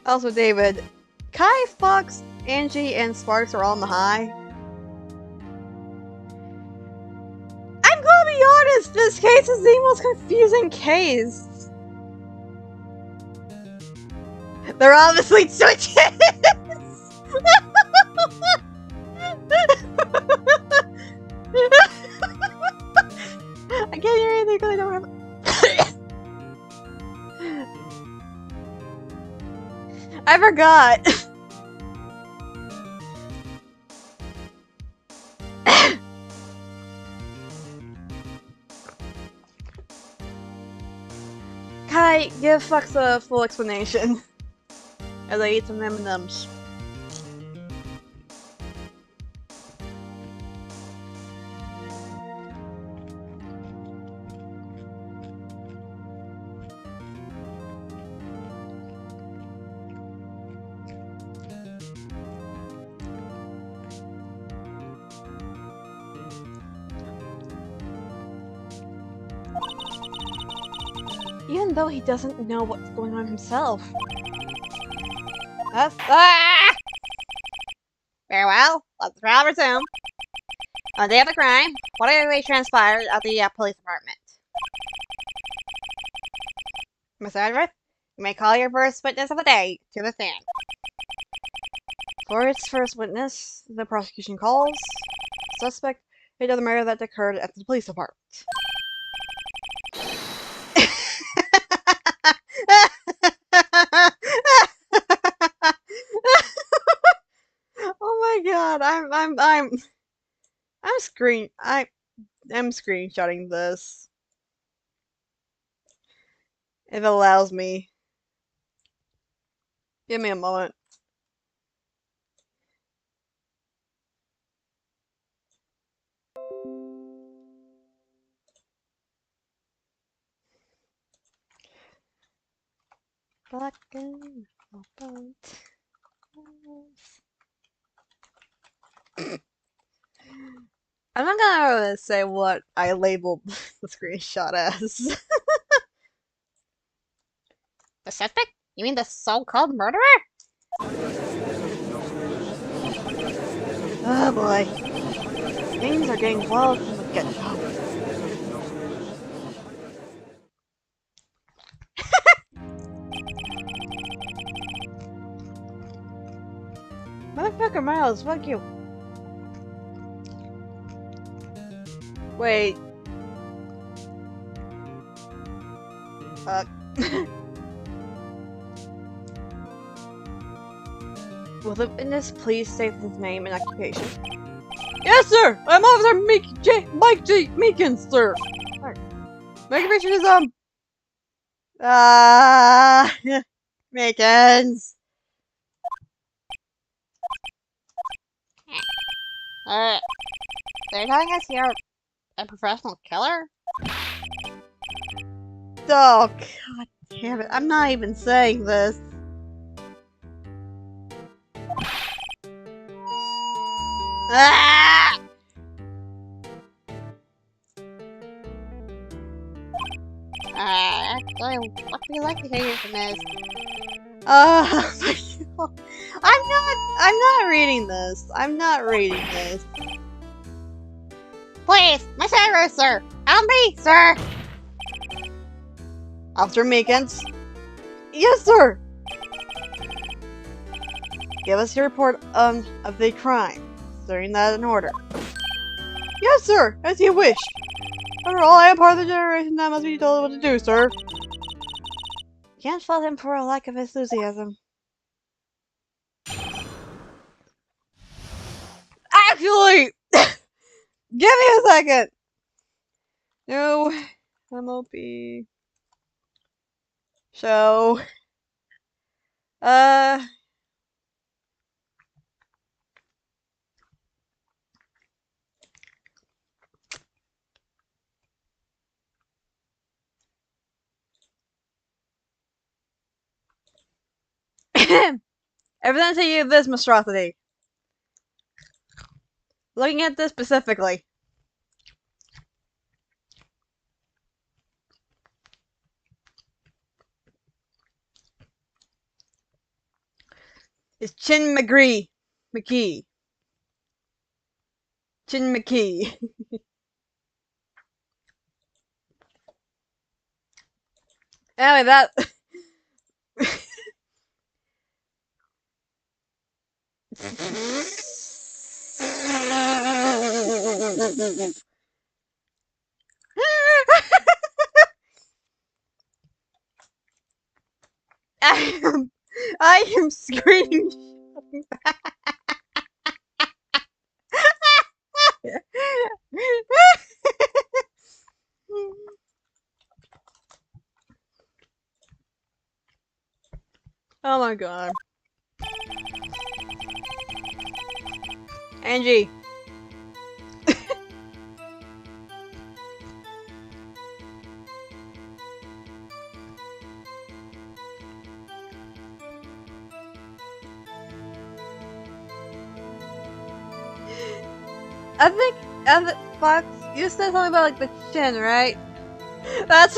also David, Kai, Fox, Angie, and Sparks are all on the high. I'm gonna be honest, this case is the most confusing case. They're obviously switches! I can't hear anything because I don't have. I forgot. Kai, give Fox a full explanation. As I eat some M&Ms. Even though he doesn't know what's going on himself. Ah! Very well, let's now resume. On the day of the crime, what actually transpired at the police department? Mr. Edgeworth, you may call your first witness of the day to the stand. For its first witness, the prosecution calls suspect of the murder that occurred at the police department. Oh my god, I'm screenshotting this. If it allows me. Give me a moment. I'm not gonna say what I labeled the screenshot as. The suspect? You mean the so-called murderer? Oh boy. Things are getting wild from the get-go. Motherfucker Miles, fuck you. Wait. Will the witness please state his name and occupation? Yes, sir! I'm Officer Mike J. Meekins, sir! My occupation is, Meekins! They're telling us you're a professional killer? Oh, god damn it. I'm not even saying this. Ah! Actually, what would you like to hear from this? I'm not reading this. I'm not reading this. Please, Mr. Edgeworth, sir! Help me, sir! Officer Meekins? Yes, sir! Give us your report of the crime. During that in order. Yes, sir! As you wish! After all, I am part of the generation that must be told what to do, sir. Can't fault him for a lack of enthusiasm. Actually! Give me a second! No. MLP. Show. Evidence you this monstrosity. Looking at this specifically. It's Chin McKee. Chin McKee. Anyway, that. I am screaming. Oh my god. Angie. I think, Fox, you said something about like the chin, right? That's.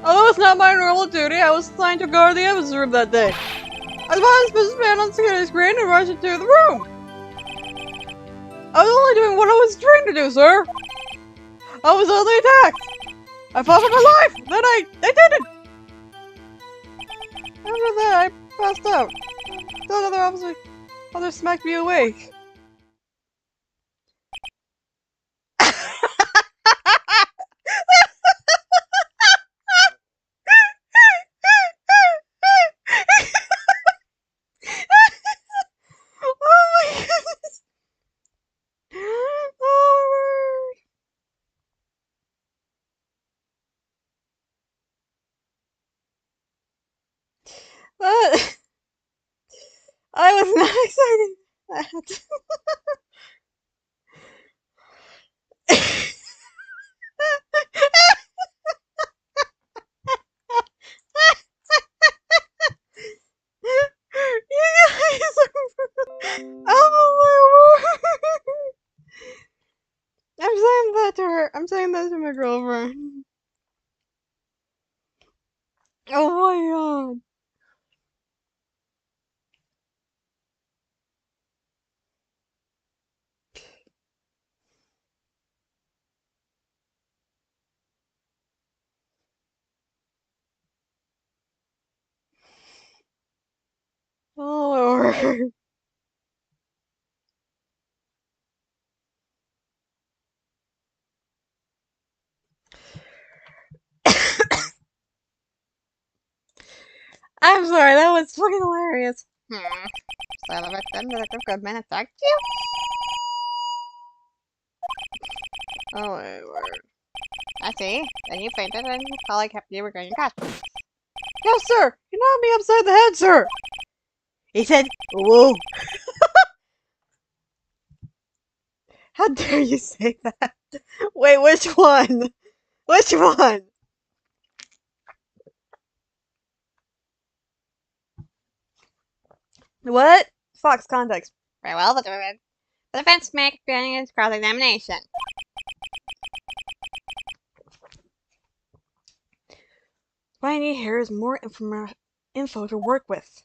Although it's not my normal duty, I was assigned to guard the evidence room that day. I was supposed to stand on the security screen and rush into the room. I was only doing what I was trained to do, sir. I was only attacked. I fought for my life. Then I did it. After that, I passed out. The other others smacked me awake. I was not excited for that. You guys are... Oh my word! I'm saying that to her. I'm saying that to my girlfriend. Oh my god. Oh Lord. I'm sorry, that was fucking hilarious. So the victim that the good man attacked you? Oh my word. I see. Then you fainted and your colleague kept you regaining consciousness. Yes, sir! You knocked me upside the head, sir! He said, whoa. How dare you say that? Wait, which one? Which one? What? Fox context. Very well, the defense may begin its cross-examination. What I need here is more info to work with.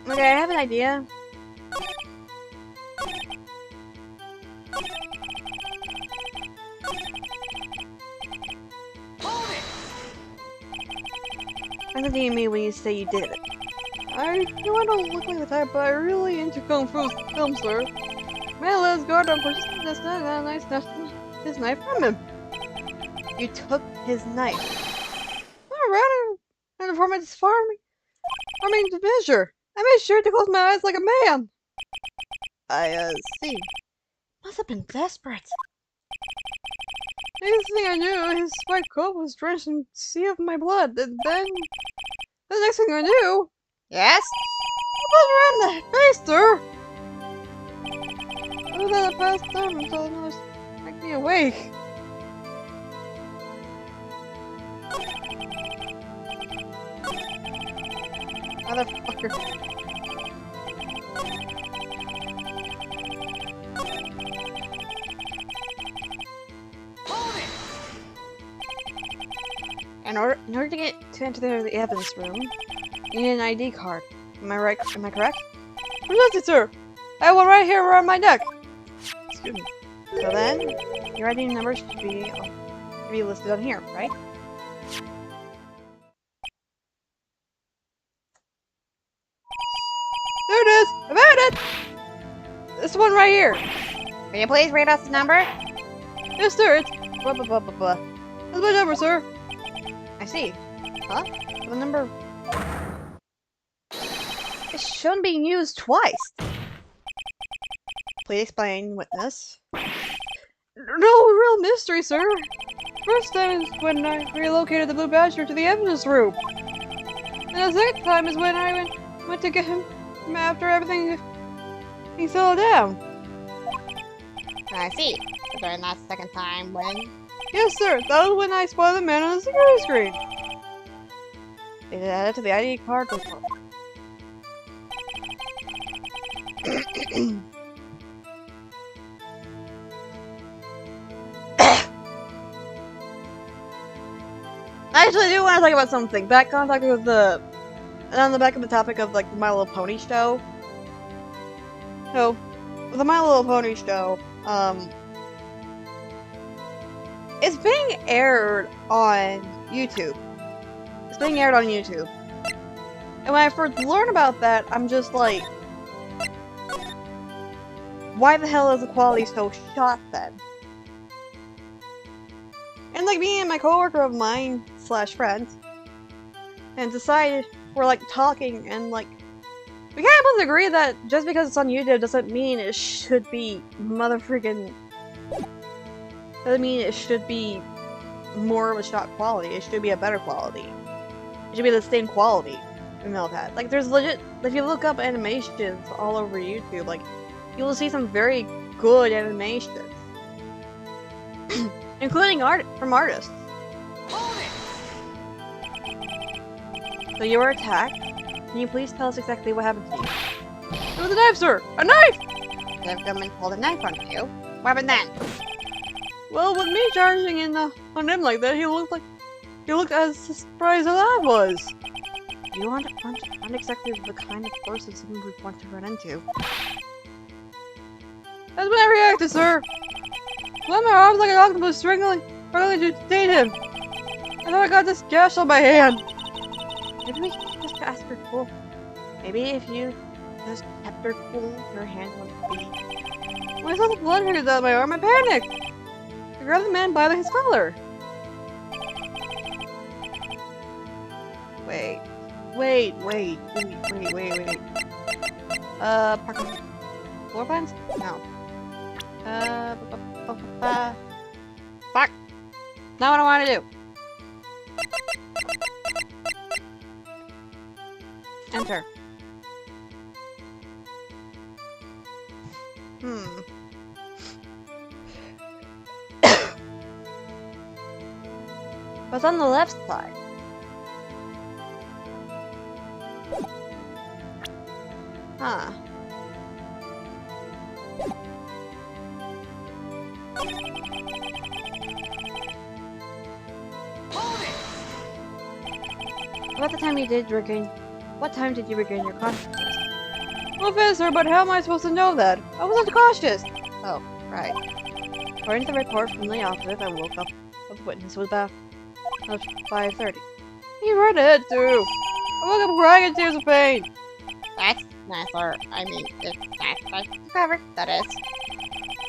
Okay, I have an idea. I'm thinking of me when you say you did it. I know I don't look like the type, but I'm really into Kung Fu film, sir. Man lives guard on pushes this nice his knife from him. You took his knife. Alright, and informant's farming to measure. I made sure to close my eyes like a man. I see. Must have been desperate. Next thing I knew, his white coat was drenched in a sea of my blood. And then, the next thing I knew, Yes? I was right in the face, sir. I was at a past time until it was make me awake. Motherfucker. In order to enter the evidence room, you need an ID card. Am I right? Am I correct? Precisely, sir. I have one right here around my neck. Excuse me. So then, your ID number should be listed on here, right? There it is. I found it. This one right here. Will you please read us the number? Yes, sir. It's blah blah blah blah blah. That's my number, sir. I see. Huh? The number... It's shown being used twice. Please explain, witness. No real mystery, sir. First time is when I relocated the Blue Badger to the evidence room. And the second time is when I went to get him after everything he settled down. I see. So during that second time when... Yes, sir. That was when I spotted the man on the security screen. Is it added to the ID card report? I actually do want to talk about something. Back on topic of on the back of the topic of like the My Little Pony show. So, the My Little Pony show, it's being aired on YouTube. It's being aired on YouTube. And when I first learned about that, I'm just like, why the hell is the quality so shot then? And like me and my coworker of mine / friends, and decided we're like talking and like we kind of both agree that just because it's on YouTube doesn't mean it should be doesn't mean it should be more of a shot quality. It should be a better quality. It should be the same quality we know that. Like there's legit, if you look up animations all over YouTube, like you will see some very good animations. Including from artists. So you were attacked. Can you please tell us exactly what happened to you? It was a knife, sir! A knife! The government pulled a knife on you. What happened then? Well, with me charging in on him like that, he looked as surprised as I was. You aren't exactly the kind of person someone would want to run into. That's when I reacted, sir. Flung my arms like an octopus, struggling to detain him. And then I got this gash on my hand. Maybe we can just ask her cool. Maybe if you just kept her cool, your hand wouldn't be. When I saw the blood hanging down my arm, I panicked. I grabbed the man by his collar. Wait. Parking floor plans? No. Fuck. Not what I want to do. Enter. What's on the left side? Huh. About the time you did regain... What time did you regain your consciousness? Well, fair, sir, but how am I supposed to know that? I wasn't cautious. Oh, right. According to the report from the officer, I woke up with the witness was about 5:30. You read it, too. I woke up crying in tears of pain. That's nicer. I mean, that's covered, that is.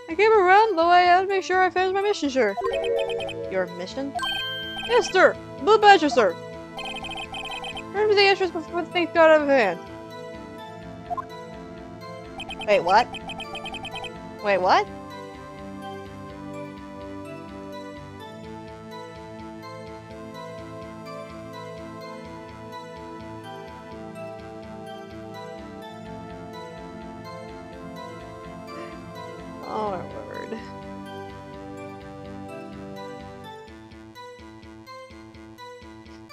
I came around, though I had to make sure I finished my mission, sir. Your mission? Yes, sir. Blue Badger, sir. Remember the entrance before things got out of hand. Wait, what? Wait, what? Oh my word.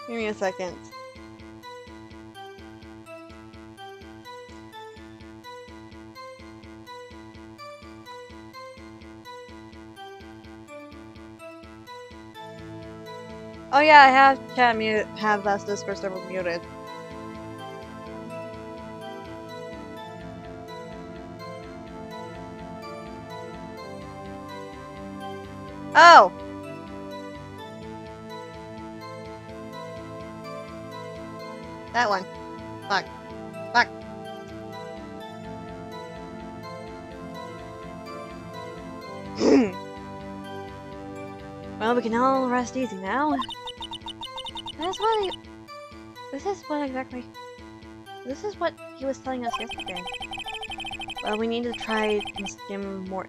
Give me a second. Oh yeah, I have chat mute, have last Discord server muted. Oh! That one. Fuck. Fuck. Well, we can all rest easy now. This is what he was telling us yesterday. Well, we need to try and skim more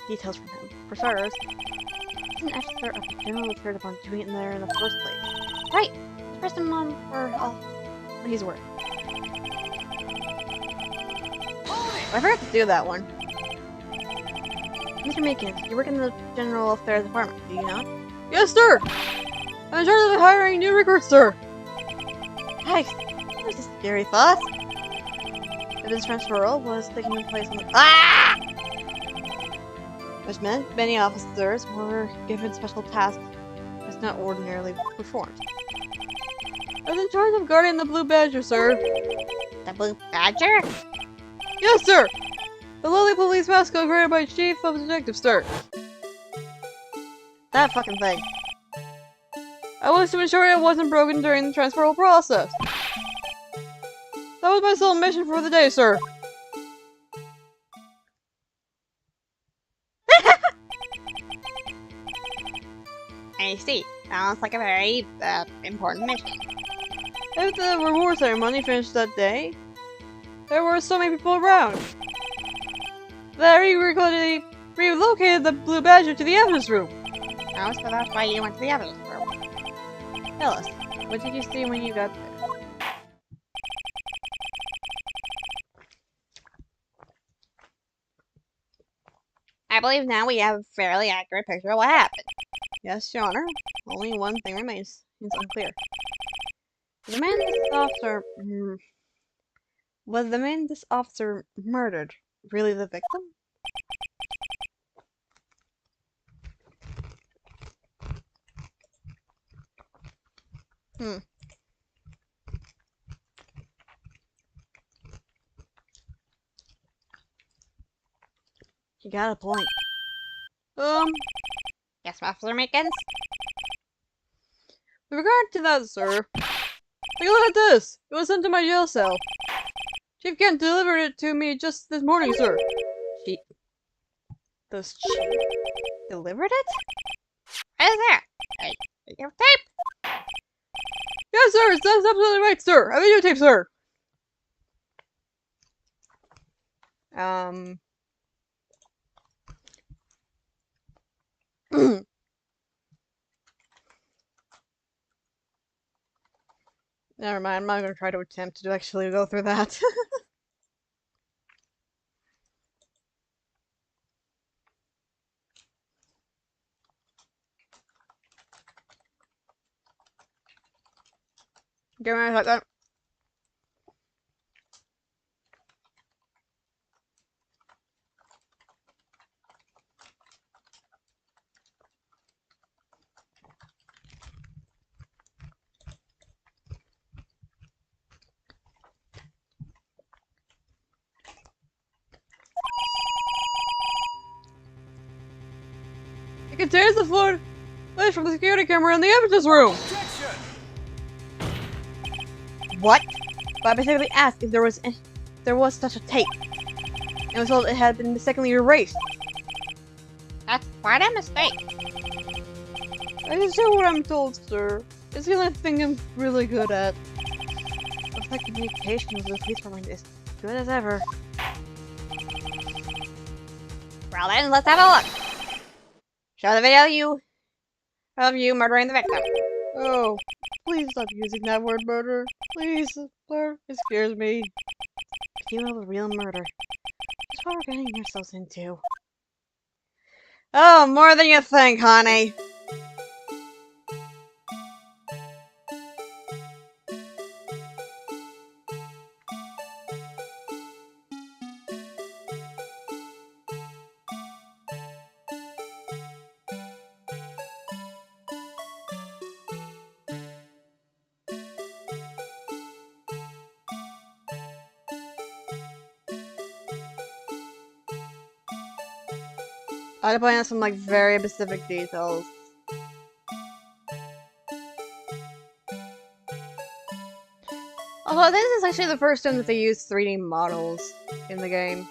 details from him. For starters, he's an officer of the General Affairs upon doing it in there in the first place. Right! Let's press him on for all what he's worth. I forgot to do that one. Mr. Makins, you work in the General Affairs Department, do you not? Yes, sir! I'm in charge of hiring new recruits, sir! Hey, there's a scary thought. If this transferal was taking place on the— Ah! Which meant many officers were given special tasks that's not ordinarily performed. I was in charge of guarding the Blue Badger, sir. The Blue Badger? Yes, sir! The lowly police mascot created by Chief of Detectives, sir. that fucking thing. I was to ensure it wasn't broken during the transferal process. That was my sole mission for the day, sir. I see. Sounds like a very, important mission. If the reward ceremony finished that day, there were so many people around that I relocated the Blue Badger to the evidence room. Oh, so that's why you went to the evidence room. Tell us, what did you see when you got there? I believe now we have a fairly accurate picture of what happened. Yes, Your Honor. Only one thing remains. It's unclear. Was the man this officer murdered really the victim? You got a point. Yes, Officer Makins? With regard to that, sir, take a look at this! It was sent to my jail cell. Chief Kent delivered it to me just this morning, sir. Does Chief delivered it? What is that? Hey, your tape? Yes, sir! That's absolutely right, sir! I videotape, sir! Never mind, I'm not gonna try to attempt to actually go through that. Give me a second. It contains the footage from the security camera in the evidence room! What? But I specifically asked if there was such a tape. And was told it had been mistakenly erased. Why that mistake? I just do what I'm told, sir. It's the only thing I'm really good at. Looks like communication with the police department is good as ever. Well then, let's have a look. Show the video of you murdering the victim. Oh, please stop using that word murder. Please, sir. It scares me. If you have a real murder, that's what we're getting ourselves into. Oh, more than you think, honey. I had to point out some like very specific details. Although this is actually the first time that they use 3D models in the game.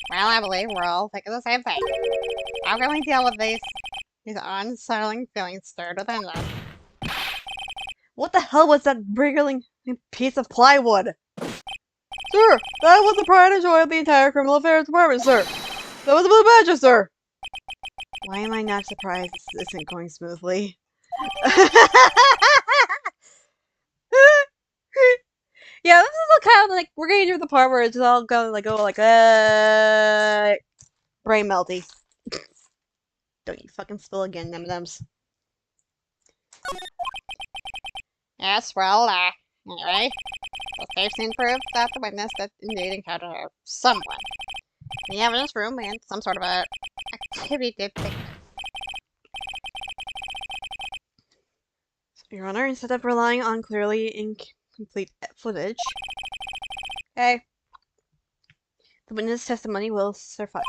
Well, I believe we're all thinking the same thing. How can we deal with these unsettling feelings stirred within us? What the hell was that wriggling piece of plywood? Sir, that was the pride and joy of the entire criminal affairs department, sir. That was a blue badger, sir. Why am I not surprised this isn't going smoothly? Yeah, this is kind of like we're getting to the part where it's all going like brain melty. Don't you fucking spill again, M&Ms. Yes, well, anyway, the safe scene proved that the witness did indeed encounter someone in the evidence room and some sort of a activity did. Your Honor, instead of relying on clearly incomplete footage, Hey, the witness testimony will suffice.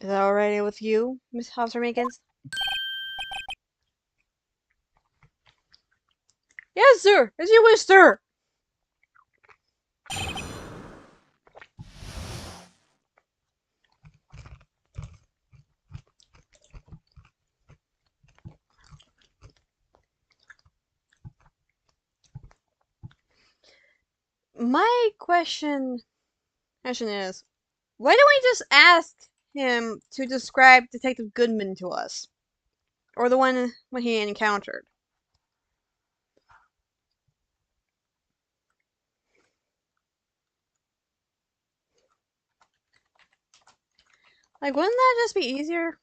Is that alright with you, Miss Officer Makins? yes, sir. As you wish, sir. My question is, why don't we just ask him to describe Detective Goodman to us? Or the one when he encountered? Like, wouldn't that just be easier?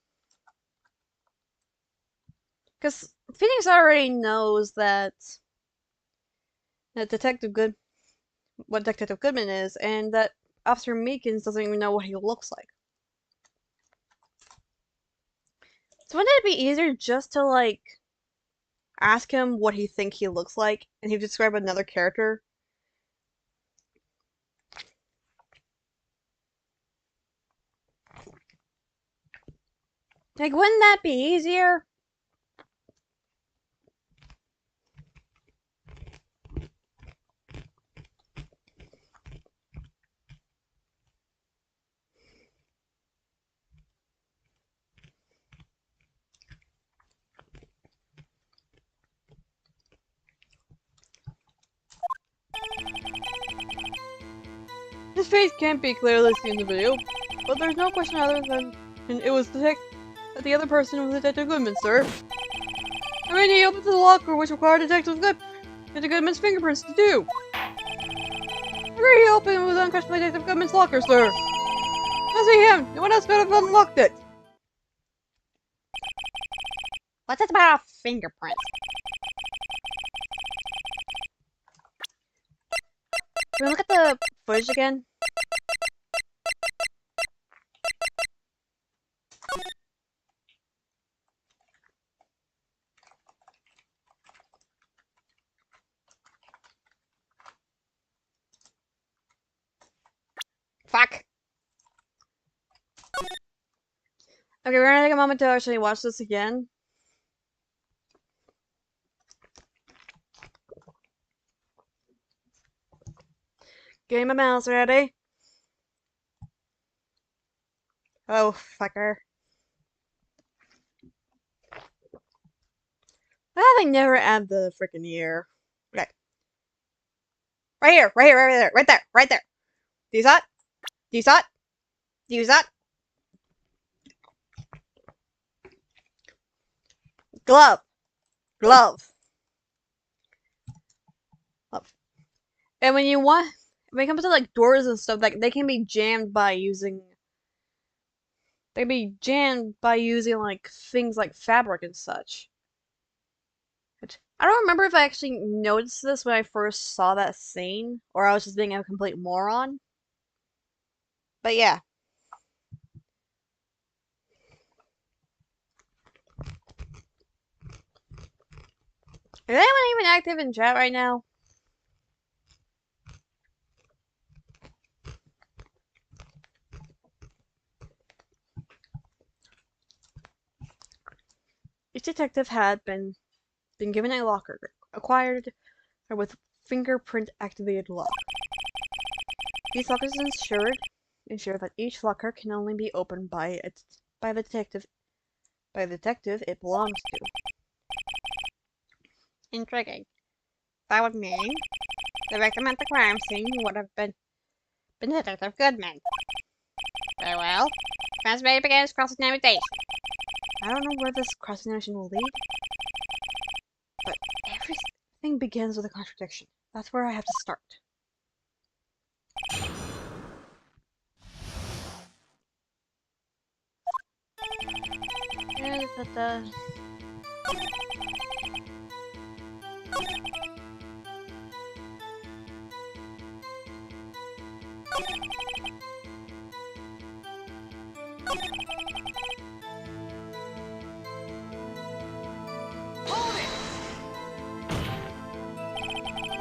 Because Phoenix already knows that what Detective Goodman is, and that Officer Meekins doesn't even know what he looks like. So wouldn't it be easier just to, like, ask him what he think he looks like, and he'd describe another character? Like, wouldn't that be easier? His face can't be clearly seen in the video, but there's no question other than it was that the other person was Detective Goodman, sir. I mean, he opened the locker, which required Detective Goodman's fingerprints to do. Where he opened was unquestionably Detective Goodman's locker, sir. I see him. No one else could have unlocked it. What's it about a fingerprint? we look at the footage again? Fuck. Okay, we're gonna take a moment to actually watch this again. Getting my mouse ready. Oh, fucker. Ah, they never add the freaking year. Okay. Right here, right here, right there, right there, right there. Do you saw it? Do you saw it? Do you saw it? Glove. Glove. Glove. And when it comes to like doors and stuff, like they can be jammed by using. They can be jammed by using like things like fabric and such. I don't remember if I actually noticed this when I first saw that scene, or I was just being a complete moron. But yeah. Is anyone even active in chat right now? Each detective had been given a locker, acquired with fingerprint activated lock. These lockers ensure that each locker can only be opened by the detective it belongs to. Intriguing. That would mean the victim at the crime scene would have been Detective Goodman. Very well. Transmitting begins cross-examination. I don't know where this cross-examination will lead, but everything begins with a contradiction. That's where I have to start.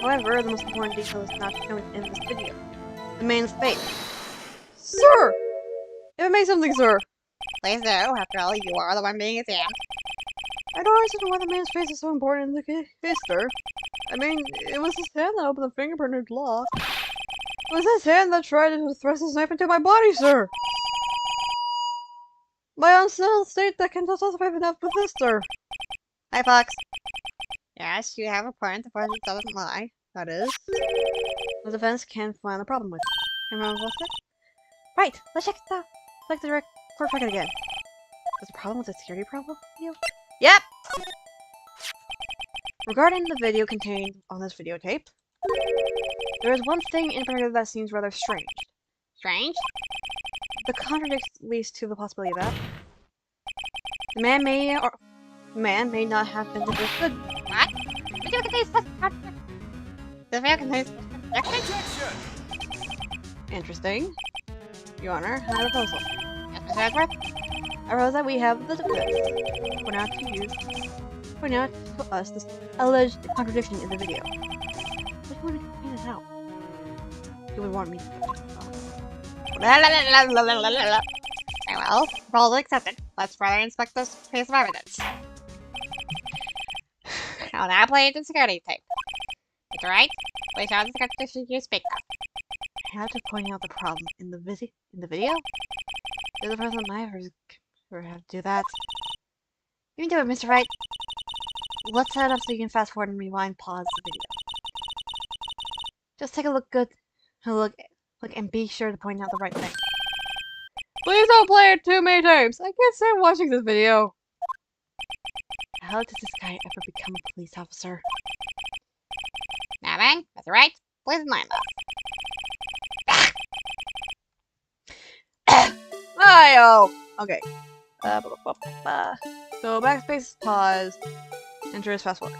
However, the most important detail is not shown in this video. The man's face. Sir! If it makes something, sir! Please do. After all, you are the one being examined. I don't understand why the man's face is so important in the case, sir. I mean, it was his hand that opened the fingerprint lock. It was his hand that tried to thrust his knife into my body, sir! My unsettled state that can justify enough with this, sir. Hi, Fox. Yes, you have a point. The person doesn't lie. That is. The defense can't find the problem with it. Can we it? Right, let's check the direct court record again. Is the problem with the security problem? Yep! Regarding the video contained on this videotape, there is one thing in particular that seems rather strange. Strange? The contradict leads to the possibility that the man may not have been the good. What? Video contains the video contains Objection! Interesting. Your Honor, I have a proposal. Yes, Mr. Edgeworth? I propose that we have the defense point out to us this alleged contradiction in the video. What do you want to point it out? You would want me to Very well. Proposal accepted. Let's further inspect this piece of evidence. I'll now play the security tape. It's alright. Please show the contradiction you speak of. I have to point out the problem in the video. You're the person I ever have to do that. You can do it, Mr. Wright. Let's set it up so you can fast forward and rewind, pause the video. Just take a look and be sure to point out the right thing. Please don't play it too many times. I can't stand watching this video. How does this guy ever become a police officer? Now then, Mr. Wright, please mind us. Ayo! Okay. So backspace is pause. Enter is fast forward.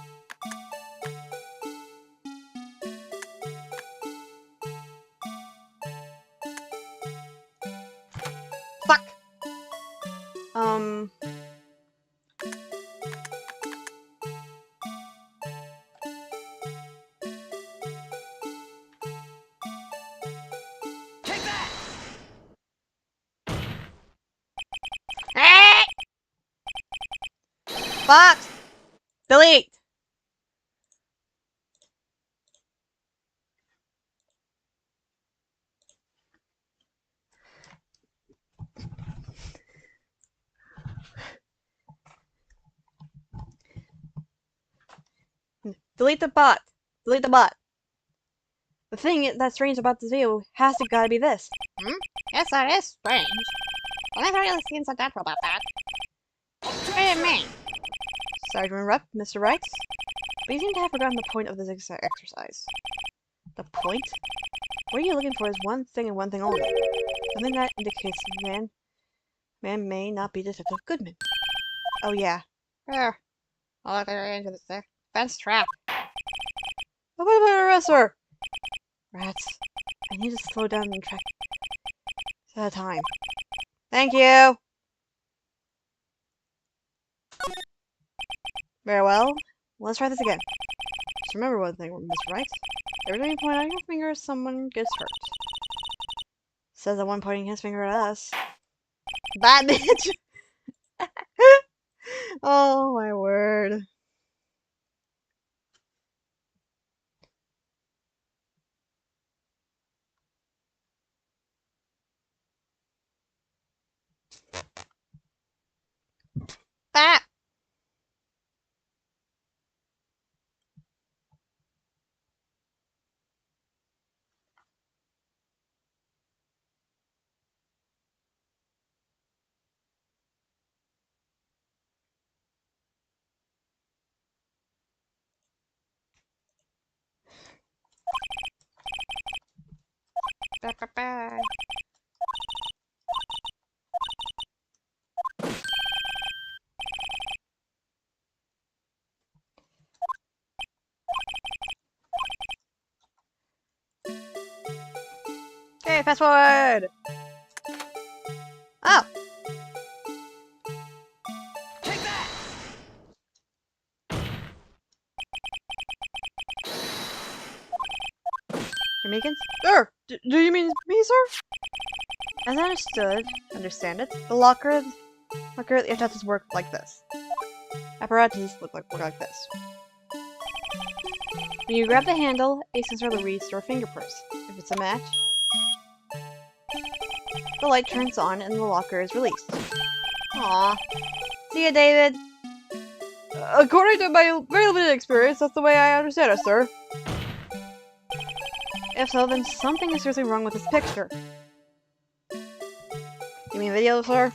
Box! Delete! Delete the bot! Delete the bot! The thing that's strange about this video has to gotta be this. Yes, that is strange. Well, that really seems unnatural about that. What do you mean? Sorry to interrupt, Mr. Wright, but you seem to have forgotten the point of this exercise. The point? What are you looking for is one thing and one thing only. Something that indicates man may not be Detective Goodman. Oh yeah. There. I'll let her into this fence trap. How about an arrestor? Rats. I need to slow down and track at a time. Thank you! Very well. Let's try this again. Just remember one thing, Mr. Wright. Every time you point out your finger, someone gets hurt. Says the one pointing his finger at us. Bad bitch! Oh my word. That! Ba-ba-ba. Okay, fast forward! Oh! Jamaicans? Sir! Do you mean me, sir? As I understand it, the locker apparatus work like this. Apparatus work like this. When you grab the handle, a sensor will read your fingerprints. If it's a match, the light turns on and the locker is released. Aww. See ya, David! According to my very limited experience, that's the way I understand it, sir. If so, then something is seriously wrong with this picture. You mean video, sir?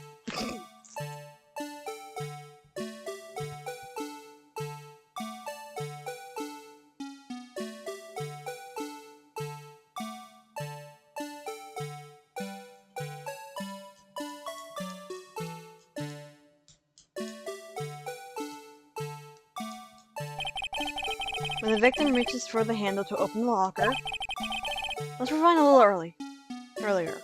When the victim reaches for the handle to open the locker, let's rewind a little earlier.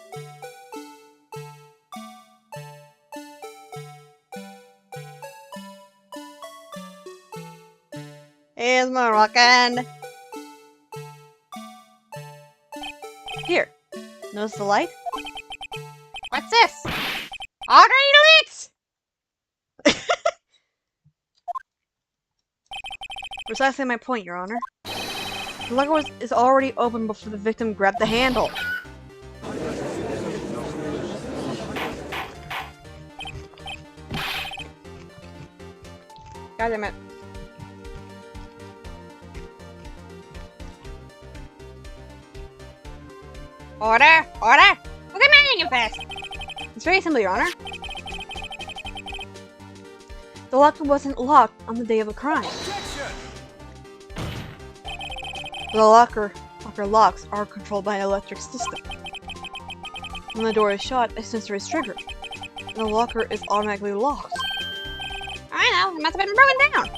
Here's Moroccan! Here, notice the light? What's this? Already lit! Precisely my point, Your Honor. The locker is already open before the victim grabbed the handle. God damn it. Order! Order! Who commanded you first? It's very simple, Your Honor. The locker wasn't locked on the day of the crime. The locker locks are controlled by an electric system. When the door is shut, a sensor is triggered, and the locker is automatically locked. I know, it must have been broken down.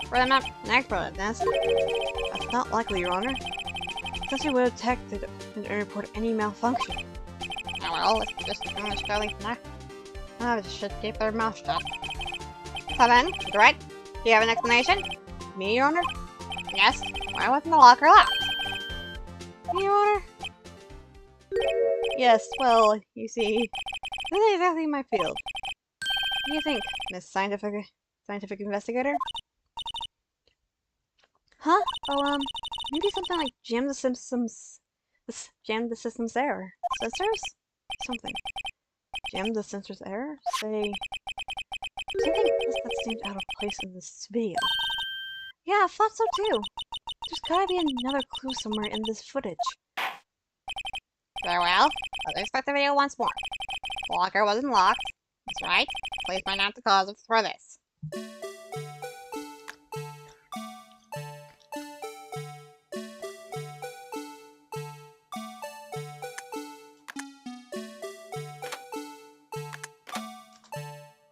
For them not an expert at this. That's not likely, Your Honor. Sensor would have detected and report any malfunction. Oh well, let's just go now. Oh, they should keep their mouth shut. So then, you're right. Do you have an explanation? Me, Your Honor? Yes. Why wasn't the locker locked? Me, Your Honor? Yes, well, you see, this is exactly my field. What do you think, Miss Scientific scientific investigator. Huh? Oh, maybe something like jam the systems there. Sensors? Something. Jam the sensors error? Say something else that seemed out of place in this video. Yeah, I thought so too. There's gotta be another clue somewhere in this footage. Very well. Let's start the video once more. The locker wasn't locked. That's right. Please find out the cause for this.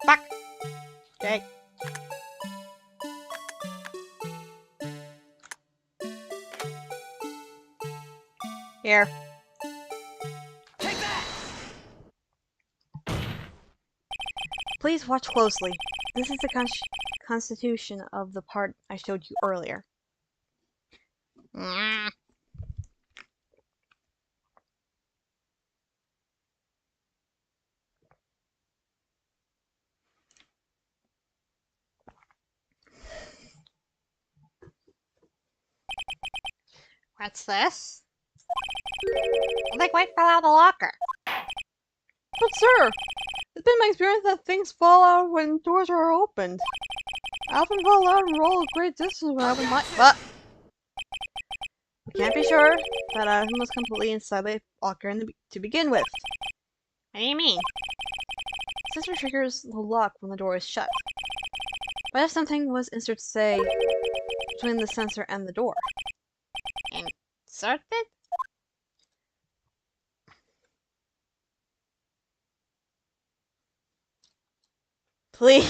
Fuck! Okay. Here. Please watch closely. This is the constitution of the part I showed you earlier. Mm. What's this? I think White fell out of the locker. But sir, it's been my experience that things fall out when doors are opened. I often fall out and roll a great distance when I open my— But we can't be sure that item was completely inside the locker to begin with. What do you mean? Sensor triggers the lock when the door is shut. What if something was inserted, say, between the sensor and the door? Inserted? Please!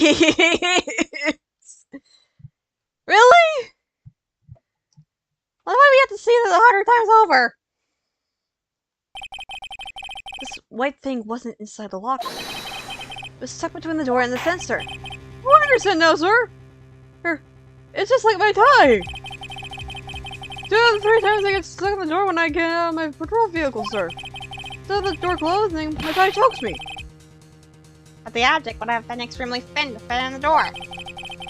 Really? Why do we have to see this 100 times over? This white thing wasn't inside the locker. It was stuck between the door and the sensor. Oh, I understand now, sir. It's just like my tie. 2 out of 3 times I get stuck in the door when I get out of my patrol vehicle, sir. So the door closing, my tie chokes me. But the object would have been extremely thin to fit in the door.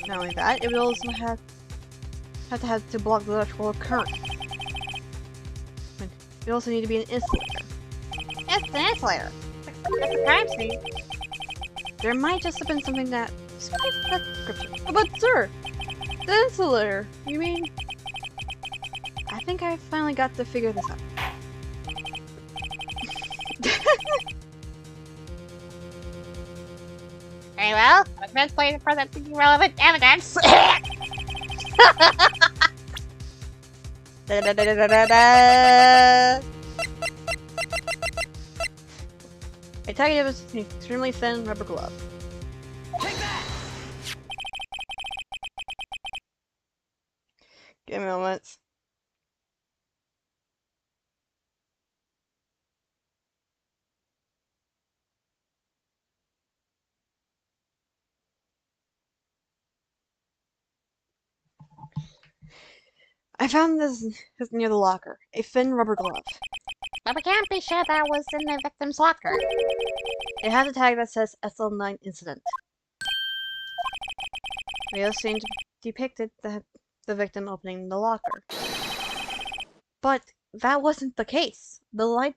Not only that, it would also have to block the electrical current. And it also need to be an insulator. It's an insulator. That's a crime scene. There might just have been something that skipped that description. Oh, but sir, the insulator. You mean? I think I finally got to figure this out. Very well. I'm advanced play to present the relevant evidence. I tell you, it was an extremely thin rubber glove. Give me moments. I found this near the locker. A thin rubber glove. But we can't be sure that was in the victim's locker. It has a tag that says SL9 incident. Video scene depicted the victim opening the locker. But that wasn't the case. The lit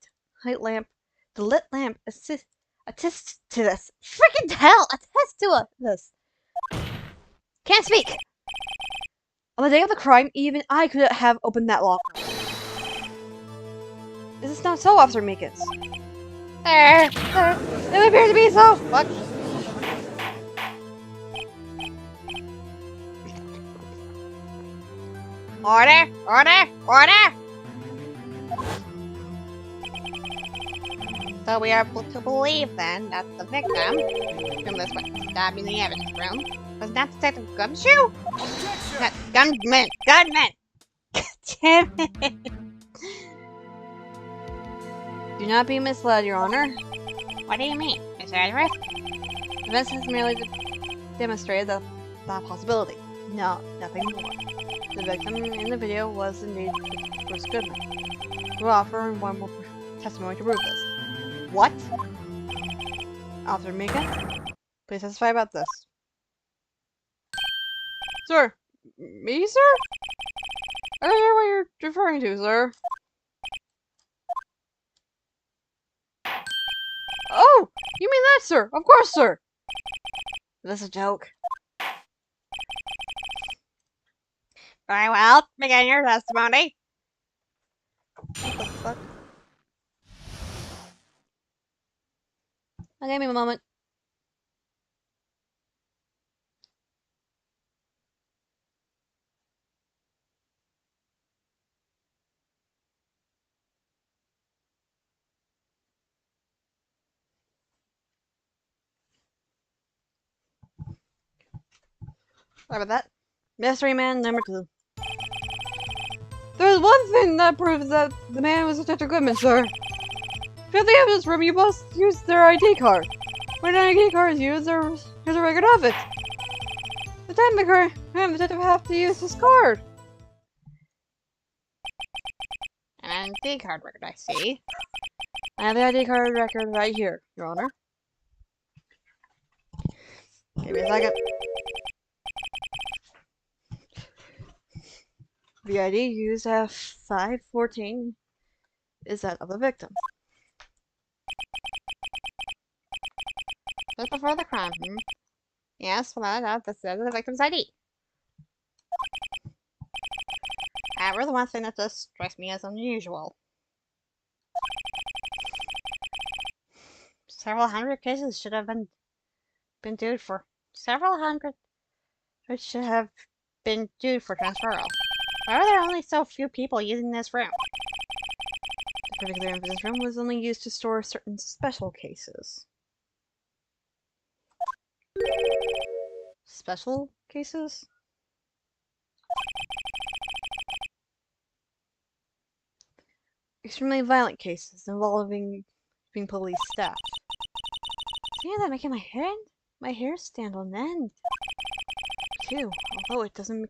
lamp attests to this. Freaking hell! Attests to this. Can't speak! On the day of the crime, even I could have opened that locker. Is this not so, Officer Meekins? It appears to be so. What? Order! Order! Order! So we are to believe then that the victim, whom this was stabbed in the evidence room, was not Detective Gumshoe? Not Gunman! Gunman! Damn it! Do not be misled, Your Honor. What do you mean, Mr. Edwards? Events has merely demonstrated that possibility. No, nothing more. The victim in the video was indeed Bruce Goodman. We'll offer one more testimony to prove this. What? Officer Meekins, please testify about this. Sir? Me, sir? I don't know what you're referring to, sir. Oh! You mean that, sir? Of course, sir! That's a joke. Very well. Begin your testimony. What the fuck? Give me a moment. Sorry about that. Mystery man number 2. There's one thing that proves that the man was Detective Goodman, sir. If the evidence room, you must use their ID card. When an ID card is used, there's a record of it. The time the detective have to use his card. An ID card record, I see. I have the ID card record right here, Your Honor. Give me a second. The ID used at 514 is that of the victim. Just before the crime, Yes, without a doubt, this is the victim's ID. However, the one thing that just strikes me as unusual. Several hundred cases should have been due for several hundred. It should have been due for transferal. Why are there only so few people using this room? The particular evidence room was only used to store certain special cases. Special cases? Extremely violent cases involving police staff. Yeah, that making my hair stand on end. Too, although it doesn't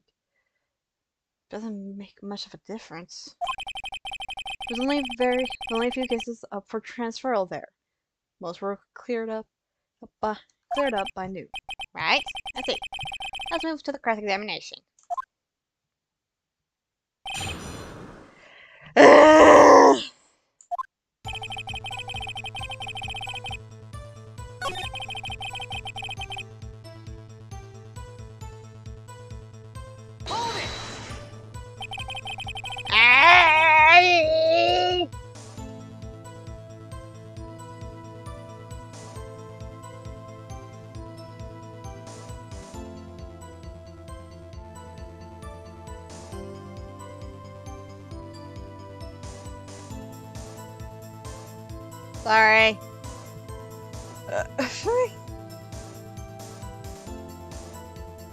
make much of a difference. There's only a few cases up for transferal there. Most were cleared up by noon. Right? Let's see. Let's move to the cross-examination. Sorry.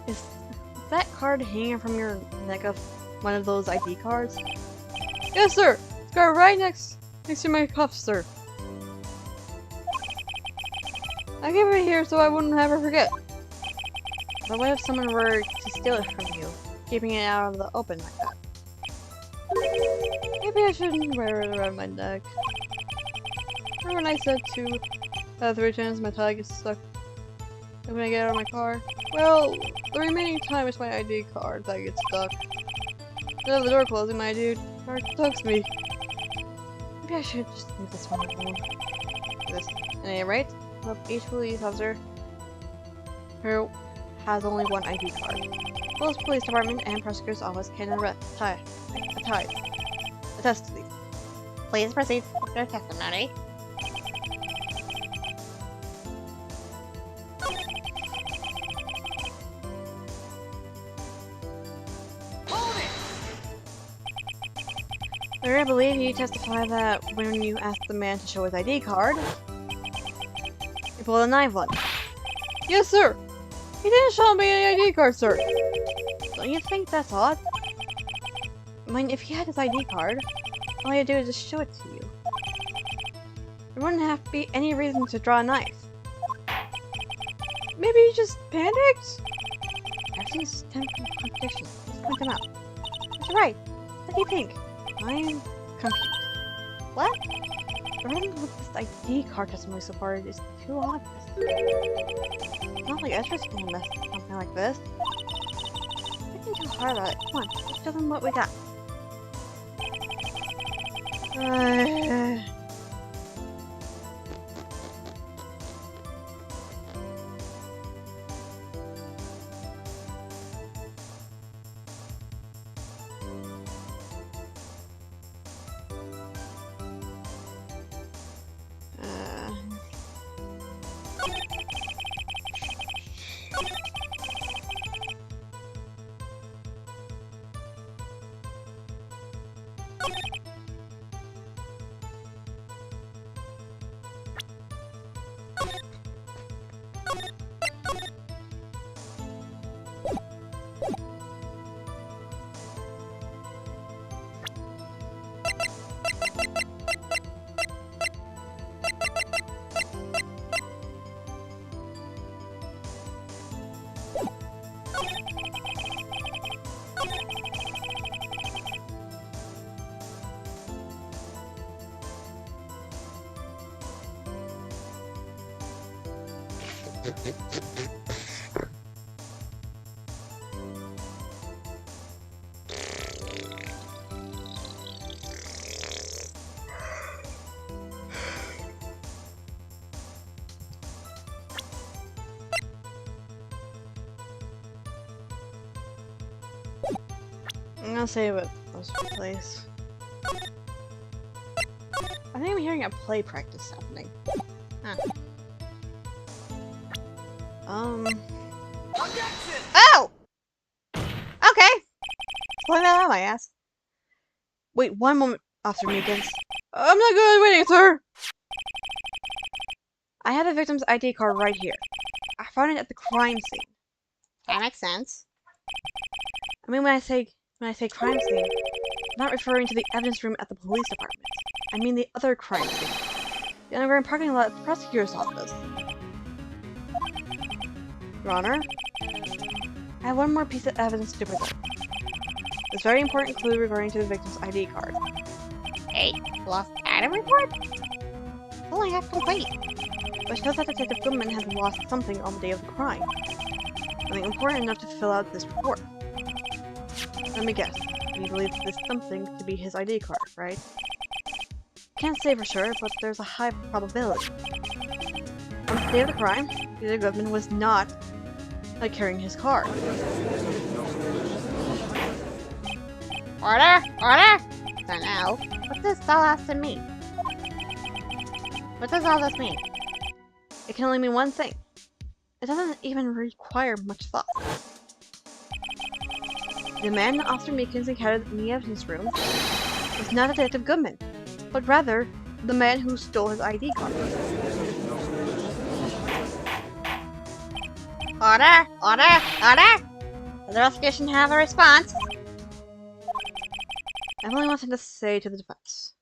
Is that card hanging from your neck of one of those ID cards? Yes, sir. It's got right next to my cuff, sir. I gave it here so I wouldn't ever forget. But what if someone were to steal it from you, keeping it out of the open like that? Maybe I shouldn't wear it around my neck. Remember when I said 3 times my tie gets stuck when I get out of my car? Well, the remaining time is my ID card that gets stuck. Instead of the door closing, my ID card tugs me. Maybe I should just leave this one alone. At any rate, each police officer who has only one ID card. Both police department and prosecutor's office can attest to these. Please proceed with your testimony. I believe you testify that when you asked the man to show his ID card, he pulled a knife on you. Yes, sir. He didn't show me any ID card, sir. Don't you think that's odd? I mean, if he had his ID card, all you do is just show it to you. There wouldn't have to be any reason to draw a knife. Maybe he just panicked? Everything's temporary contradictions. Just point them out. But you're right. What do you think? I'm confused. What? Everything with this ID card testimony so far is too obvious. It's not like Ezra's gonna mess with something like this. thinking too hard about it. Come on, let's show them what we got. I'm gonna save it this place. I think I'm hearing a play practice happening. Huh. Oh! Okay! Pulling that out of my ass. Wait, one moment, Officer Meekins. I'm not good at waiting, sir! I have the victim's ID card right here. I found it at the crime scene. That makes sense. I mean, when I say crime scene, I'm not referring to the evidence room at the police department. I mean the other crime scene. The underground parking lot at the prosecutor's office. Your Honor, I have one more piece of evidence to present. This very important clue regarding to the victim's ID card. Hey, lost item report? Only half complete. Which shows that Detective Goodman has lost something on the day of the crime. Something important enough to fill out this report. Let me guess. You believe this something to be his ID card, right? Can't say for sure, but there's a high probability. On the day of the crime, Detective Goodman was not carrying his card. Order! Order! So now, what does all has to mean? What does all this mean? It can only mean one thing. It doesn't even require much thought. The man Officer Meekins encountered in the evidence room was not Detective Goodman, but rather the man who stole his ID card. Order! Order! Order! The prosecution have a response. I have only one thing to say to the defense.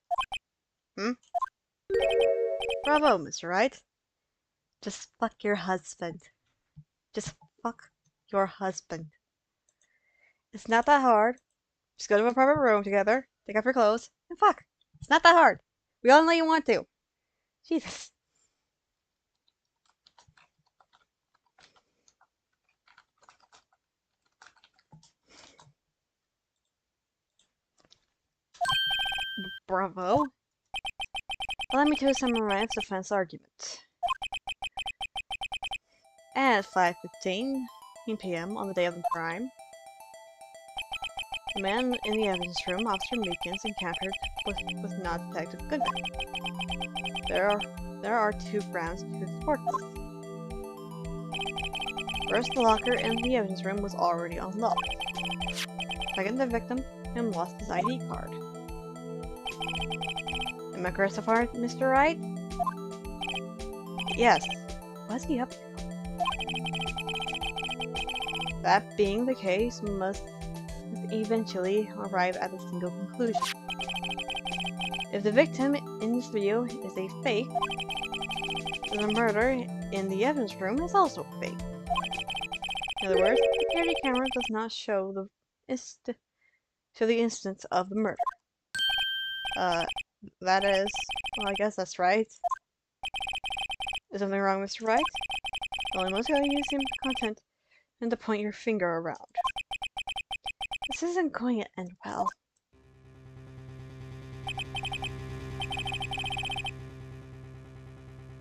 Bravo, Mr. Wright. Just fuck your husband. Just fuck your husband. It's not that hard. Just go to a private room together, take off your clothes, and fuck. It's not that hard. We all know you want to. Jesus. Bravo. Allow me to summarize the defense argument. At 5:15 p.m. on the day of the crime, the man in the evidence room, Officer Meekins, encountered was not Detective Goodman. There are two grounds to support this. First, the locker in the evidence room was already unlocked. Second, the victim lost his ID card. Am I correct so far, Mr. Wright? Yes. What's he up to? That being the case, must eventually arrive at a single conclusion. If the victim in this video is a fake, then the murder in the evidence room is also fake. In other words, the security camera does not show the instance of the murder. That is... well, I guess that's right. Is something wrong, Mr. Wright? Well, I must go use some content and to point your finger around. This isn't going to end well.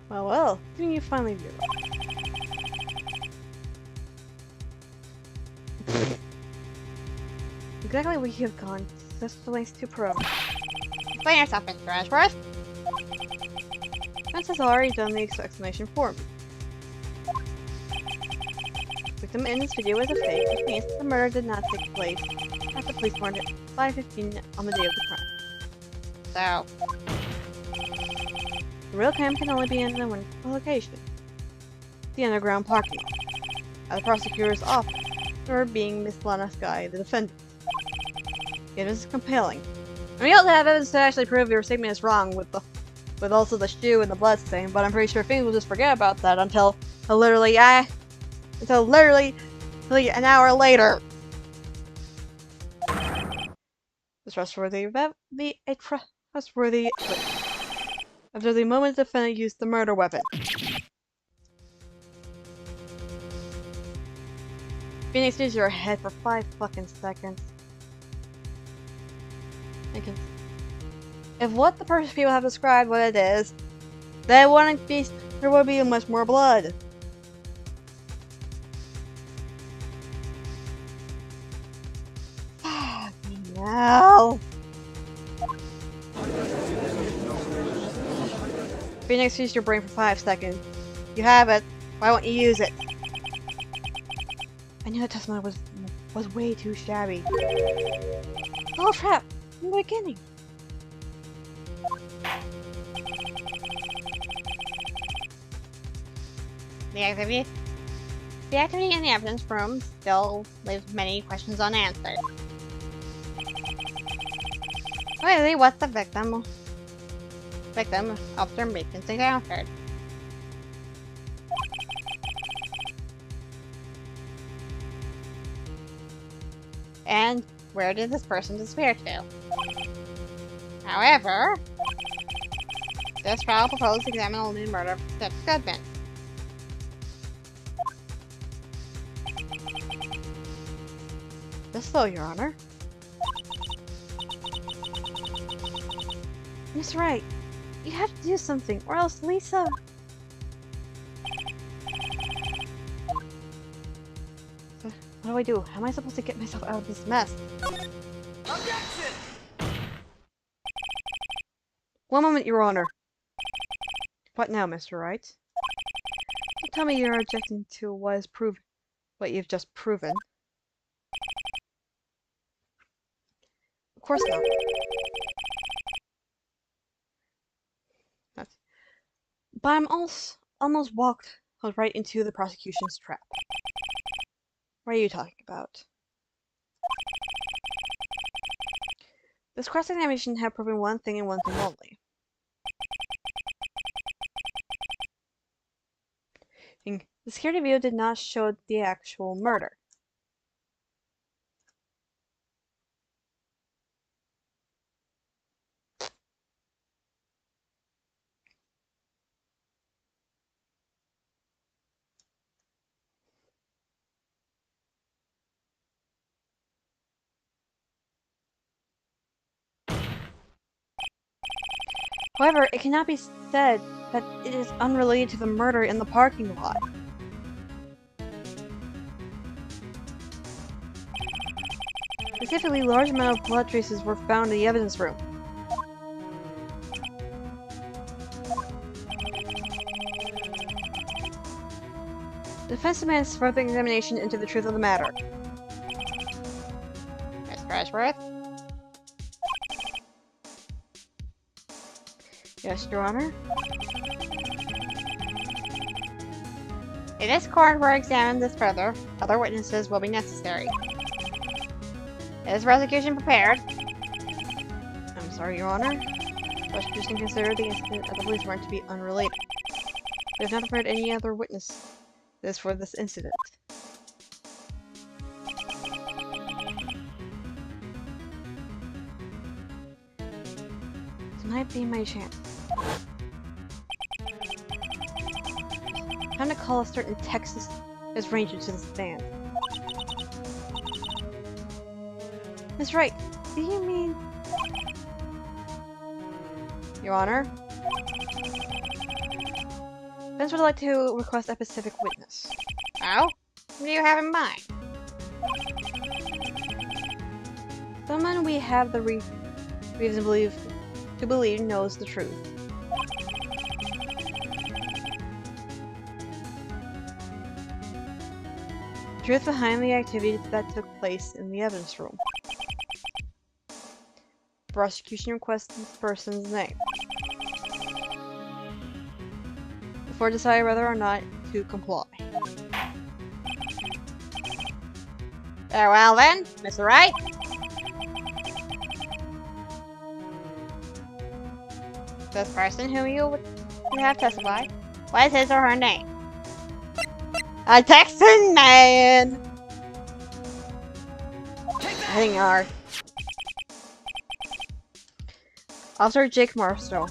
Well, didn't you finally realize? Exactly what you have gone such lengths to prove. Explain yourself, Mr. Ashworth. Spence has already done the explanation for me. The victim in this video is a fake, which means the murder did not take place at the police morning at 5:15 on the day of the crime. So, The real crime can only be in the one location, the underground parking lot, at the prosecutor's office, or being Miss Lana Sky, the defendant. The evidence is compelling. I mean, you also have evidence to actually prove your statement is wrong with also the shoe and the blood stain, but I'm pretty sure things will just forget about that until literally an hour later. The trustworthy after the moment the defendant used the murder weapon. Phoenix, use your head for 5 fucking seconds. If what the person people have described what it is, there would be much more blood. No. Phoenix, use your brain for 5 seconds. You have it. Why won't you use it? I knew the testimony was way too shabby. Oh crap! In the beginning. the activity in the evidence room still leaves many questions unanswered. Really, what's the victim of their maintenance encountered? And where did this person disappear to? However, this trial proposed to examine only the murder of Steph Goodman. Just so, Your Honor. Miss Wright, you have to do something, or else Lisa... What do I do? How am I supposed to get myself out of this mess? Objection! One moment, Your Honor. What now, Mr. Wright? Don't tell me you're objecting to what you've just proven. Of course not. But I'm almost walked right into the prosecution's trap. What are you talking about? This cross-examination had proven one thing and one thing only. The security video did not show the actual murder. However, it cannot be said that it is unrelated to the murder in the parking lot. Specifically, large amount of blood traces were found in the evidence room. The defense demands further examination into the truth of the matter. Mr. Ashworth? Yes, Your Honor? If this court were to examine this further, other witnesses will be necessary. Is prosecution prepared? I'm sorry, Your Honor. Prosecution considered the incident of the police warrant to be unrelated. We have not prepared any other witnesses for this incident. Tonight be my chance. Time to call a certain Texas ranger to the stand. That's right. Do you mean... Your Honor? Vince would like to request a specific witness. Oh? What do you have in mind? Someone we have the reason to believe knows the truth. The truth behind the activity that took place in the evidence room. The prosecution requests this person's name before deciding whether or not to comply. Very well then, Mr. Wright. This person who you have testified, what is his or her name? A Texan man! I think are Officer Jake Marshall.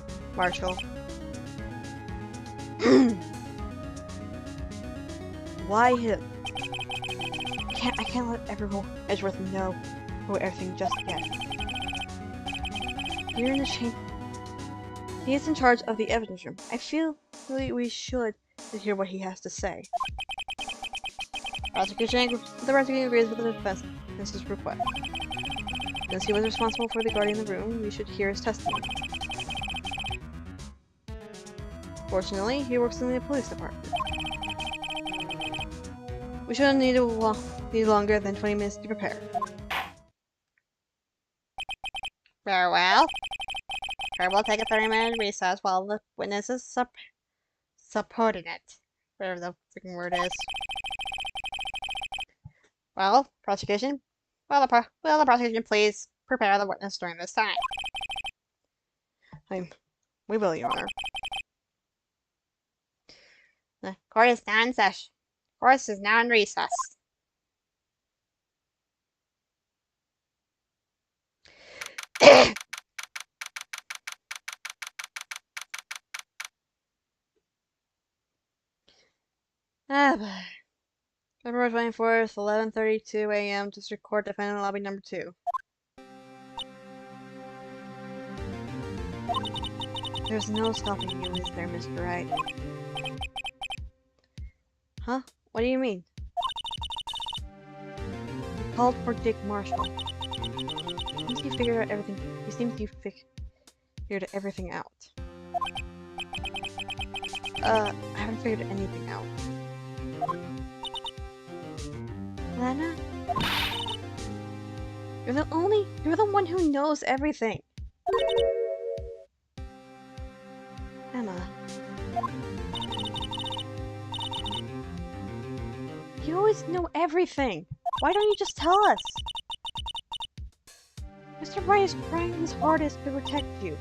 Why him? I can't let everyone Edgeworth know everything just yet. You're in the chamber. He is in charge of the evidence room. I feel we should hear what he has to say. The prosecution agrees with the defense's request. Since he was responsible for the guarding of the room, we should hear his testimony. Fortunately, he works in the police department. We shouldn't need longer than 20 minutes to prepare. Very well. I will take a 30-minute recess while the witness is subordinate. Whatever the freaking word is. Well, prosecution? Will the prosecution please prepare the witness during this time? We will, Your Honor. The court is now in session. Court is now in recess. February 24th, 11:32 a.m. District Court, defendant lobby number 2. There's no stopping you, is there, Mr. Wright? Huh? What do you mean? You called for Jake Marshall. Seems you figured out everything. He seems you figured everything out. I haven't figured anything out. Lana? You're the one who knows everything. Emma. You always know everything. Why don't you just tell us? Mr. Wright is trying his hardest to protect you.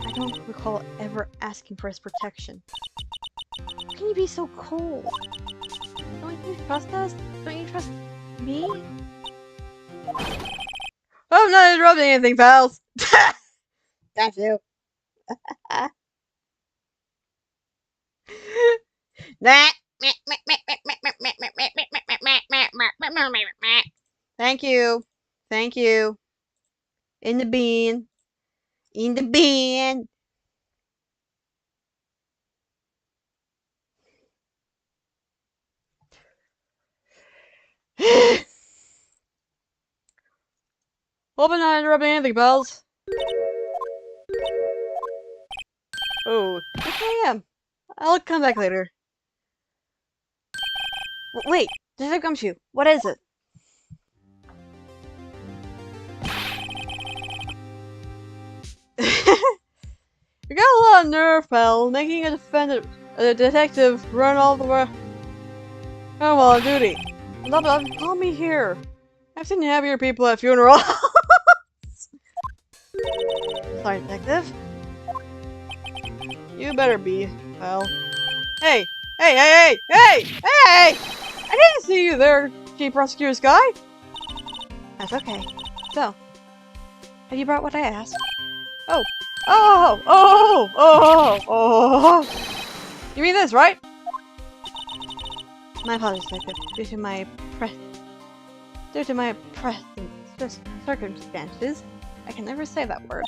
I don't recall ever asking for his protection. How can you be so cold? Don't you trust us? Don't you trust me? I'm not interrupting anything, pals! Thank you. Thank you. Thank you. In the bean. In the bean. Hope I'm not interrupting anything, pals. Oh, 6 a.m. I'll come back later. Wait, Detective Gumshoe, what is it? You got a lot of nerve, pal, making a detective run all the way. I'm on duty. Call me here. I've seen happier people at funerals. Sorry, detective. You better be, pal. Hey! Hey, hey, hey! Hey! Hey! I didn't see you there, Chief Prosecutor Sky! That's okay. So, have you brought what I asked? Oh. Oh! Oh! Oh! Oh! You mean this, right? My apologies, detective. Due to my presence circumstances. I can never say that word.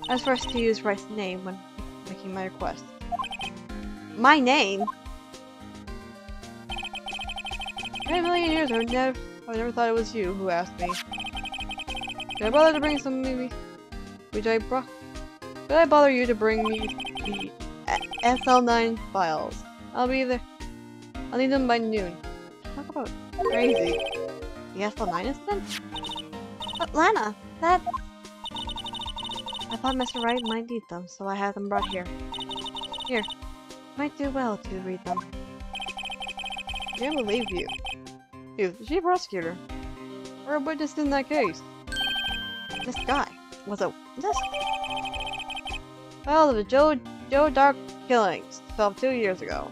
I was forced to use Rice's name when making my request. My name? In a million years, I would never thought it was you who asked me. Did I bother to bring some maybe? Did I bother you to bring me the SL9 files? I'll be there. I'll need them by noon. Talk about crazy. The SL9 incident? But Lana, that... I thought Mr. Wright might need them, so I had them brought here. Here. Might do well to read them. I can't believe you. You, the chief prosecutor. Or a witness in that case. This guy was a witness? Well, the Joe Dark killings, 2 years ago.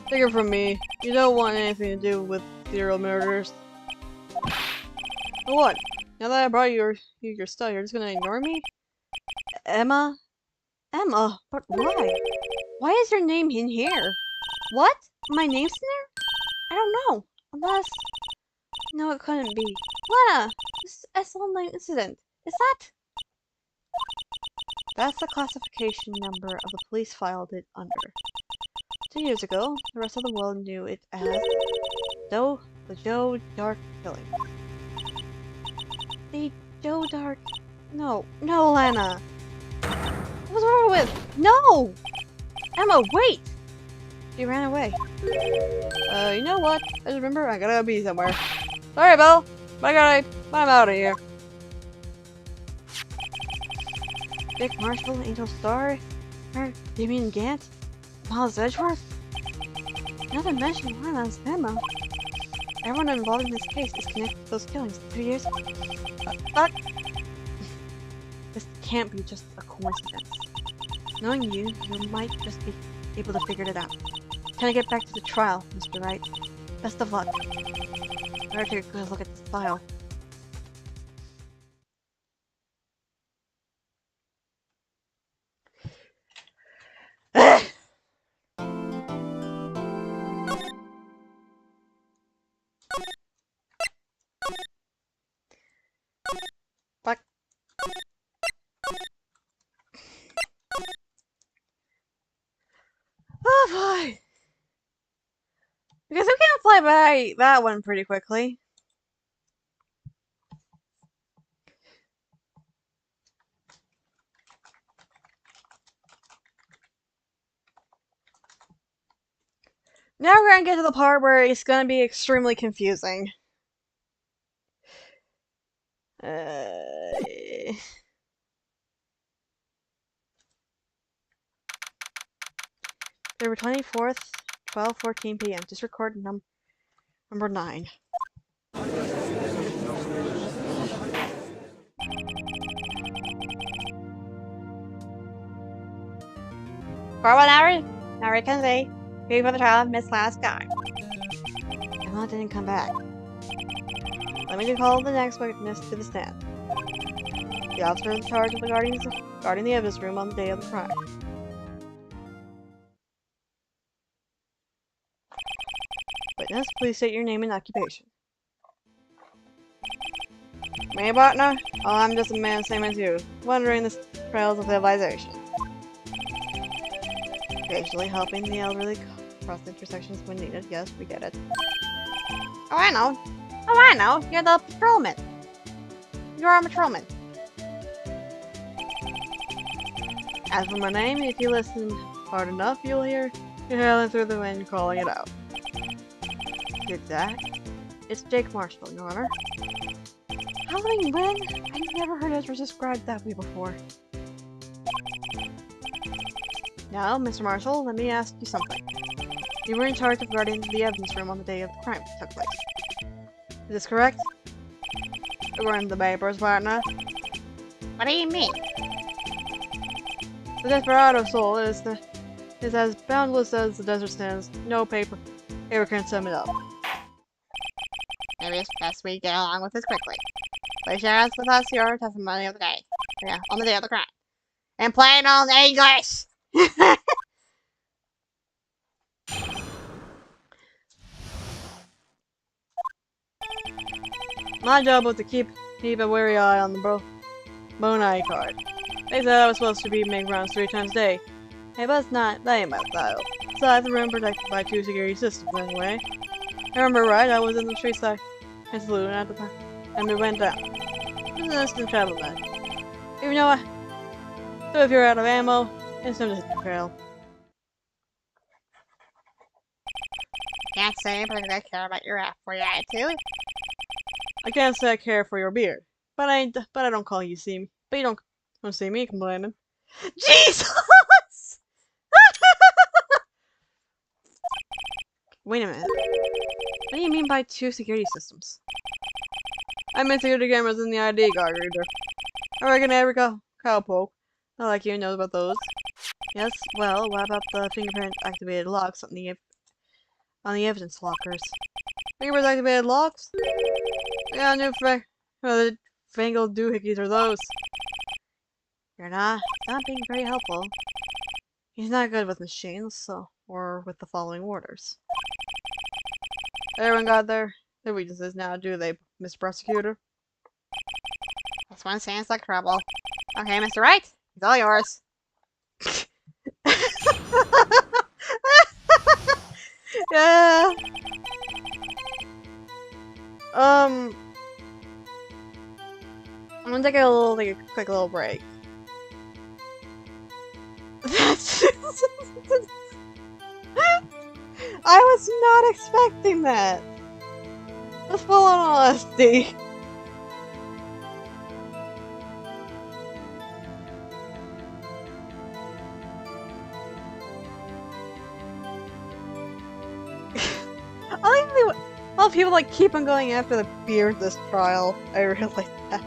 Take it from me, you don't want anything to do with serial murders. For what? Now that I brought you your stuff, you're just gonna ignore me? Emma? Emma? But why? Why is your name in here? What? My name's in there? I don't know. Unless... No, it couldn't be. Lana! This SL9 incident. Is that... That's the classification number of the police filed it under. 2 years ago, the rest of the world knew it as the Joe Dark killing. The Joe Dark... No, Lana! What's wrong with... No! Emma, wait! She ran away. You know what? I just remember I gotta be somewhere. Sorry, Belle! I'm out of here. Dick Marshall, Angel Star, Damien Gant, Miles Edgeworth. Now to mention Lana's Emma. Everyone involved in this case is connected to those killings 2 years ago. But this can't be just a coincidence. Knowing you might just be able to figure it out. Can I get back to the trial, Mr. Wright? Best of luck. Better take a good look at this file. Fuck. Oh boy! Because we can fly by that one pretty quickly. Now we're gonna get to the part where it's gonna be extremely confusing. February 24th, 12:14 p.m. Just record number 9. For 1 hour, now we can see. Who for the trial of Miss Last Guy. Emma didn't come back. Let me call the next witness to the stand. The officer in charge of the guarding the evidence room on the day of the crime. Witness, please state your name and occupation. Me, partner? Oh, I'm just a man same as you, wandering the trails of civilization. Occasionally helping the elderly cross intersections when needed. Yes, we get it. Oh, I know. You're the patrolman. You're a patrolman. As for my name, if you listen hard enough, you'll hear me hailing through the wind calling it out. Get that? It's Jake Marshall, Your Honor. Howling when? I've never heard Ezra described that way before. Now, Mr. Marshall, let me ask you something. You were in charge of guarding the evidence room on the day of the crime took place. Is this correct? According to the papers, partner. What do you mean? The desperado soul is as boundless as the desert stands. No paper can sum it up. Maybe it's best we get along with this quickly. Please share us with us your testimony of the day. Yeah, on the day of the crime. In plain old English! My job was to keep a wary eye on the Bonai card. They said I was supposed to be making rounds 3 times a day. Hey, but that ain't my style. Besides, the room protected by 2 security systems anyway. I remember right, I was in the street side saloon at the time, and we went down. It was an instant travel night. Even though so if you're out of ammo, it's time to hit the trail. Can't say I particularly care about your attitude. I can't say I care for your beard, but I don't call you see me. But you don't see me complaining. Jesus! Wait a minute. What do you mean by 2 security systems? I meant security cameras in the ID card reader. I reckon every cowpoke, not like you, knows about those. Yes, well, what about the fingerprint-activated locks on the evidence lockers? Fingerprint-activated locks? Yeah, new the fangled doohickeys are those. You're not being very helpful. He's not good with machines, or with the following orders. Everyone got their weaknesses now, do they, Mr. Prosecutor? This one sounds like trouble. Okay, Mr. Wright, it's all yours. Yeah. I'm gonna take a quick little break. That's I was not expecting that. That's full on honesty. I like how people like keep on going after the beard this trial. I really like that.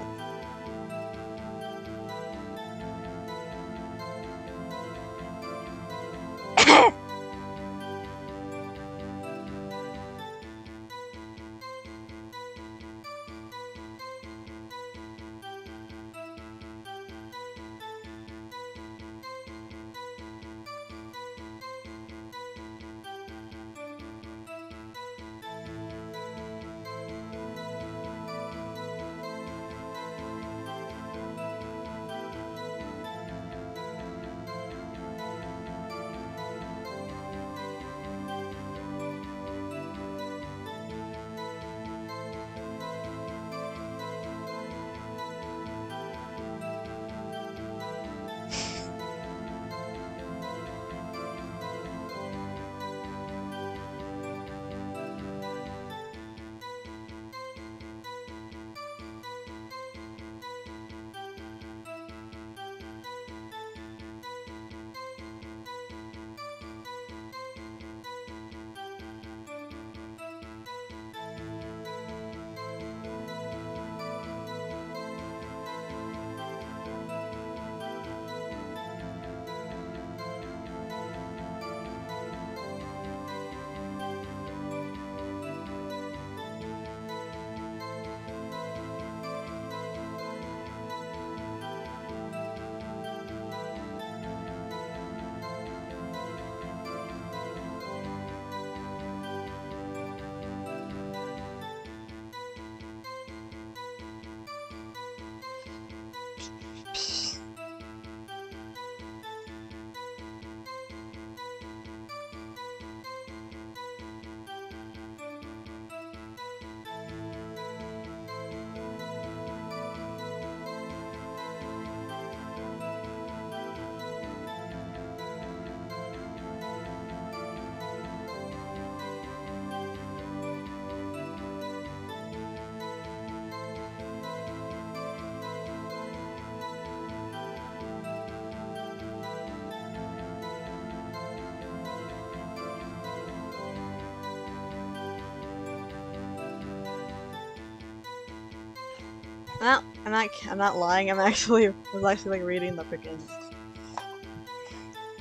Well, I'm not lying. Was actually like reading the freaking.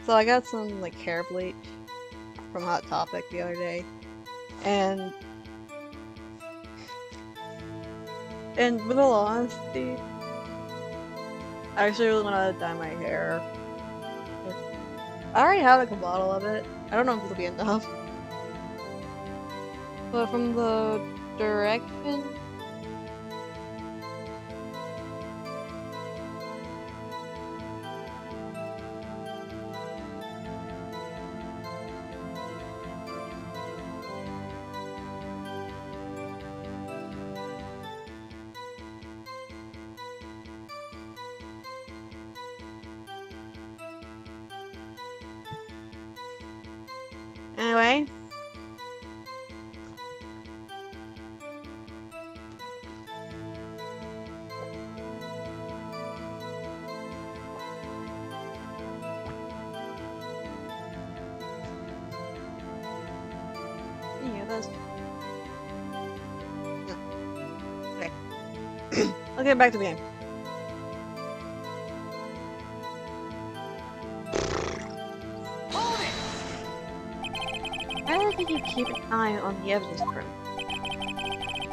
So I got some like hair bleach from Hot Topic the other day, and with all honesty, I actually really want to dye my hair. I already have like a bottle of it. I don't know if it'll be enough. But from the direction? Anyway. Yeah, that's... No. Okay. I'll get back to the game. Hold it! Why did you keep an eye on the evidence room?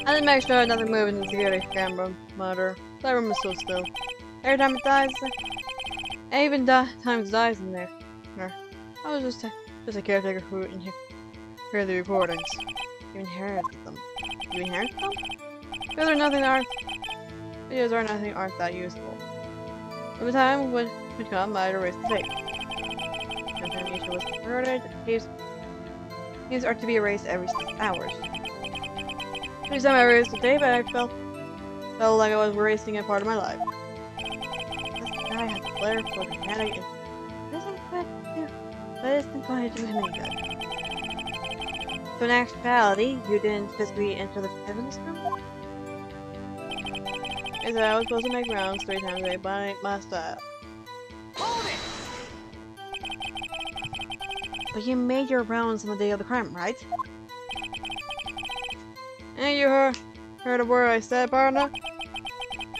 I didn't make sure nothing moved in the security camera monitor. That room is so still. Every time it dies, even times dies in there. I was just a caretaker who hear the recordings. You inherited them. You inherit them? Because they're nothing aren't. Videos aren't that useful. When the time would come, I'd erase the tape. When time nature was converted, tapes are to be erased every 6 hours. Every time I erased the tape, I felt like I was erasing a part of my life. This guy has a flair for dramatic and isn't going to do him any good. So in actuality, you didn't physically enter the evidence room? I said I was supposed to make rounds 3 times a day, but I ain't my style. Hold it! But you made your rounds on the day of the crime, right? And you heard a word I said, partner?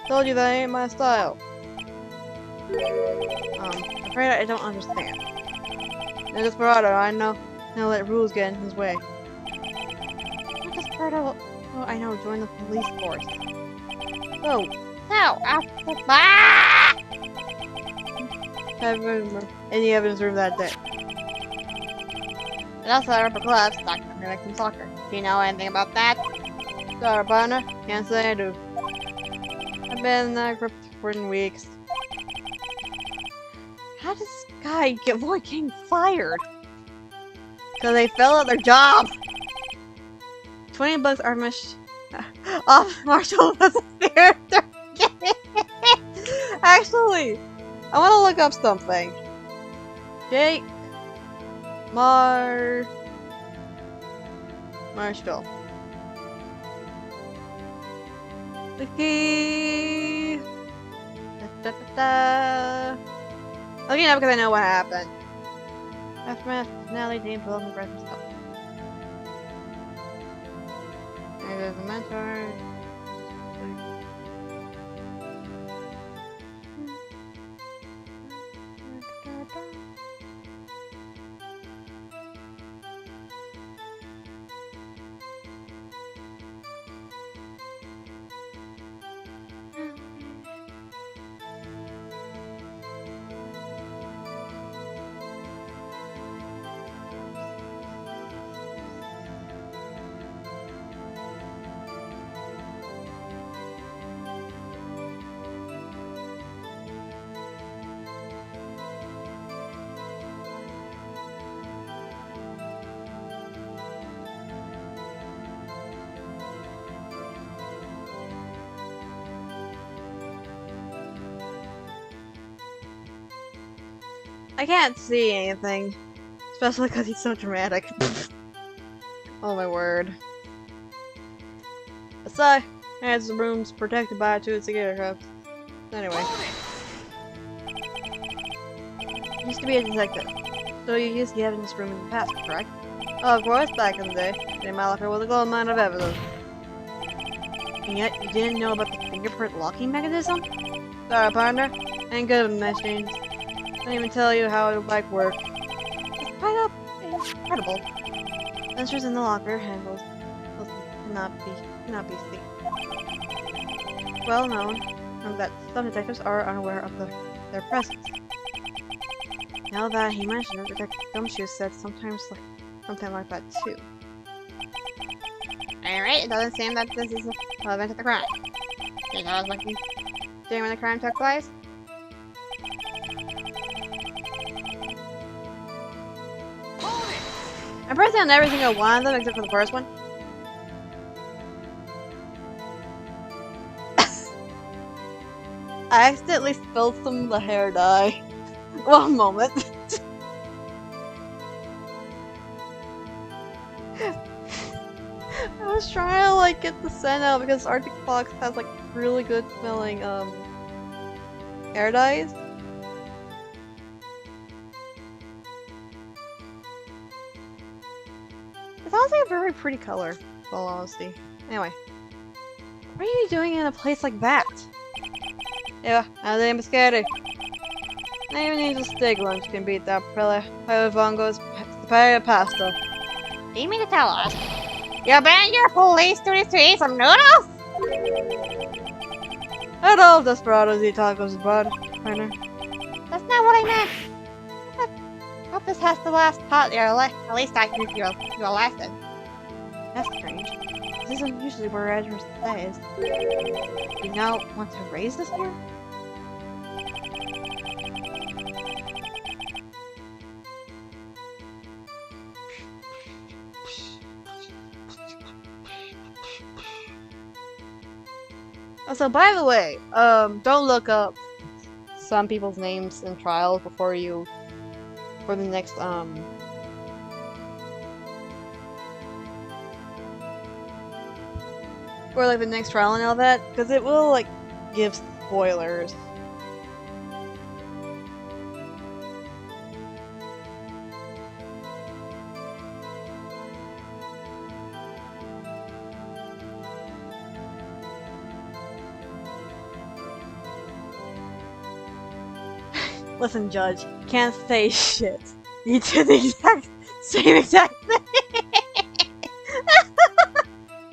Told you that ain't my style. Afraid I don't understand. And Desperado, I know. Now let rules get in his way. Not Desperado. Oh, I know, join the police force. So, So, have any evidence room that day? and also our club stuck in American soccer. Do you know anything about that? Sorry, partner. Can't say I do. I've been in that crypt for weeks. How does this guy avoid getting fired? Because they fell at their job! 20 bucks are off Marshall was a character. Actually, I want to look up something. Jake Marshall. The key. Looking up because I know what happened. Aftermath finale named development breakfast up. There's a mentor. I can't see anything. Especially because he's so dramatic. Oh my word. Aside, has the rooms protected by 2 security cups. Anyway. You used to be a detective. So you used the evidence room in the past, correct? Oh, of course, back in the day. My locker was a gold mine of evidence. And yet you didn't know about the fingerprint locking mechanism? Sorry, partner. Ain't good with machines. Can't even tell you how a bike works. It's quite incredible. Sensors in the locker handles cannot be seen. Well known that some detectives are unaware of their presence. Now that he mentioned it, Detective Gumshoe said something like that too. Alright, it doesn't seem that this is relevant to the crime. Can you tell us what he's doing when the crime took place? Hold it! I'm pressing on every single one of them except for the first one. I accidentally spilled some of the hair dye. One moment. I was trying to like get the scent out because Arctic Fox has like really good smelling hair dyes. It's honestly a very pretty color, in all honesty. Anyway. What are you doing in a place like that? Yeah, my name is scary. Not even Angel Steak Lunch can beat that Vongo's papaya pasta. Do you mean to tell us? You abandoned your police duties to eat some noodles? Not all desperados eat tacos, bud. Partner. That's not what I meant. I hope this has to last hot. At least I think you lasted. That's strange. This isn't usually where address stays. You now want to raise this here? Also, by the way, don't look up some people's names in trials before you, for the next, for like the next trial and all that, because it will like give spoilers. Listen, Judge, can't say shit. You did the same exact thing.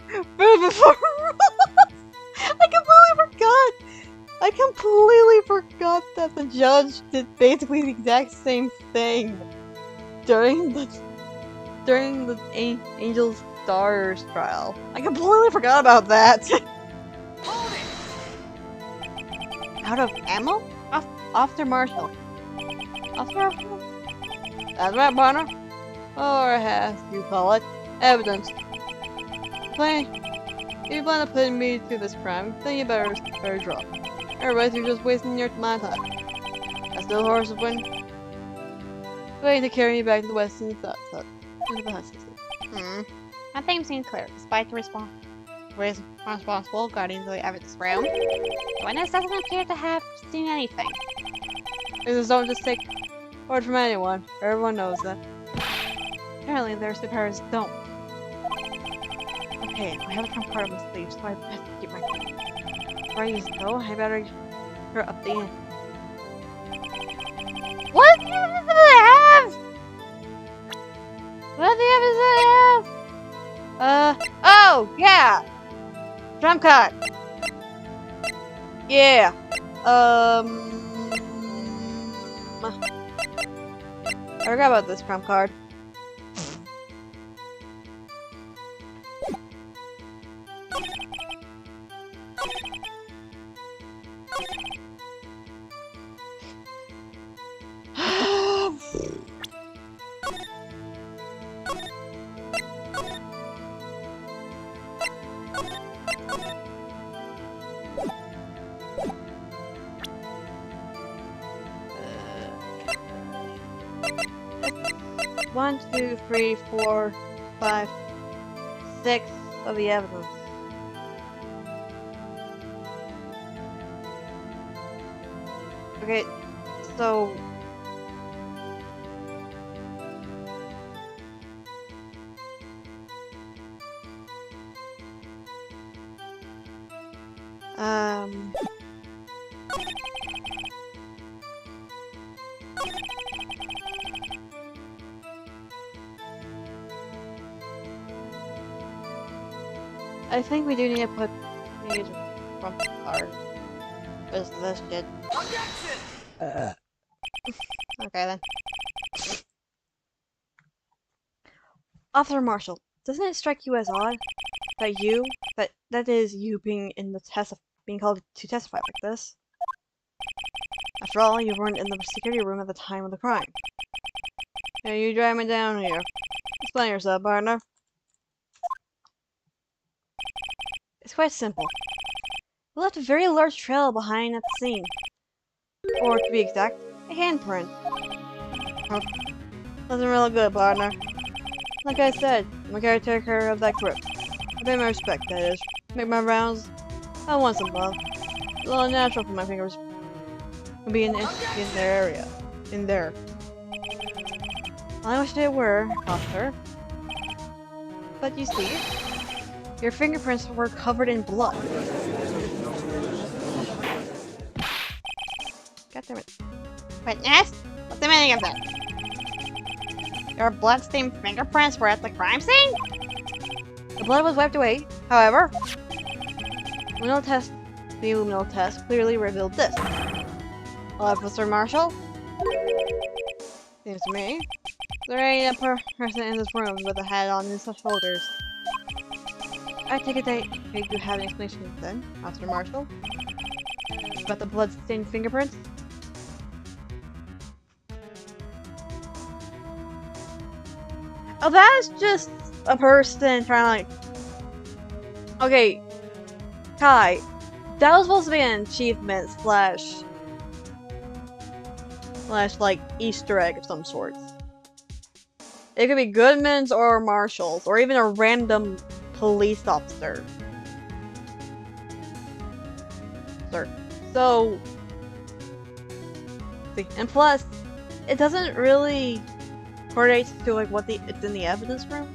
Food before rules. I completely forgot that the judge did basically the exact same thing during the Angel Stars trial. I completely forgot about that. Hold it! Out of ammo? Officer Marshall. Officer Marshall? That's right, partner. Or as you call it, evidence. If you plan to put me to this crime, then you better drop. Otherwise, you're just wasting my time. I still horse of wind. Waiting to carry me back to the western side. Into the husky. My theme seems clear, despite the responsible guardians of the evidence room. The witness doesn't appear to have seen anything. Just don't just take word from anyone. Everyone knows that. Apparently, their superiors don't. Okay, I have a trump card on my sleeve, so I best get my. Before I use it though, I better hurry up the end. What the evidence do they have? What the evidence do they have? Oh, yeah! Trump card! Yeah. I forgot about this trump card. One, two, three, 4, 5, 6 of the evidence. Okay, so I think we do need to put these from the card. What is this shit? Objection! Okay then. Officer Marshall, doesn't it strike you as odd that is you being in the being called to testify like this. After all, you weren't in the security room at the time of the crime. Yeah, you drive me down here. Explain yourself, partner. It's quite simple. We left a very large trail behind at the scene. Or, to be exact, a handprint. Oh, wasn't really good, partner. Like I said, I'm a caretaker of that crypt. I pay my respect, that is. Make my rounds. I want some love. It's a little natural for my fingers to be in their area. In there. I wish they were, officer. But you see, your fingerprints were covered in blood. God damn it. Witness? What's the meaning of this? Your bloodstained fingerprints were at the crime scene? The blood was wiped away, however. The luminal test clearly revealed this. Officer Marshall? Seems to me, there ain't a person in this room with a head on his shoulders. I take it that you have an explanation then, Officer Marshall? About the blood-stained fingerprints? Oh, that's just a person trying to, like... Okay, Kai, that was supposed to be an achievement slash, like, Easter egg of some sort. It could be Goodman's or Marshall's, or even a random police officer. So, and plus, it doesn't really correlate to like it's in the evidence room.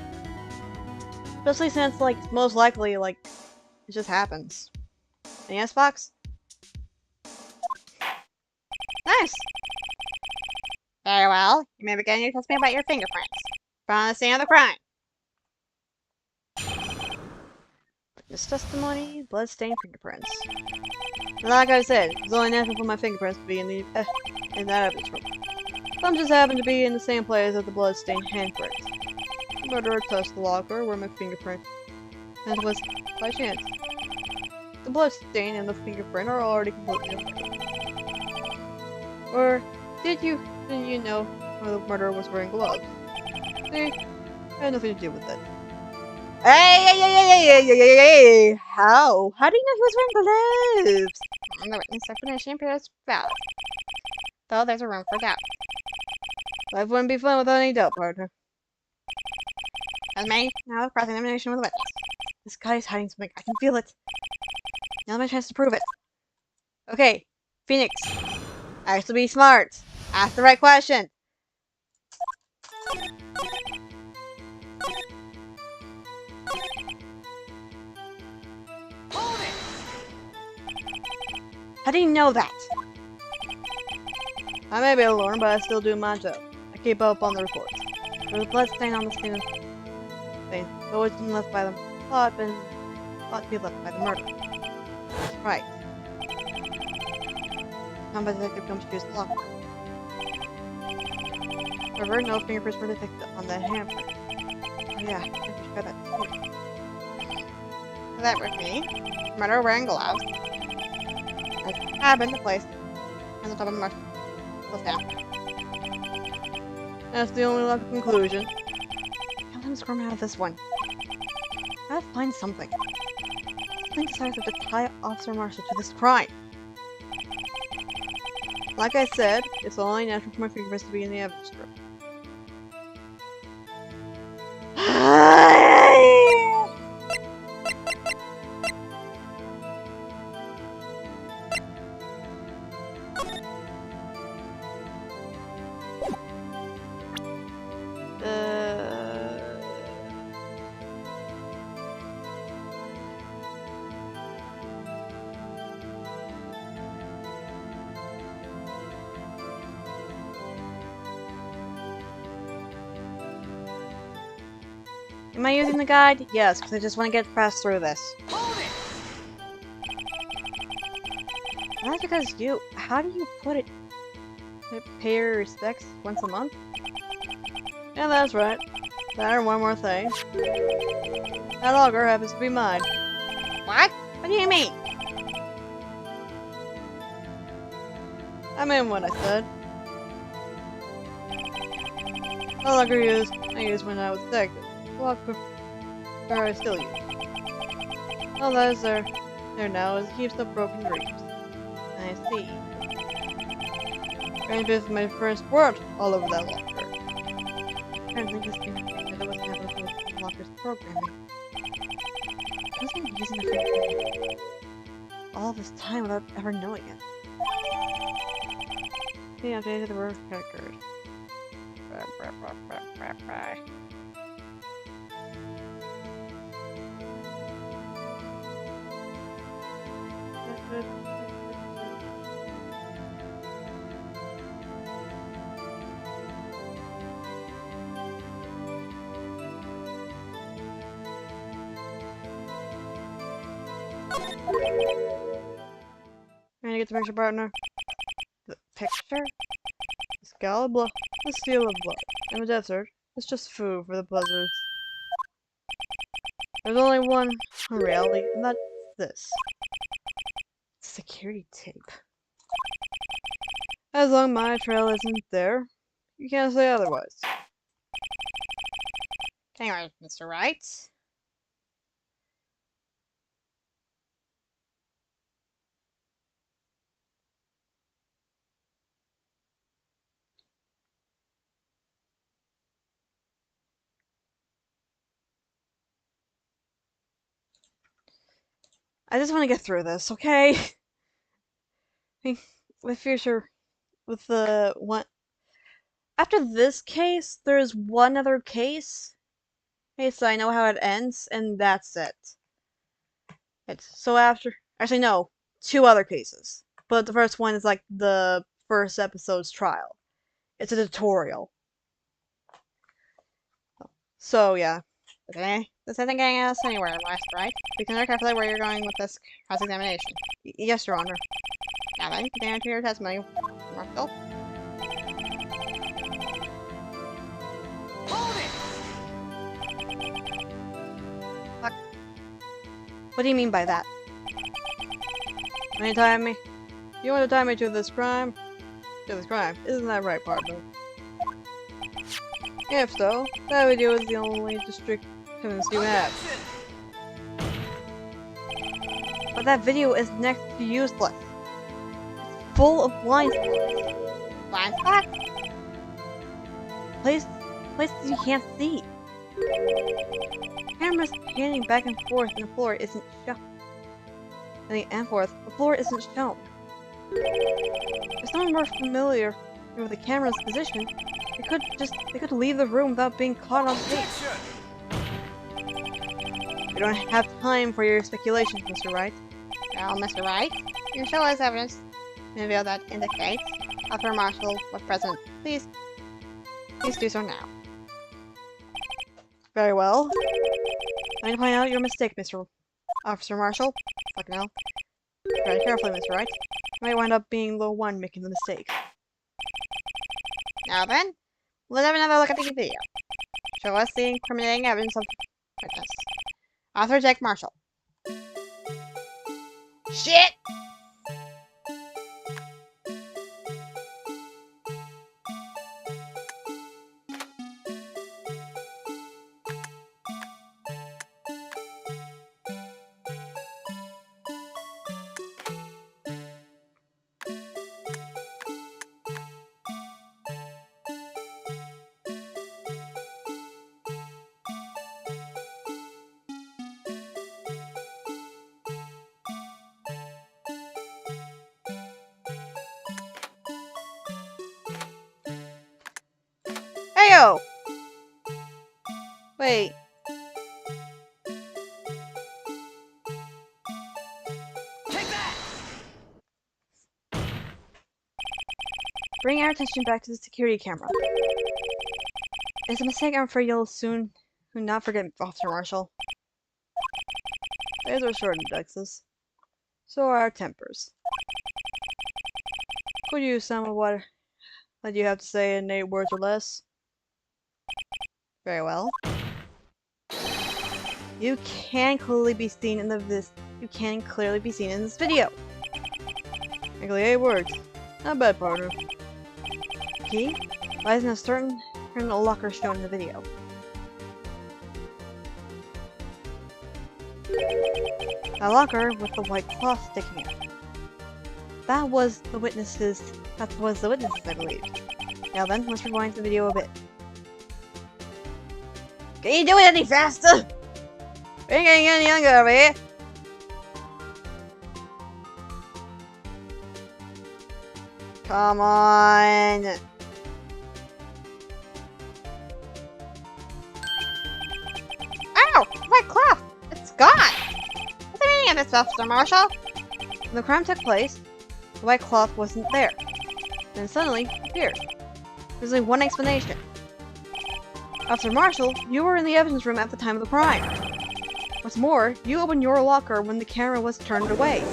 Especially since like most likely like it just happens. And yes, Fox? Nice. Very well. You may begin your testimony about your fingerprints from the scene of the crime. Witness testimony, blood-stained fingerprints. Like I said, it's only natural for my fingerprints to be in that evidence room. Some just happen to be in the same place as the blood-stained handprint. The murderer touched the locker where my fingerprint and it was by chance. The blood stain and the fingerprint are already completely different. Or didn't you know the murderer was wearing gloves? See, I had nothing to do with it. Hey! How? How do you know he was wearing gloves? The witness explanation appears valid, though there's a room for doubt. Life wouldn't be fun without any doubt, partner. As may now cross-examination with the witness. This guy's hiding something. I can feel it. Now's my chance to prove it. Okay, Phoenix. I have to be smart. Ask the right question. Hold it! How do you know that? I may be a lawyer, but I still do my job. I keep up on the reports. There's a blood stain on the skin of thing. It's always been left by the thought to be left by the murder. That's right. Combat detective comes to his locker. However, no fingerprints were detected on that handprint. Oh yeah, I forgot that too. That would be murderer wearing gloves. As happened to place on the top of the murder was down. That's the only logical conclusion. Now let me squirm out of this one. I gotta find something. Something decisive to tie Officer Marshall to this crime. Like I said, it's only natural for my fingerprints to be in the evidence room. Am I using the guide? Yes, because I just want to get fast through this. Hold it! That's because how do you put it? Pay your respects once a month? Yeah, that's right. And one more thing. That auger happens to be mine. What? What do you mean? I mean what I said. No longer used. I used when I was detective. Well, I still use. All that is there now is heaps of broken dreams. I see. Trying to my first word all over that locker. Apparently this thing that it was never with locker's programming. I was been using the thing all this time without ever knowing it. He updated the word record. Trying to get the picture, partner. The picture? The skull of blood. The seal of blood. And the desert. It's just food for the buzzards. There's only one reality, and that's this. Security tape. As long as my trail isn't there, you can't say otherwise. Anyway, Mr. Wright. I just want to get through this, okay? I mean, with future, with the one. After this case, there's one other case. Okay, so I know how it ends, and that's it. So after, actually no, two other cases. But the first one is like the first episode's trial. It's a tutorial. So yeah. Okay. This isn't getting us anywhere, West, right? Be consider carefully where you're going with this cross-examination. Yes, Your Honor. Now then, continue to your testimony, Marshall. Hold it! What do you mean by that? You tie me? You want to tie me to this crime? To this crime. Isn't that right, partner? If so, that video is the only district evidence you have. But that video is next to useless. It's full of blind spots. Blind spot? Places you can't see. Cameras panning back and forth and the floor isn't shown. The floor isn't shown. If someone were familiar with the camera's position, they could leave the room without being caught on tape. We don't have time for your speculations, Mr. Wright. Well, Mr. Wright, you show us evidence in the video that indicates Officer Marshall was present. Please do so now. Very well. I need to point out your mistake, Mr. Officer Marshall. Fucking hell. Very carefully, Mr. Wright. You might wind up being the one making the mistake. Now then, let's have another look at the video. Show us the incriminating evidence of witness. Author Jack Marshall. Shit! Heyo! Wait. Take that! Bring our attention back to the security camera. It's a mistake I'm afraid you'll soon not forget, Officer Marshall. Days are short in Texas. So are our tempers. Could you use some of what you have to say in 8 words or less? Very well. You can clearly be seen in this video. Exactly 8 words. Not bad, partner. Key? Why isn't a certain locker shown in the video? A locker with the white cloth sticking out. That was the witnesses, I believe. Now then, let's rewind the video a bit. Can you do it any faster? We ain't getting any younger over here. Come on. Ow! My cloth! It's gone! What's the meaning of this, Officer Marshall? When the crime took place, the white cloth wasn't there. Then suddenly appeared. There's only one explanation. Officer Marshall, you were in the evidence room at the time of the crime. What's more, you opened your locker when the camera was turned away.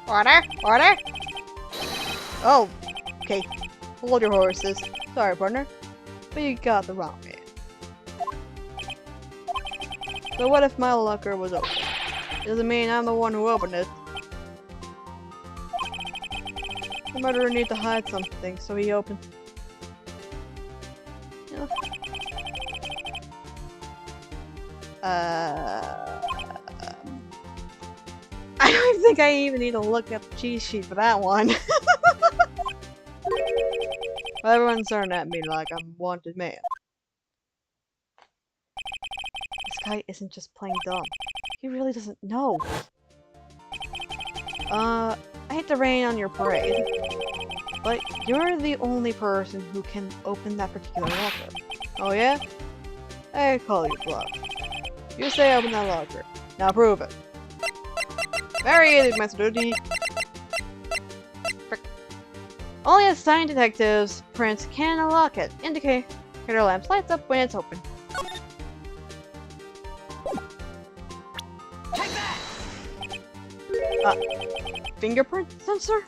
Order! Order! Oh, okay. Hold your horses. Sorry, partner. But you got the wrong man. So what if my locker was open? Doesn't mean I'm the one who opened it. The murderer needed to hide something, so he opened. Yeah. I don't think I even need to look at the cheat sheet for that one. Everyone's staring at me like I'm a wanted man. This guy isn't just plain dumb. He really doesn't know. I hate to rain on your parade, but you're the only person who can open that particular locker. Oh yeah? I call you bluff. You say open that locker. Now prove it. Very easy, Master Duty. Only assigned detectives prints can unlock it. Indicator lamp lights up when it's open. Take that! Fingerprint sensor?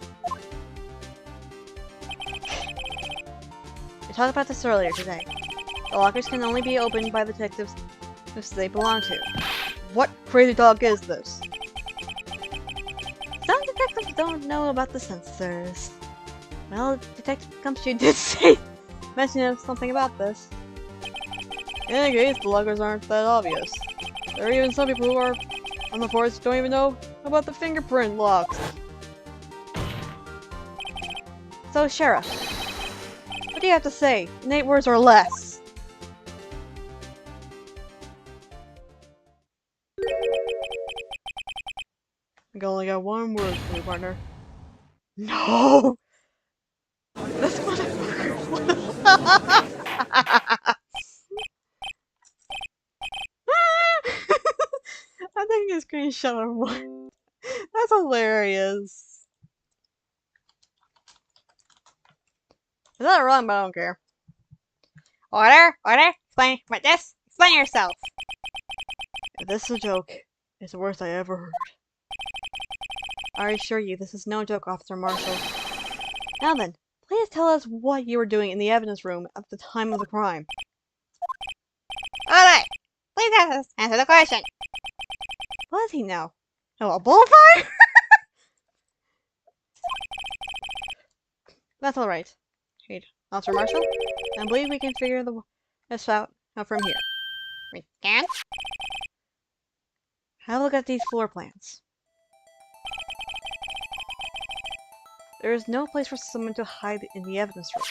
We talked about this earlier today. The lockers can only be opened by the detectives who they belong to. What crazy talk is this? Some detectives don't know about the sensors. Well, Detective Gumshoe did mention something about this. In any case, the lockers aren't that obvious. There are even some people who are on the force who don't even know about the fingerprint locks. So, Sheriff, what do you have to say in 8 words or less? I only got 1 word for you, partner. No! This motherfucker! I'm taking a screenshot of one. That's hilarious. Is that wrong? But I don't care. Order! Order! Explain this! Explain yourself! If this is a joke, it's the worst I ever heard. I assure you, this is no joke, Officer Marshall. Now then, please tell us what you were doing in the evidence room at the time of the crime. Alright! Please answer the question! What is he now? Oh, a bullfire? That's alright. Wait, Officer Marshall? I believe we can figure this out from here. We can? Have a look at these floor plans. There is no place for someone to hide in the evidence room.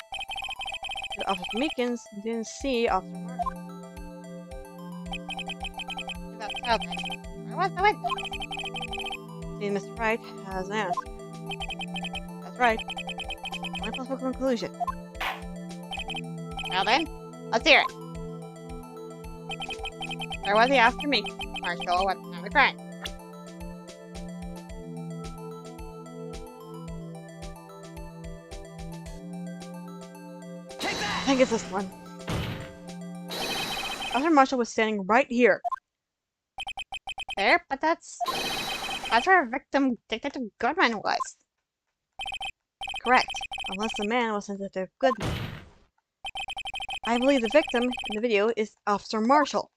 And Officer Meekins didn't see Officer Marshall. That's so then. Where was the witness? See, Mr. Wright has asked. That's right. My possible conclusion. Well then, let's hear it. Where was he after me? Marshall, what's the crime? Take I that! think it's this one. Officer Marshall was standing right here. There? But that's where victim Detective Goodman was. Correct. Unless the man was Detective Goodman. I believe the victim in the video is Officer Marshall.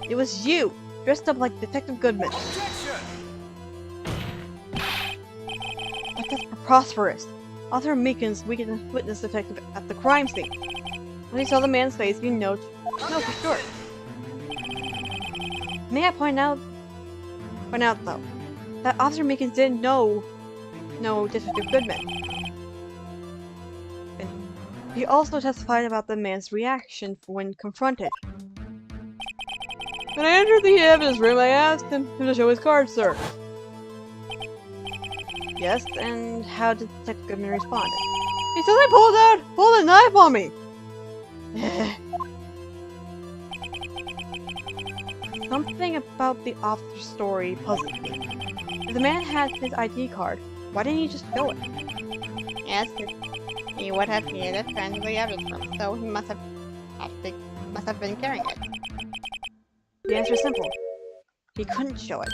It was you, dressed up like Detective Goodman. Objection! But that's preposterous. Officer Meekins witness detective at the crime scene. When he saw the man's face, you know for sure. May I point out though, that Officer Meekins didn't know Detective Goodman. And he also testified about the man's reaction when confronted. When I entered the evidence room, I asked him to show his card, sir. Yes, and how did Detective Goodman respond? He suddenly pulled a knife on me! Something about the officer's story puzzles me. If the man had his ID card, why didn't he just show it? Yes, he would have needed it from the evidence room, so he must have been carrying it. The answer is simple. He couldn't show it.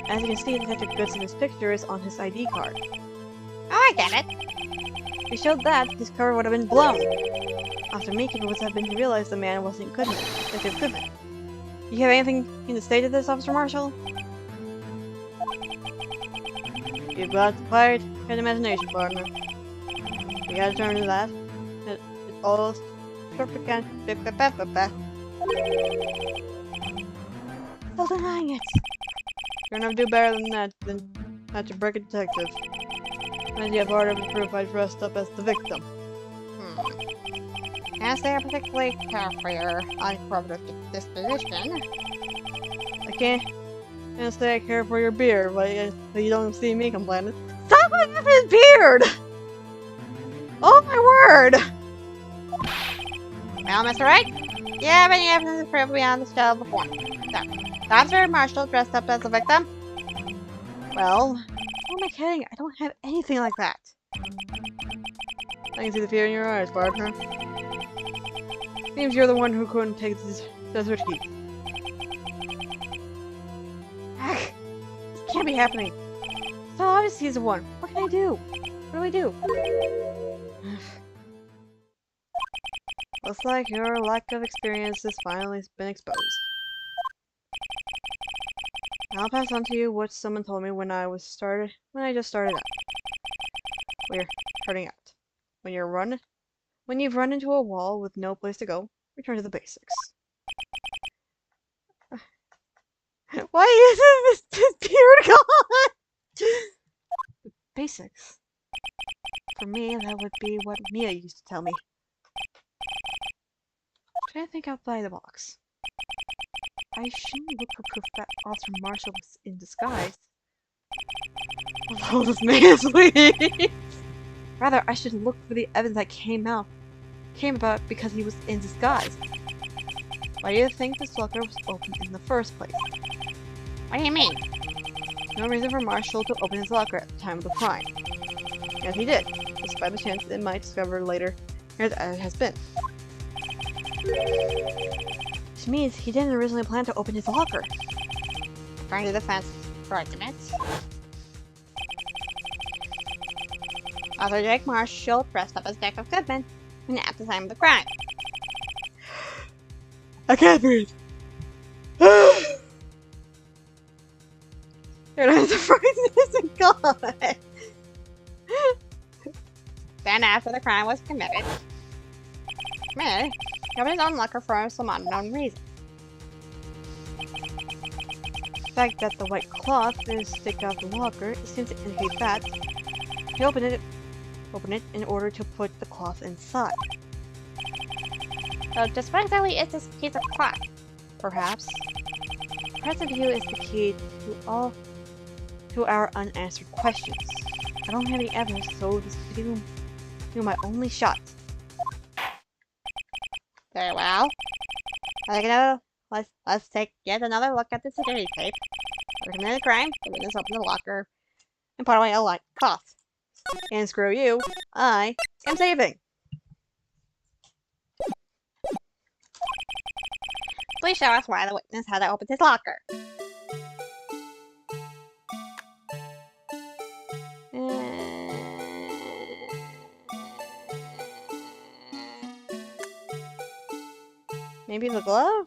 As you can see, Detective Goodson's picture is on his ID card. Oh, I get it. If he showed that, his cover would have been blown. After making it would have been to realize the man wasn't Goodman, Detective Goodman. Do you have anything to say to this, Officer Marshall? You've got quiet and imagination, partner. You gotta turn to that. It's all perfect and still denying it. You're gonna do better than that, than not to break a detective. And yet part of the proof I dressed up as the victim. As they are particularly care for your uncooperative disposition. I can't say I care for your beard, but you don't see me complaining. Stop looking at his beard! Oh my word! Well, Mr. Wright, do you have any evidence to prove beyond the shadow of a form? So, Officer Marshall dressed up as a victim? Well, who am I kidding? I don't have anything like that. I can see the fear in your eyes, partner. Seems you're the one who couldn't take this desert heat. This can't be happening. So obviously he's the one. What can I do? What do I do? Looks like your lack of experience has finally been exposed. I'll pass on to you what someone told me when I just started out. We're starting out. When you've run into a wall with no place to go, return to the basics. Why isn't this beard gone? The basics. For me, that would be what Mia used to tell me. Trying to think outside the box. I shouldn't look for proof that Officer Marshall was in disguise. Oh, this man is weak! Rather, I should look for the evidence that came about because he was in disguise. Why do you think this locker was opened in the first place? What do you mean? There's no reason for Marshall to open his locker at the time of the crime. Yet he did, despite the chance it might discover later as it has been. Which means he didn't originally plan to open his locker. Trying to defense for arguments. Officer Jake Marshall dressed up as Detective Goodman at the time of the crime. I can't breathe. The frightened isn't gone. Then after the crime was committed, he opened his own locker for some unknown reason. The fact that the white cloth is sticking out the locker seems to indicate that he opened it in order to put the cloth inside. So just what exactly is this piece of cloth? Perhaps present view is the key to our unanswered questions. I don't have any evidence, so this video is my only shot. Very well. Let's take yet another look at the security tape. After committing the crime, the witness opened the locker and put away a light cloth. And screw you, I am saving. Please show us why the witness had to open his locker. Maybe the glove?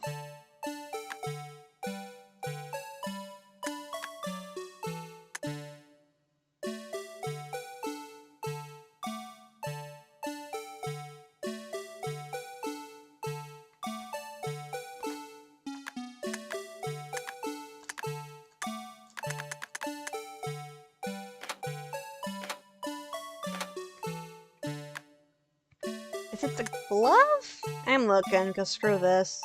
Is it the glove? I'm looking, because screw this.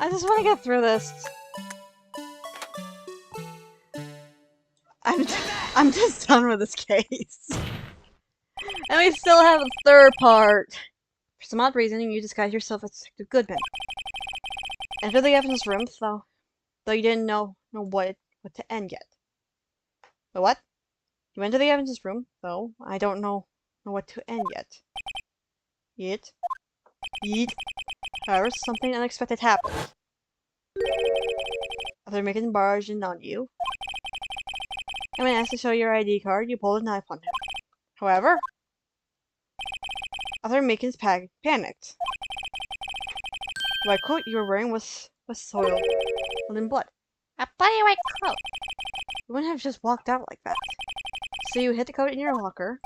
I just want to get through this. I'm just done with this case. And we still have a third part. For some odd reason, you disguise yourself as Detective Goodman. Enter the evidence room, though you didn't know what to end yet. But what? You enter the evidence room, though I don't know what to end yet. Yeet. However, something unexpected happened. After making barge in on you, and when asked to show your ID card, you pulled a knife on him. However, after Makin's panicked. The white coat you were wearing was soiled in blood. A bloody white coat. You wouldn't have just walked out like that. So you hid the coat in your locker.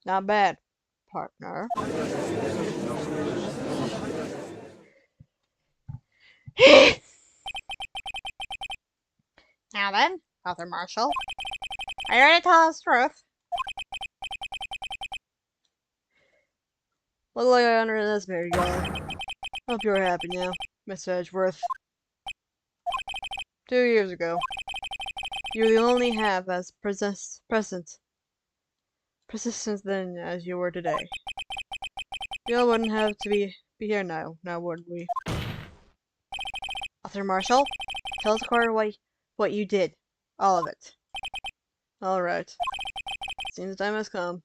Not bad, partner. Now then, Arthur Marshall, are you ready to tell us the truth? Look like I underestimated y'all. Hope you're happy now, Mr. Edgeworth. 2 years ago, you were the only half as persistent then as you were today. We all wouldn't have to be here now would we? Arthur Marshall, tell the court what you did. All of it. Alright. Seems the time has come.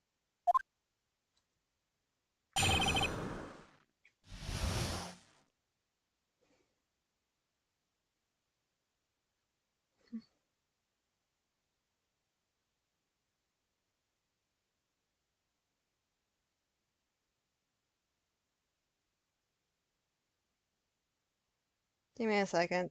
Give me a second.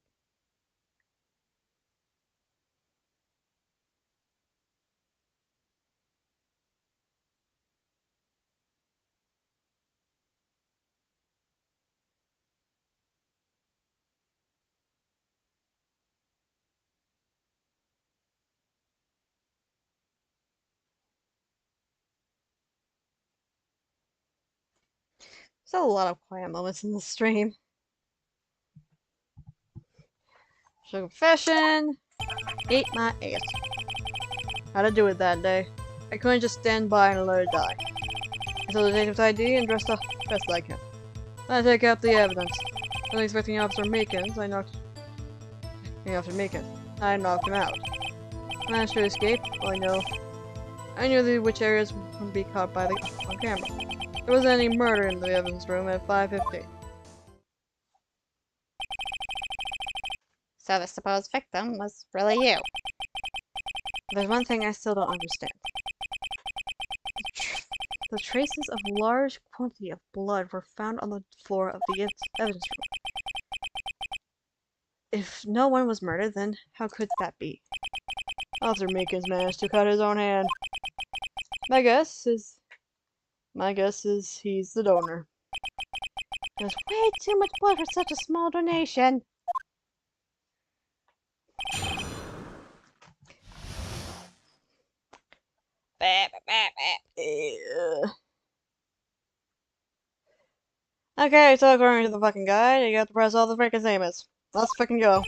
There's a lot of quiet moments in the stream. So confession. Ate my ass. How to do it that day. I couldn't just stand by and let it die. I told the detective's ID and dressed up best like him. Then I take out the evidence. I was expecting Officer Makins. I knocked him out. I managed to escape. Well, I knew which areas would be caught by on camera. There wasn't any murder in the evidence room at 5:15. So the supposed victim was really you. There's one thing I still don't understand. The traces of large quantity of blood were found on the floor of the evidence room. If no one was murdered, then how could that be? Officer Meekins managed to cut his own hand. My guess is he's the donor. There's way too much blood for such a small donation. Okay, so according to the fucking guide, you have to press all the freaking statements. Let's fucking go.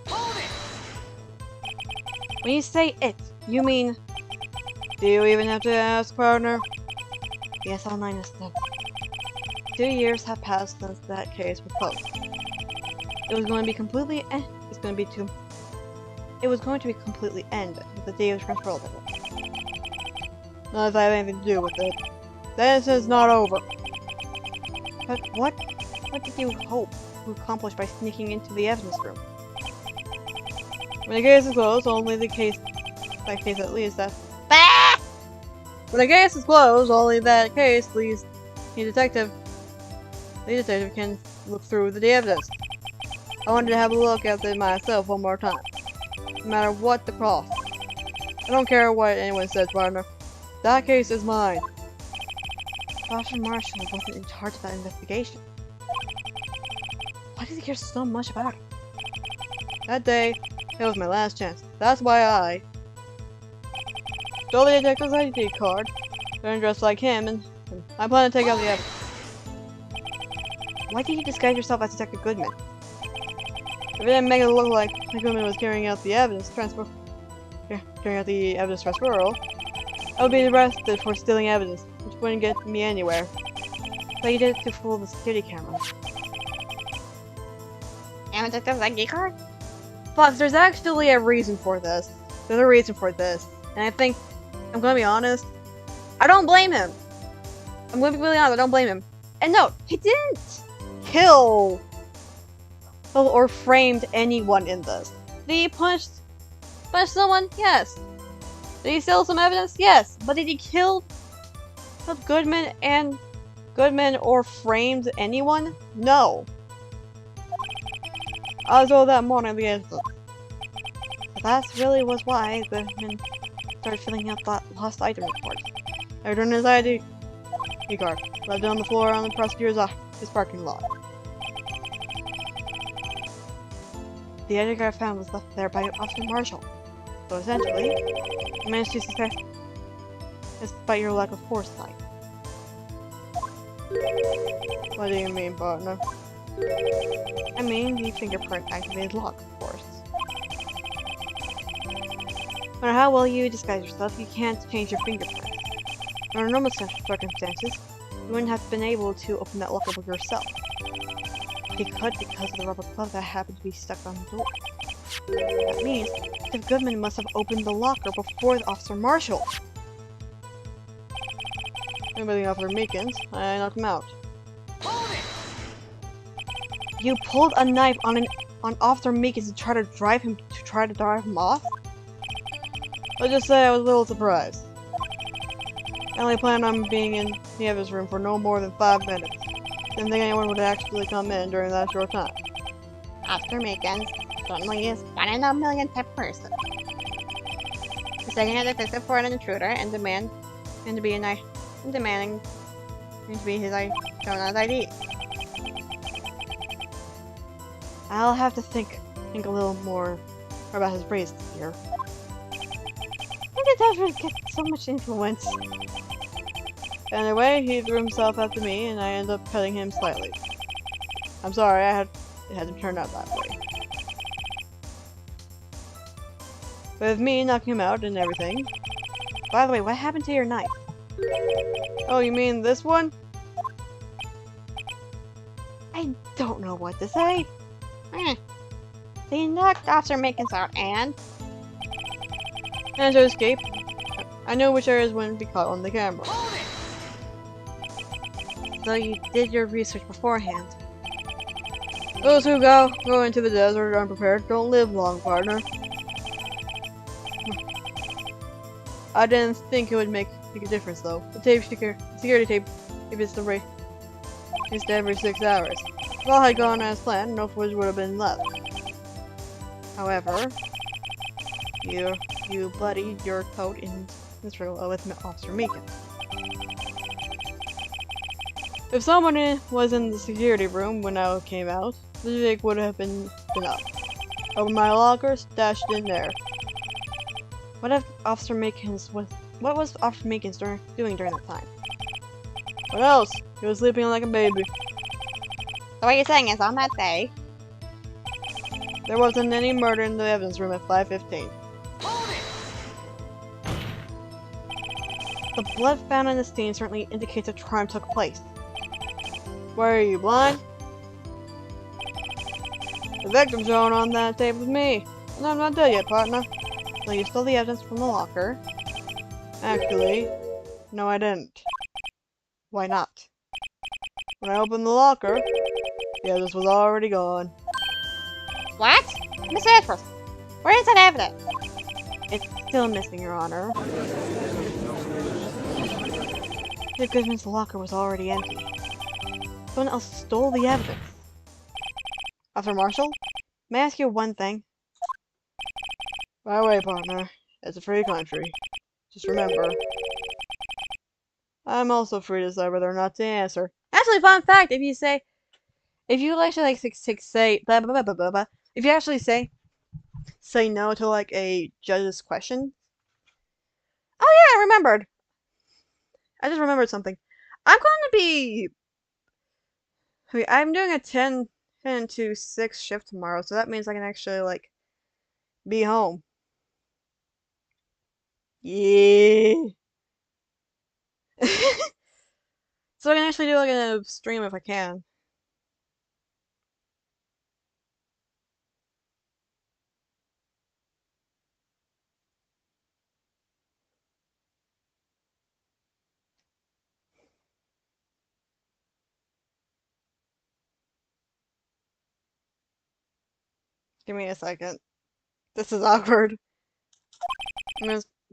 Hold it! When you say it, you mean... Do you even have to ask, partner? Yes, all 9 is done. 2 years have passed since that case was closed. It was going to be completely end. It was going to be completely ended with the day of transfer of it. None of that had anything to do with it. This is not over. But what did you hope to accomplish by sneaking into the evidence room? When the case is closed, only the case at least that. When the case is closed, only that case leaves the detective. The detective can look through the evidence. I wanted to have a look at it myself one more time. No matter what the cost. I don't care what anyone says, partner. That case is mine. Dr. Marshall wasn't in charge of that investigation. Why did he care so much about it? That day, it was my last chance. That's why I stole the detective's ID card, turned dressed like him, and I plan to take out the evidence. Why did you disguise yourself as Detective Goodman? If it didn't make it look like Goodman was carrying out the evidence transferal, I would be arrested for stealing evidence, which wouldn't get me anywhere. But you did it to fool the security camera. And Detective's ID card? Fox, there's actually a reason for this. There's a reason for this. And I think, I'm gonna be honest, I don't blame him. I'm gonna be really honest, I don't blame him. And no, he didn't kill or framed anyone in this. Did he punish someone? Yes. Did he steal some evidence? Yes. But did he kill Goodman or framed anyone? No. I was all that morning at the end. But that really was why Goodman started filling out that lost item report. I returned his ID card, left it on the floor on the prosecutor's office parking lot. The ID card I found was left there by Officer Marshall. So essentially, you managed to success despite your lack of foresight. What do you mean, partner? I mean, the fingerprint activated lock, of course. No matter how well you disguise yourself, you can't change your fingerprint. Under normal circumstances, you wouldn't have been able to open that locker yourself. You could because of the rubber glove that happened to be stuck on the door. That means Detective Goodman must have opened the locker before the Officer Marshall. Anybody Officer Meekins, I knocked him out. Hold it! You pulled a knife on Officer Meekins to try to drive him off? Let's just say I was a little surprised. I only planned on being in the evidence room for no more than 5 minutes. Didn't think anyone would actually come in during that short time. Officer Meekins certainly is 1 in a million type person. Mistaking a detective for an intruder and demanding to be his ID. I'll have to think a little more about his reasons here. The detective gets so much influence. Anyway, he threw himself after me, and I ended up petting him slightly. I'm sorry, it hadn't turned out that way. With me knocking him out and everything. By the way, what happened to your knife? Oh, you mean this one? I don't know what to say. They knocked Officer Meekins out and... And to escape, I knew which areas wouldn't be caught on the camera. Hold it! So you did your research beforehand. Those who go into the desert unprepared don't live long, partner. I didn't think it would make a difference though. The security tape, if it's the rate, is every 6 hours. If all had gone as planned, no footage would have been left. However, you bloodied your coat in this struggle with Officer Meekins. If someone was in the security room when I came out, the jig would have been up. Opened my locker, stashed in there. What if Officer Makins was? What was Officer Makins doing during that time? What else? He was sleeping like a baby. So what you're saying is, on that day, There wasn't any murder in the evidence room at 5:15. Hold it! The blood found in the scene certainly indicates a crime took place. Why are you blind? The victim shown on that tape was me. And I'm not dead yet, partner. So you stole the evidence from the locker. Actually, no I didn't. Why not? When I opened the locker, the evidence was already gone. what? Mr. Edwards, where is that evidence? It's still missing, Your Honor. Because Miss locker was already empty. Someone else stole the evidence. Officer Marshall, may I ask you one thing? By the way, partner, it's a free country. Just remember, I'm also free to decide whether or not to answer. Actually, fun fact, if you actually say blah blah blah blah blah blah, if you actually say no to like a judge's question. Oh yeah, I remembered. I just remembered something. I'm going to be. I'm doing a 10 to 6 shift tomorrow, so that means I can actually like be home. Yeah. So I can actually do like a stream if I can. Give me a second. This is awkward.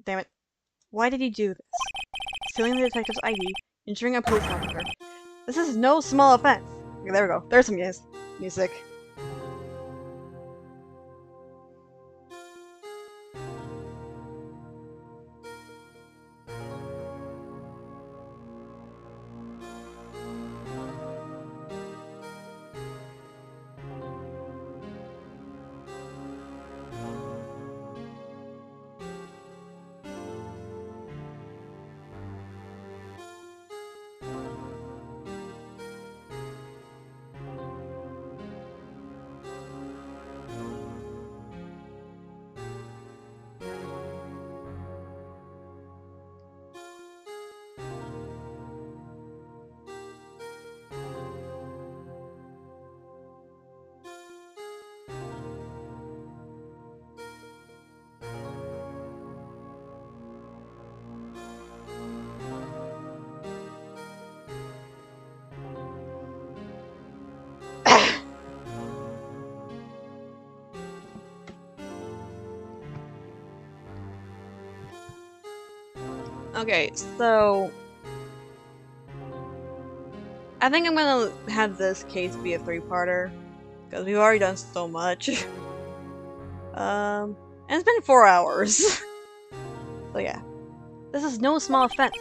Damn it. Why did he do this? Stealing the detective's ID, injuring a police officer. This is no small offense. Okay, there we go. There's some music. Okay, so I think I'm gonna have this case be a 3-parter because we've already done so much. And it's been 4 hours. So yeah, this is no small offense.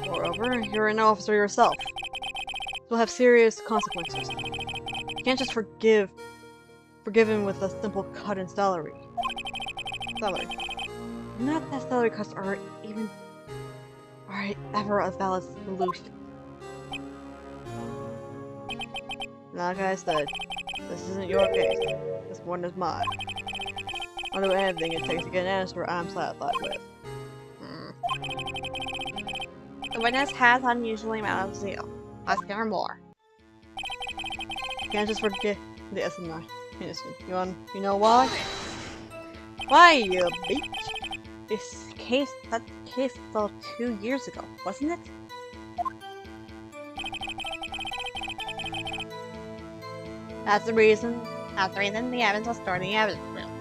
Moreover, you're an officer yourself. This will have serious consequences. You can't just forgive him with a simple cut in salary. Not that salary cuts are ever a valid solution. Like I said, this isn't your case. This one is mine. I'll do anything it takes to get an answer I'm satisfied with. The witness has unusually amount of zeal. Let's give her more. You can't just forget the SNI. Innocent. You know why? Why, you bitch? That case fell 2 years ago, wasn't it? That's the reason the evidence was stored in the evidence room.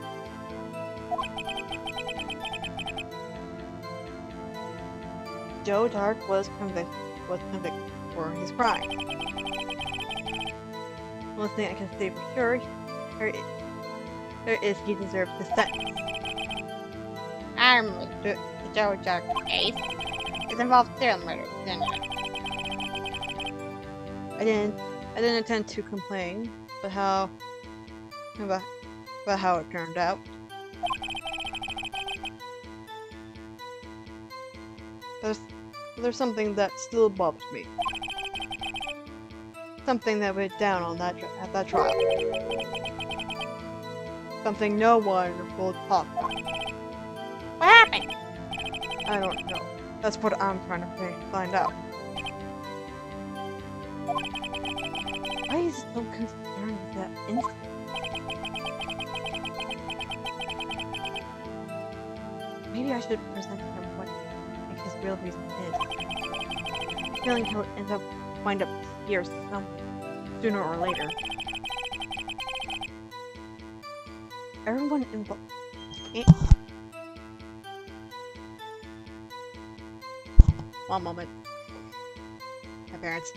Joe Dark was convicted for his crime. One thing I can say for sure, there is he deserves his sentence. I remember the Joe Jack case. It involved serial murder, didn't it? I didn't intend to complain, but about how it turned out. there's something that still bothers me. Something that went down on at that trial. Something no one will talk about. What happened? I don't know. That's what I'm trying to find out. Why is he so concerned with that incident? Maybe I should present him what his real reason is. I'm feeling he'll wind up here sooner or later. Everyone involved. One moment. My parents.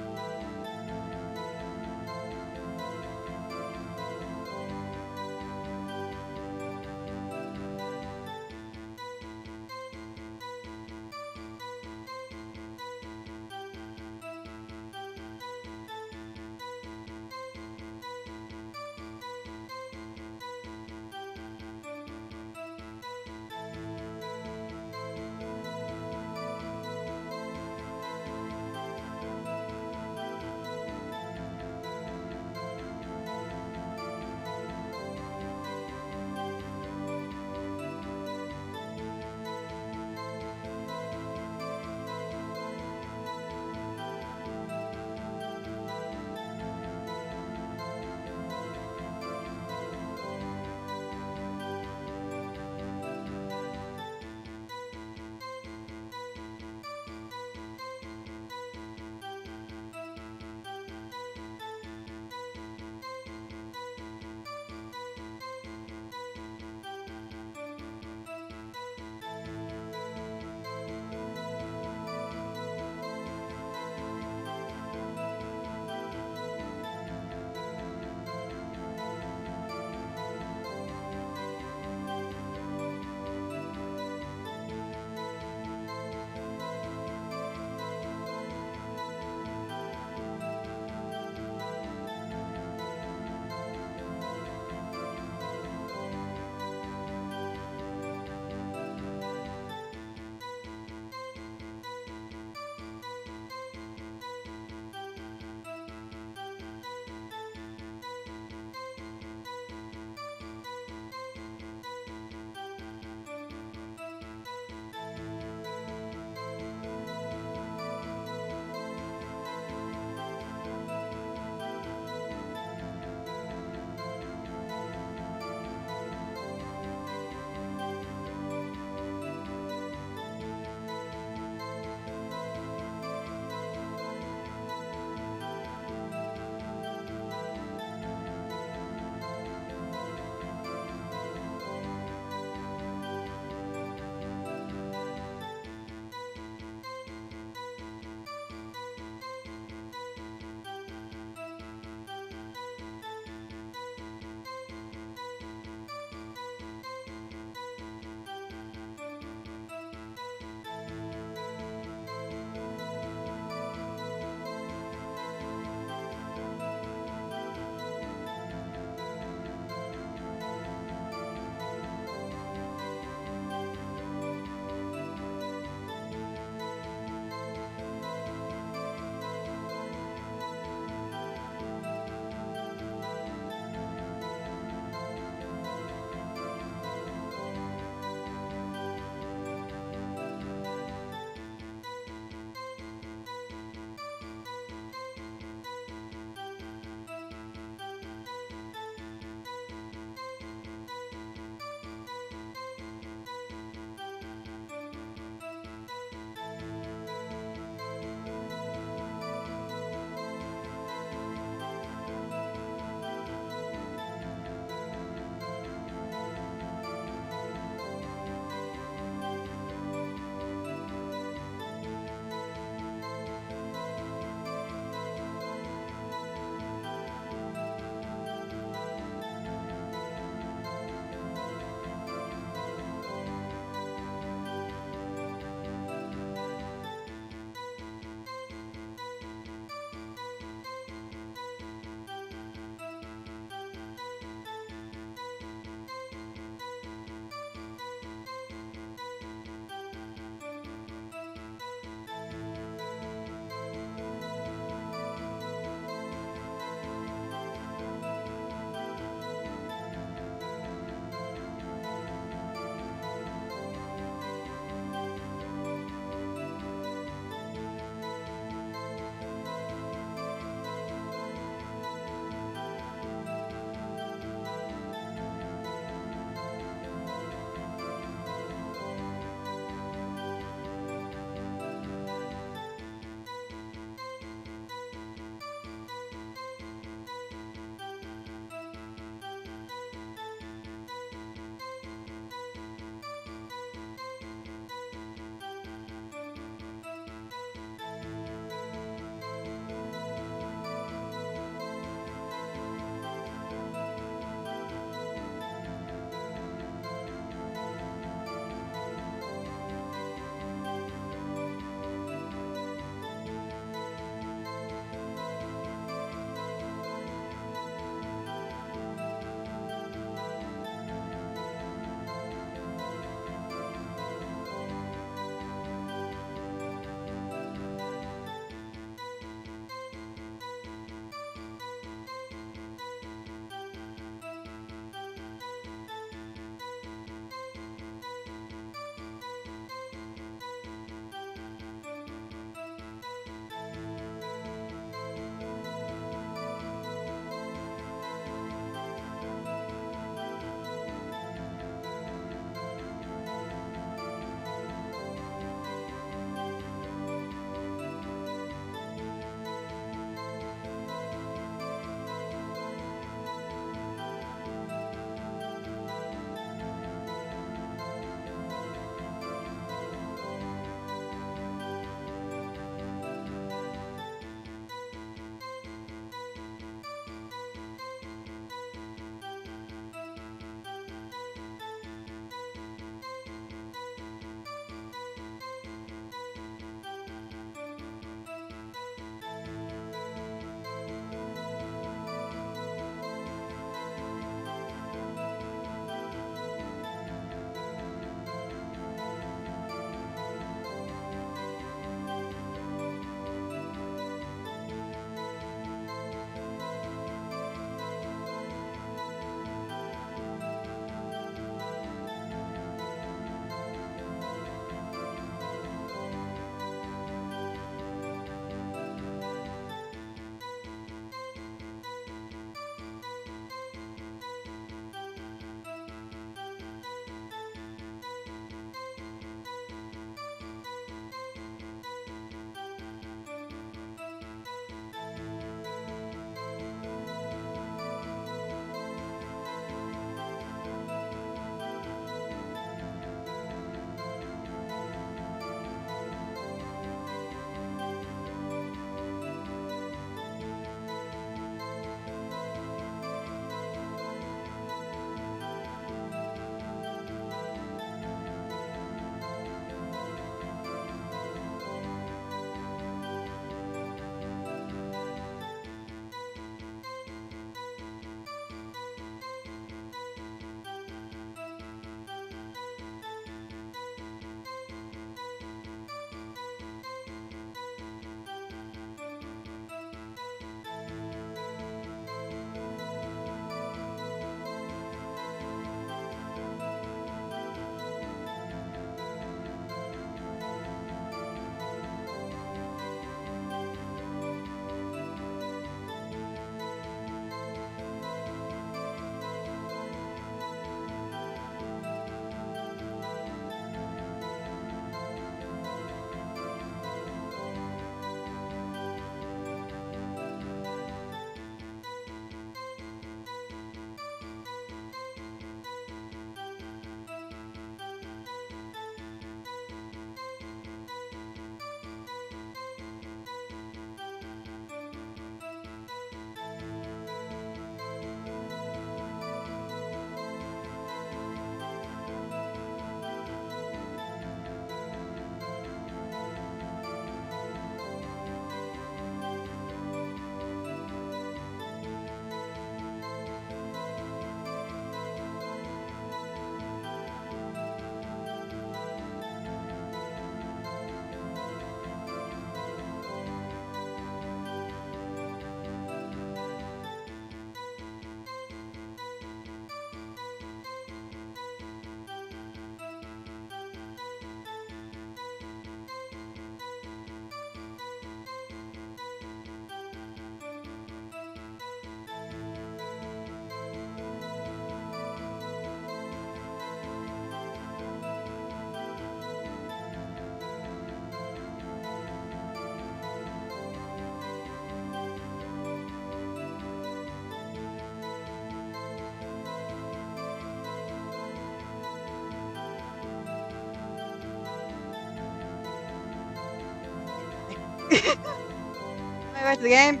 Back to the game.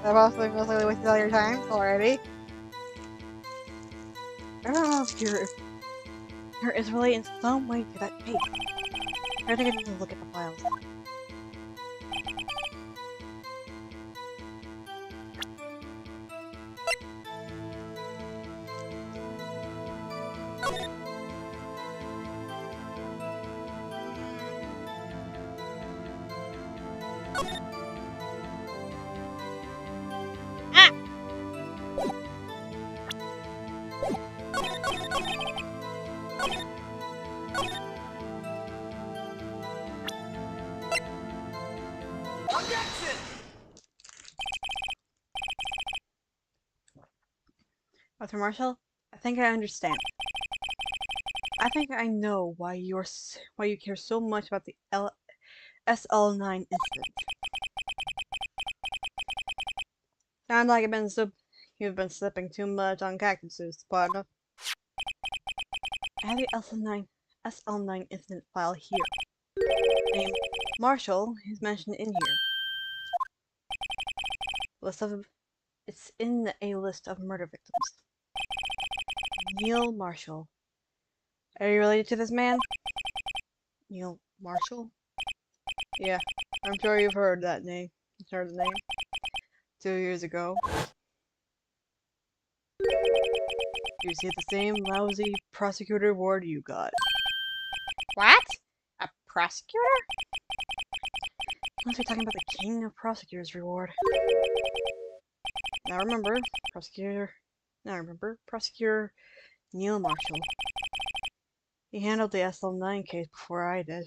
I've also wasted all your time already. I don't know if you're is related in some way to that case. I think I need to look at the files. Objection! Arthur Marshall, I think I understand. I think I know why why you care so much about the SL9 incident. Sounds like you've been slipping too much on cactuses, partner. I have the SL9 incident file here. Name Marshall is mentioned in here. It's in a list of murder victims. Neil Marshall. Are you related to this man? Neil Marshall? Yeah, I'm sure you've heard that name. Heard the name. 2 years ago. You see the same lousy prosecutor award you got. What? A prosecutor? Unless we're talking about the king of prosecutors reward. Now remember, prosecutor Neil Marshall. He handled the SL9 case before I did.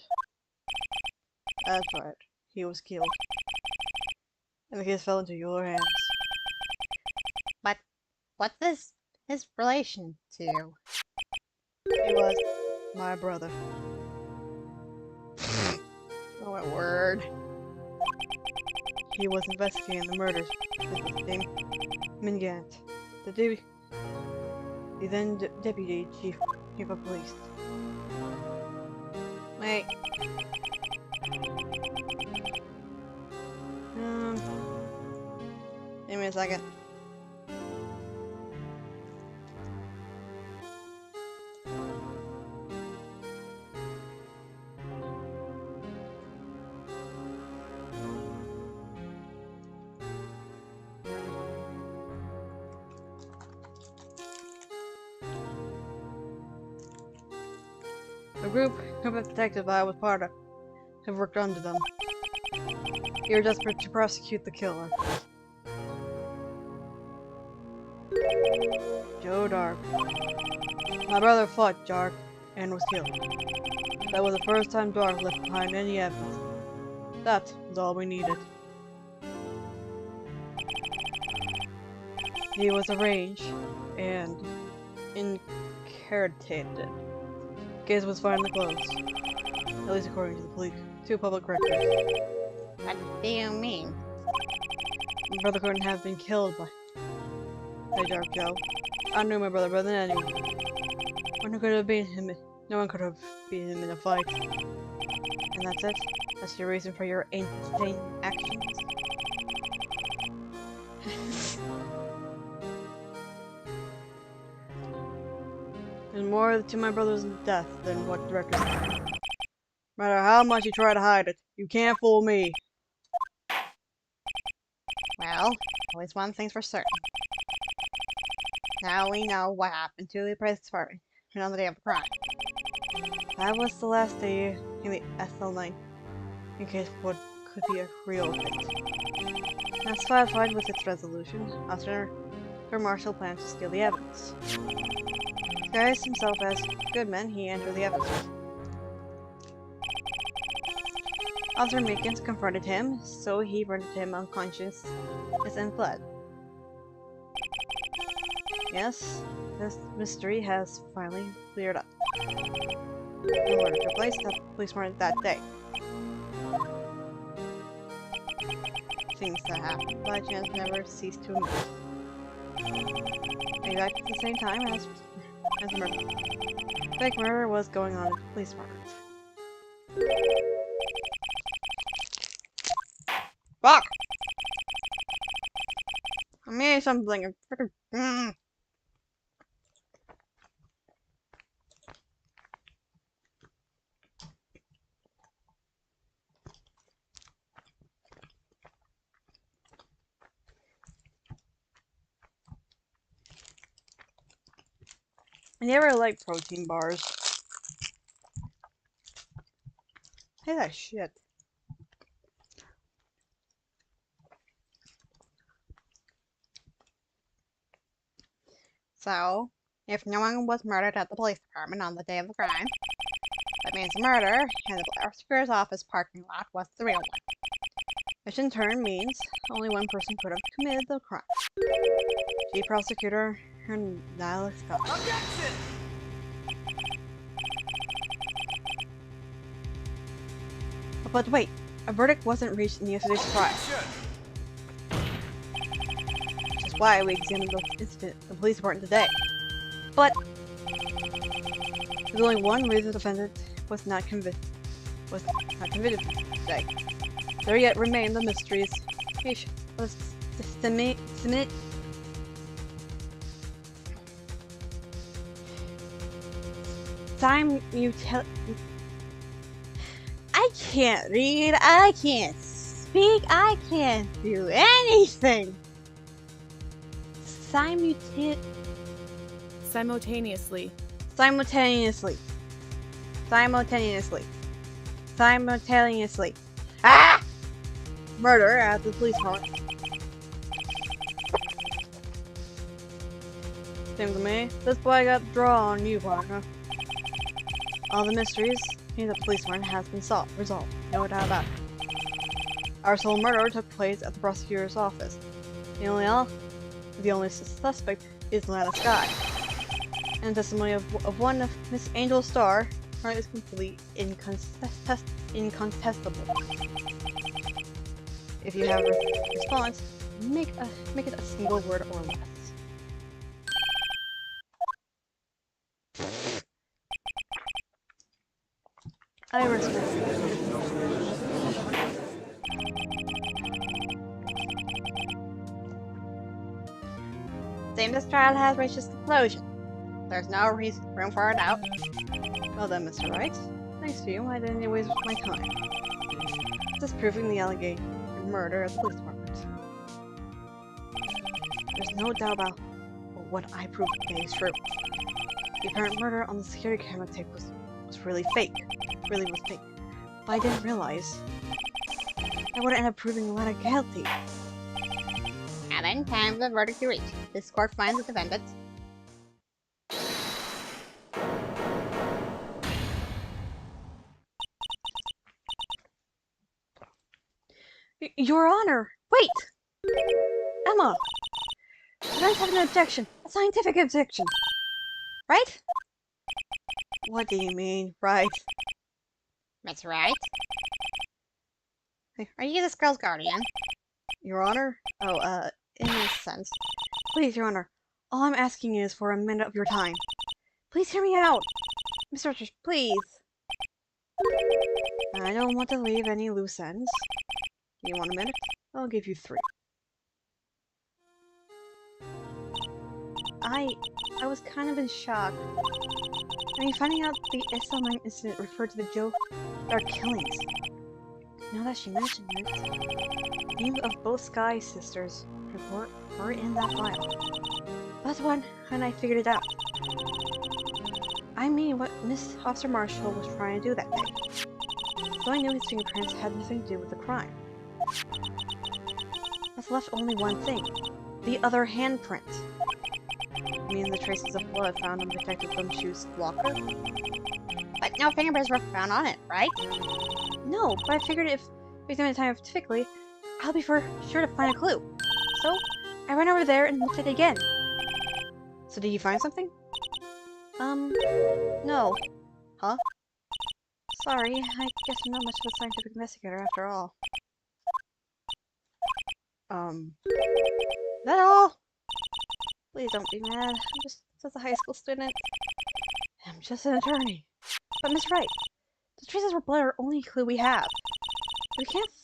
That's right. He was killed. And the case fell into your hands. But what's this his relation to? He was my brother. Oh my word. He was investigating the murders with his name Mingant, the then deputy chief of police. Wait. Give me a second. The group of detectives I was part of have worked under them. You're desperate to prosecute the killer. Joe Dark. My brother fought Dark and was killed. That was the first time Dark left behind any evidence. That was all we needed. He was arranged and incarcerated. Case was finally closed. At least according to the two public records. What do you mean? My brother couldn't have been killed by Dark Joe. I knew my brother better than anyone. No one could have beaten him in a fight. And that's it? That's your reason for your insane actions? There's more to my brother's death than what the records say. No matter how much you try to hide it, you can't fool me. Well, at least one thing's for certain. Now we know what happened to the police department on the day of the crime. That was the last day in the SL9, in case what could be a real fate. That's satisfied with its resolution. Officer Marshall plans to steal the evidence. Disguised himself as Goodman, he entered the evidence room. Officer Meekins confronted him, so he rendered him unconscious and fled. Yes, this mystery has finally cleared up. The murder took place at the police morning that day. Things that happen by chance never cease to amuse. Exactly at the same time as the murder. Fake murder was going on at the police department. Fuck! I made something. Freaking. I never liked protein bars. Hey, that shit. So, if no one was murdered at the police department on the day of the crime, that means the murder in the prosecutor's office parking lot was the real one. Which in turn means only one person could have committed the crime. Chief Prosecutor Alex Scott. Objection! But wait, a verdict wasn't reached in yesterday's trial. Which is why we examined the incident the police report today. But there's only one reason the defendant was not convicted today. There yet remain the mysteries. Time you tell. I can't read, I can't speak, I can't do anything! Simultaneously. Ah! Murder at the police department. Seems to me, this boy got the draw on you, partner. All the mysteries in the police department has been resolved. No doubt about it. Our sole murder took place at the prosecutor's office. The only suspect is Lana Sky. And the testimony of one of Miss Angel Star is completely incontestable. If you have a response, make it a single word or less. I respect you. Seems this trial has reached its conclusion. There's no room for a doubt. Well done, Mr. Wright. Thanks to you, I didn't waste my time. Disproving the allegation of murder at the police department. There's no doubt about what I proved today is true. The apparent murder on the security camera tape was really fake. Really was fake. But I didn't realize I would end up proving Lana guilty. And then time for the verdict to reach. This court finds the defendant. Your Honor! Wait! Emma! You guys have an objection. A scientific objection. Right? What do you mean, right? That's right. Are you this girl's guardian? Your Honor? Oh, in a sense. Please, Your Honor. All I'm asking is for a minute of your time. Please hear me out! Mr. Richards, please! I don't want to leave any loose ends. You want a minute? I'll give you 3. I was kind of in shock. I mean, finding out the SL9 incident referred to the Joe Dark killings. Now that she mentioned it, names of both Sky sisters were in that file. That's when I figured it out. I mean, what Miss Officer Marshall was trying to do that day. So I knew his fingerprints had nothing to do with the crime. That's left only one thing. The other handprint. I mean the traces of blood found on Detective Gumshoe's locker? But no fingerprints were found on it, right? No, but I figured if we examine it scientifically, I'll be for sure to find a clue. So, I ran over there and looked at it again. So did you find something? No. Huh? Sorry, I guess I'm not much of a scientific investigator after all. That all? Please don't be mad. I'm just a high school student. I'm just an attorney. But Miss Wright, the traces of blood are the only clue we have. We can't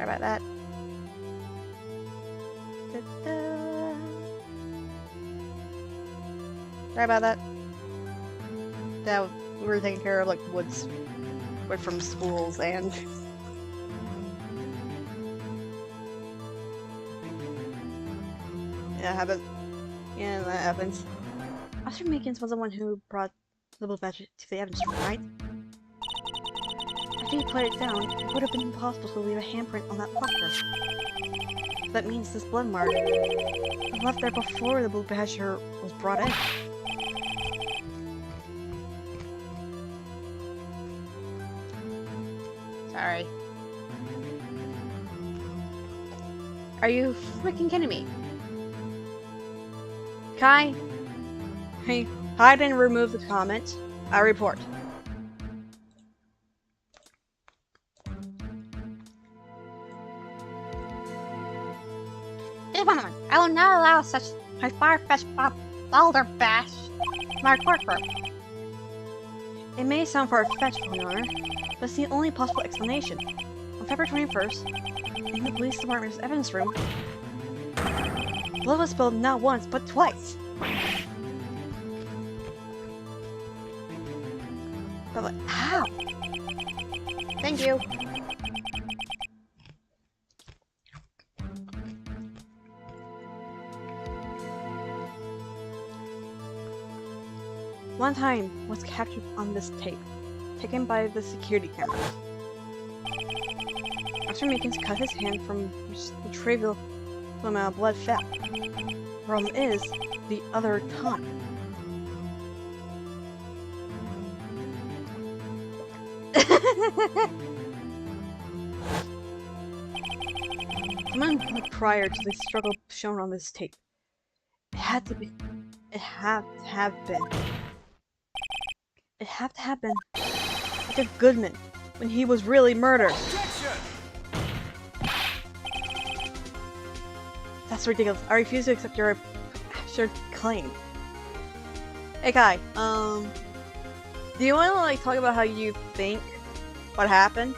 Sorry about that. Da-da. Sorry about that. That we were taking care of like wood from schools and yeah, happens. Yeah, that happens. Officer Meekins was the one who brought the blue badge to the evidence room, right? After he put it down, it would have been impossible to leave a handprint on that locker. That means this blood mark was left there before the blue badger was brought in. Sorry. Are you freaking kidding me? Kai? Hey, hide and remove the comment. I report. Just one moment. I will not allow such a far-fetched balderdash in our courtroom. It may sound far-fetched, Your Honor, but it's the only possible explanation. On February 21st, in the police department's evidence room, blood was spilled not once, but twice. But how? Thank you. One time was captured on this tape, taken by the security cameras. Officer Meekins cut his hand from which the trivial amount of blood fell. The problem is the other time. Sometime prior to the struggle shown on this tape, it had to be. It had to have been. It had to have been like a Goodman when he was really murdered. That's ridiculous. I refuse to accept your absurd claim. Hey Kai, do you want to like talk about how you think what happened?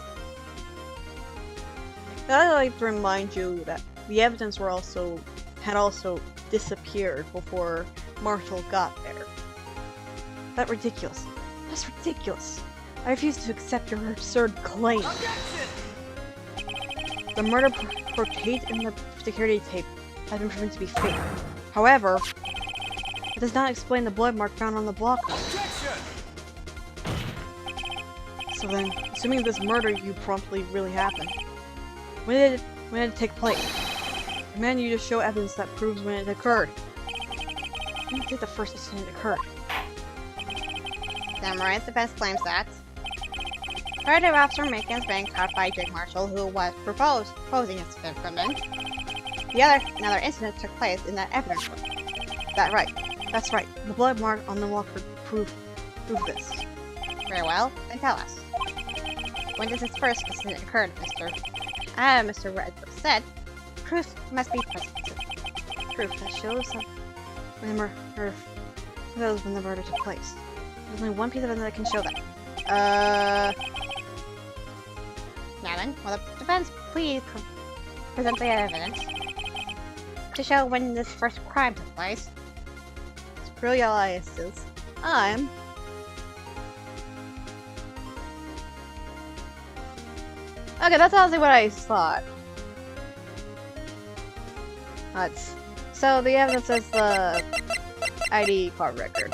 I'd like to remind you that the evidence had also disappeared before Marshall got there. That's ridiculous. That's ridiculous. I refuse to accept your absurd claim. The murder portrayed in the security tape has been proven to be fake. However, it does not explain the blood mark found on the blocker. So then, assuming this murder you promptly really happened, when did it take place? I demand you to show evidence that proves when it occurred. When did the first incident occur? Samurai's defense claims that prior to Officer Meekins being caught by Jake Marshall, who was proposing his informant, another incident took place in that evidence room. That's right. That's right. The blood mark on the locker prove this. Very well, then tell us. When does this first incident occur, Mr. Redbrook said, proof must be present. Proof that shows that when the murder took place. There's only one piece of evidence that can show that. Now then, will the defense please present the evidence to show when this first crime took place? Screw your aliases. I'm... Okay, that's honestly what I thought. So the evidence is the ID card record.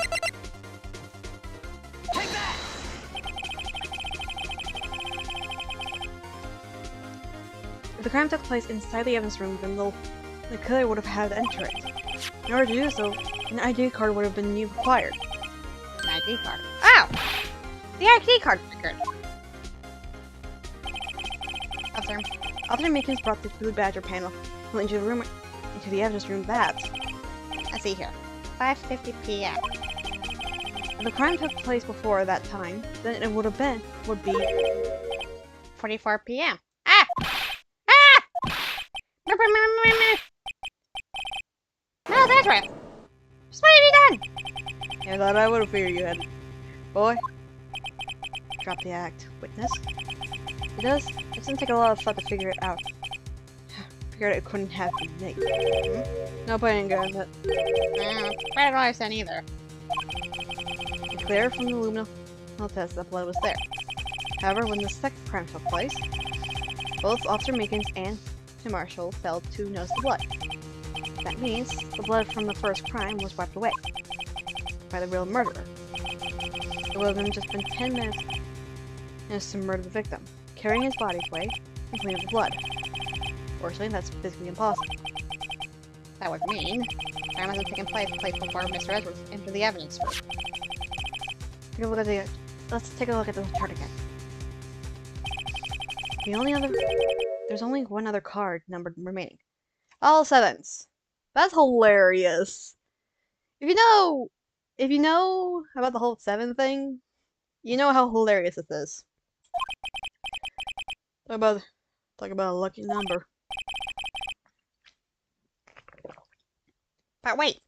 If the crime took place inside the evidence room, then the killer would have had to enter it. In order to do so, an ID card would have been required. An ID card? Oh! The ID card record! Officer Meekins brought the blue badger panel into the evidence room that. Let's see here. 5:50 p.m. If the crime took place before that time, then it would be 44 p.m. Ah! Ah! No, that's right. Just what have you done? I thought I would have figured you had. Boy. Drop the act. Witness? It doesn't take a lot of thought to figure it out. figured it couldn't have been me. No point in going that. I don't understand either. It's clear from the luminal test that blood was there. However, when the second crime took place, both Officer Meekins and the Marshal failed to notice the blood. That means the blood from the first crime was wiped away by the real murderer. It would have just been 10 minutes to murder the victim, carrying his body away and clean up the blood. Fortunately, that's physically impossible. That would mean crime must have taken place before Mr. Edwards entered the evidence room. Let's take a look at the chart again. There's only one other card numbered remaining. All sevens. That's hilarious. If you know about the whole 7 thing, you know how hilarious this is. Talk about a lucky number. But wait.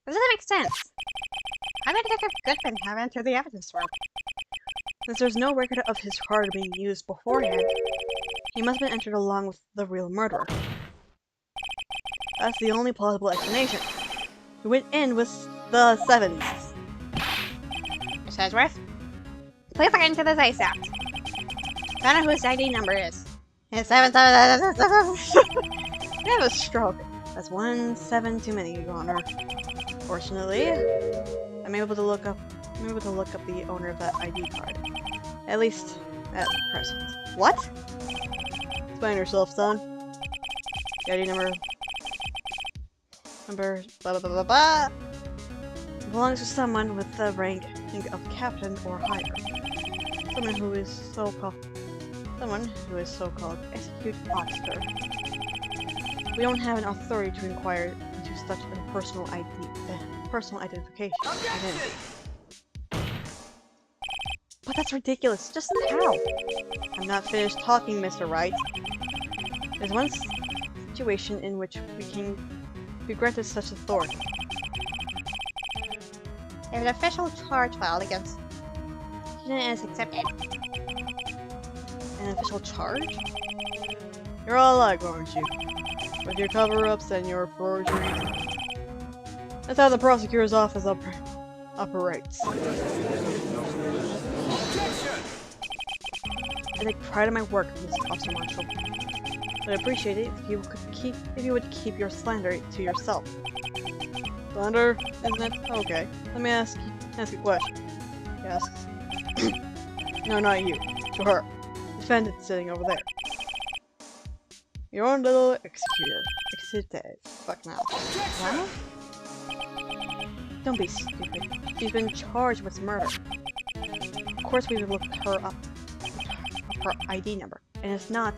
This doesn't make sense. How did Detective Goodman have entered the evidence room? Since there's no record of his card being used beforehand, he must have been entered along with the real murderer. That's the only plausible explanation. He went in with the 7s. Mr. Edwards? Please look into this ASAP. Find out who his ID number is. It's 777. I have a stroke. That's 1 7 too many, Your Honor. Fortunately, I'm able to look up the owner of that ID card. At least at present. What? Explain yourself, son. The ID number blah blah blah blah blah belongs to someone with the rank of captain or higher. Someone who is so-called executive officer. We don't have an authority to inquire into such a personal identity. But that's ridiculous. Just how? I'm not finished talking, Mr. Wright. There's one situation in which we can be granted such authority. There's an official charge filed against student is accepted. An official charge? You're all alike, aren't you? With your cover-ups and your forgeries. That's how the prosecutor's office operates. I take pride in my work, Mr. Officer Marshall. But I'd appreciate it if you would keep your slander to yourself. Slander, isn't it? Okay. Let me ask a question. He asks. No, not you. To her. Defendant sitting over there. Your own little executive. Fuck now. Huh? Don't be stupid. She's been charged with murder. Of course we would look her up her ID number. And it's not.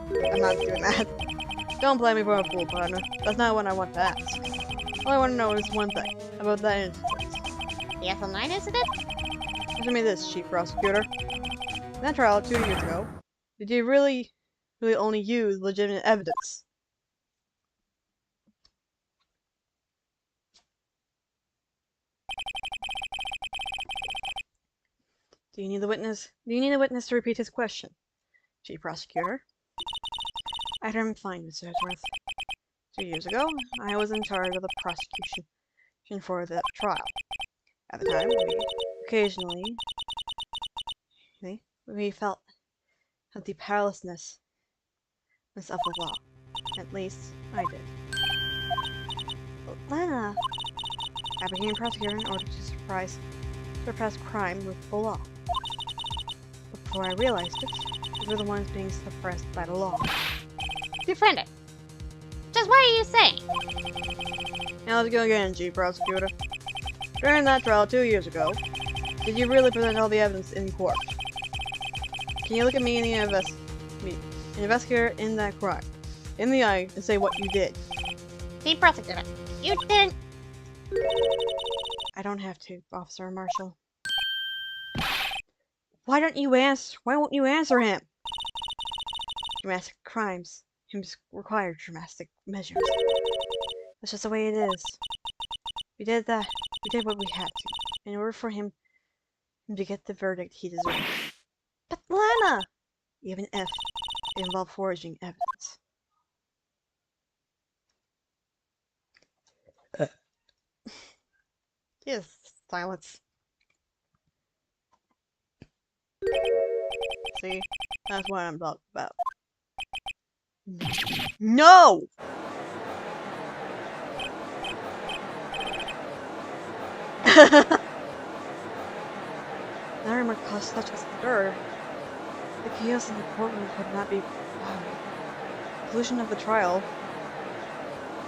I'm not doing that. Don't blame me for a fool, partner. That's not what I want to ask. All I want to know is one thing about that incident. The SL9 incident? Answer me this, Chief Prosecutor. In that trial 2 years ago, did you really only use legitimate evidence? Do you need the witness to repeat his question, Chief Prosecutor? I'm fine, Mr. Edgeworth. 2 years ago, I was in charge of the prosecution for that trial. At the time, we felt the powerlessness of the law. At least, I did. But Lana! I became prosecutor in order to surpass crime with the law. Before I realized it, we were the ones being suppressed by the law. Defend it. Just what are you saying? Now let's go again, Chief Prosecutor. During that trial 2 years ago, did you really present all the evidence in court? Can you look at me and an investigator in that crime, in the eye, and say what you did? Chief Prosecutor, you didn't. I don't have to, Officer Marshall. Why won't you answer him? Dramatic crimes require dramatic measures. That's just the way it is. We did what we had to, in order for him to get the verdict he deserved. But Lana! Even if involve forging evidence. Yes, silence. See? That's what I'm talking about. No! Now remember caused such a stir. The chaos in the courtroom could not be... Conclusion of the trial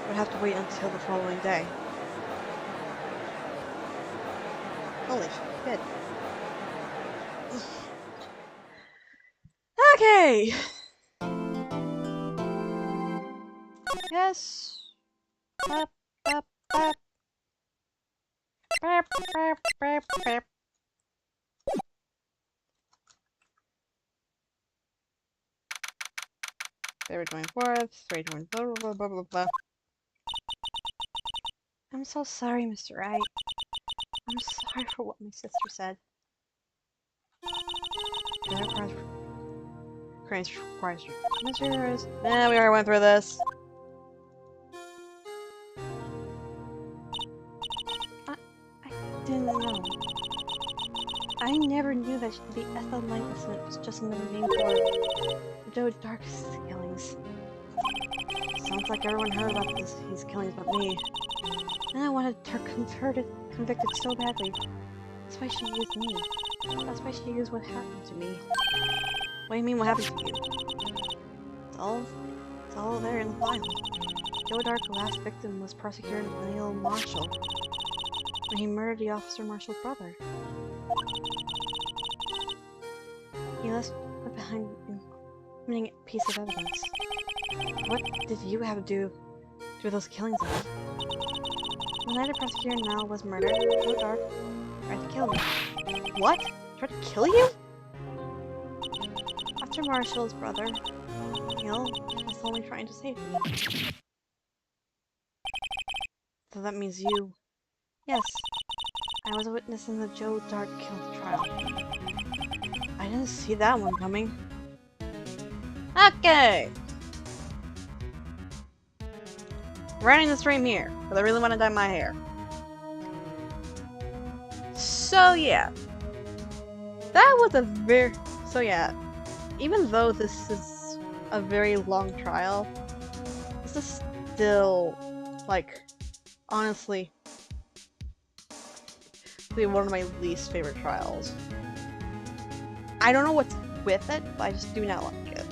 would have to wait until the following day. Holy shit. Okay! Yes. Bap, bap, bap. Bap, bap, bap, bap. February 24th, 3/24, blah, blah, blah, blah, blah. I'm so sorry, Mr. Wright. I'm sorry for what my sister said. Measures. Nah, we already went through this. I didn't know. I never knew that the ethyl light incident was just another name for Joe Dark's killings. Sounds like everyone heard about these killings but me. And I wanted her convicted so badly. That's why she used me. That's why she used what happened to me. What do you mean, what happened to you? It's all there in the file. Joe Dark's last victim was prosecutor Neil Marshall when he murdered the officer Marshall's brother. He left behind an incriminating piece of evidence. What did you have to do with those killings of? The night the prosecutor Neil was murdered, Joe Dark tried to kill me. What? Tried to kill you? After Marshall's brother, Neil was only trying to save me. So that means you... Yes. I was a witness in the Joe Dark kill trial. I didn't see that one coming. Okay! Running the stream here, because I really want to dye my hair. So yeah. That was a very... So yeah. Even though this is a very long trial, this is still, like, honestly, one of my least favorite trials. I don't know what's with it, but I just do not like it.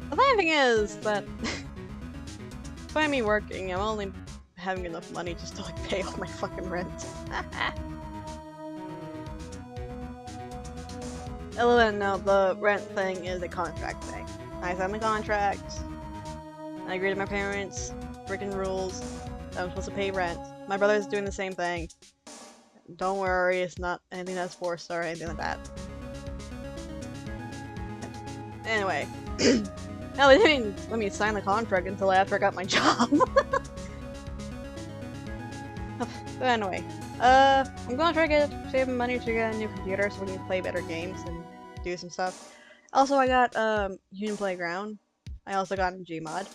The funny thing is that by me working, I'm only having enough money just to like pay off my fucking rent. No, the rent thing is a contract thing. I signed the contract. I agreed to my parents' freaking rules. I'm supposed to pay rent. My brother's doing the same thing. Don't worry, it's not anything that's forced or anything like that. Anyway. No, they didn't let me sign the contract until after I got my job. But anyway, I'm gonna try to save money to get a new computer so we can play better games and do some stuff. Also, I got Union Playground. I also got Gmod.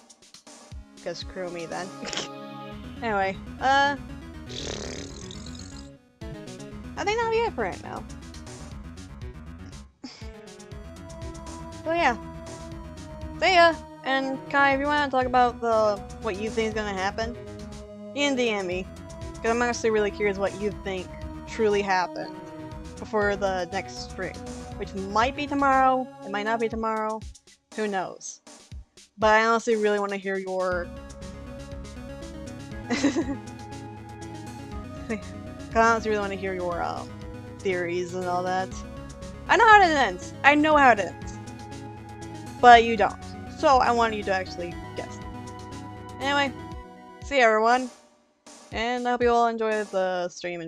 Because screw me then. Anyway, I think that'll be it for right now. So yeah. See ya! And Kai, if you want to talk about what you think is gonna happen, you can DM me. Because I'm actually really curious what you think truly happened before the next stream. Which might be tomorrow, it might not be tomorrow, who knows. But I honestly really want to hear your... I honestly really want to hear your theories and all that. I know how it ends! I know how it ends! But you don't. So I want you to actually guess. Anyway, see you everyone. And I hope you all enjoy the stream.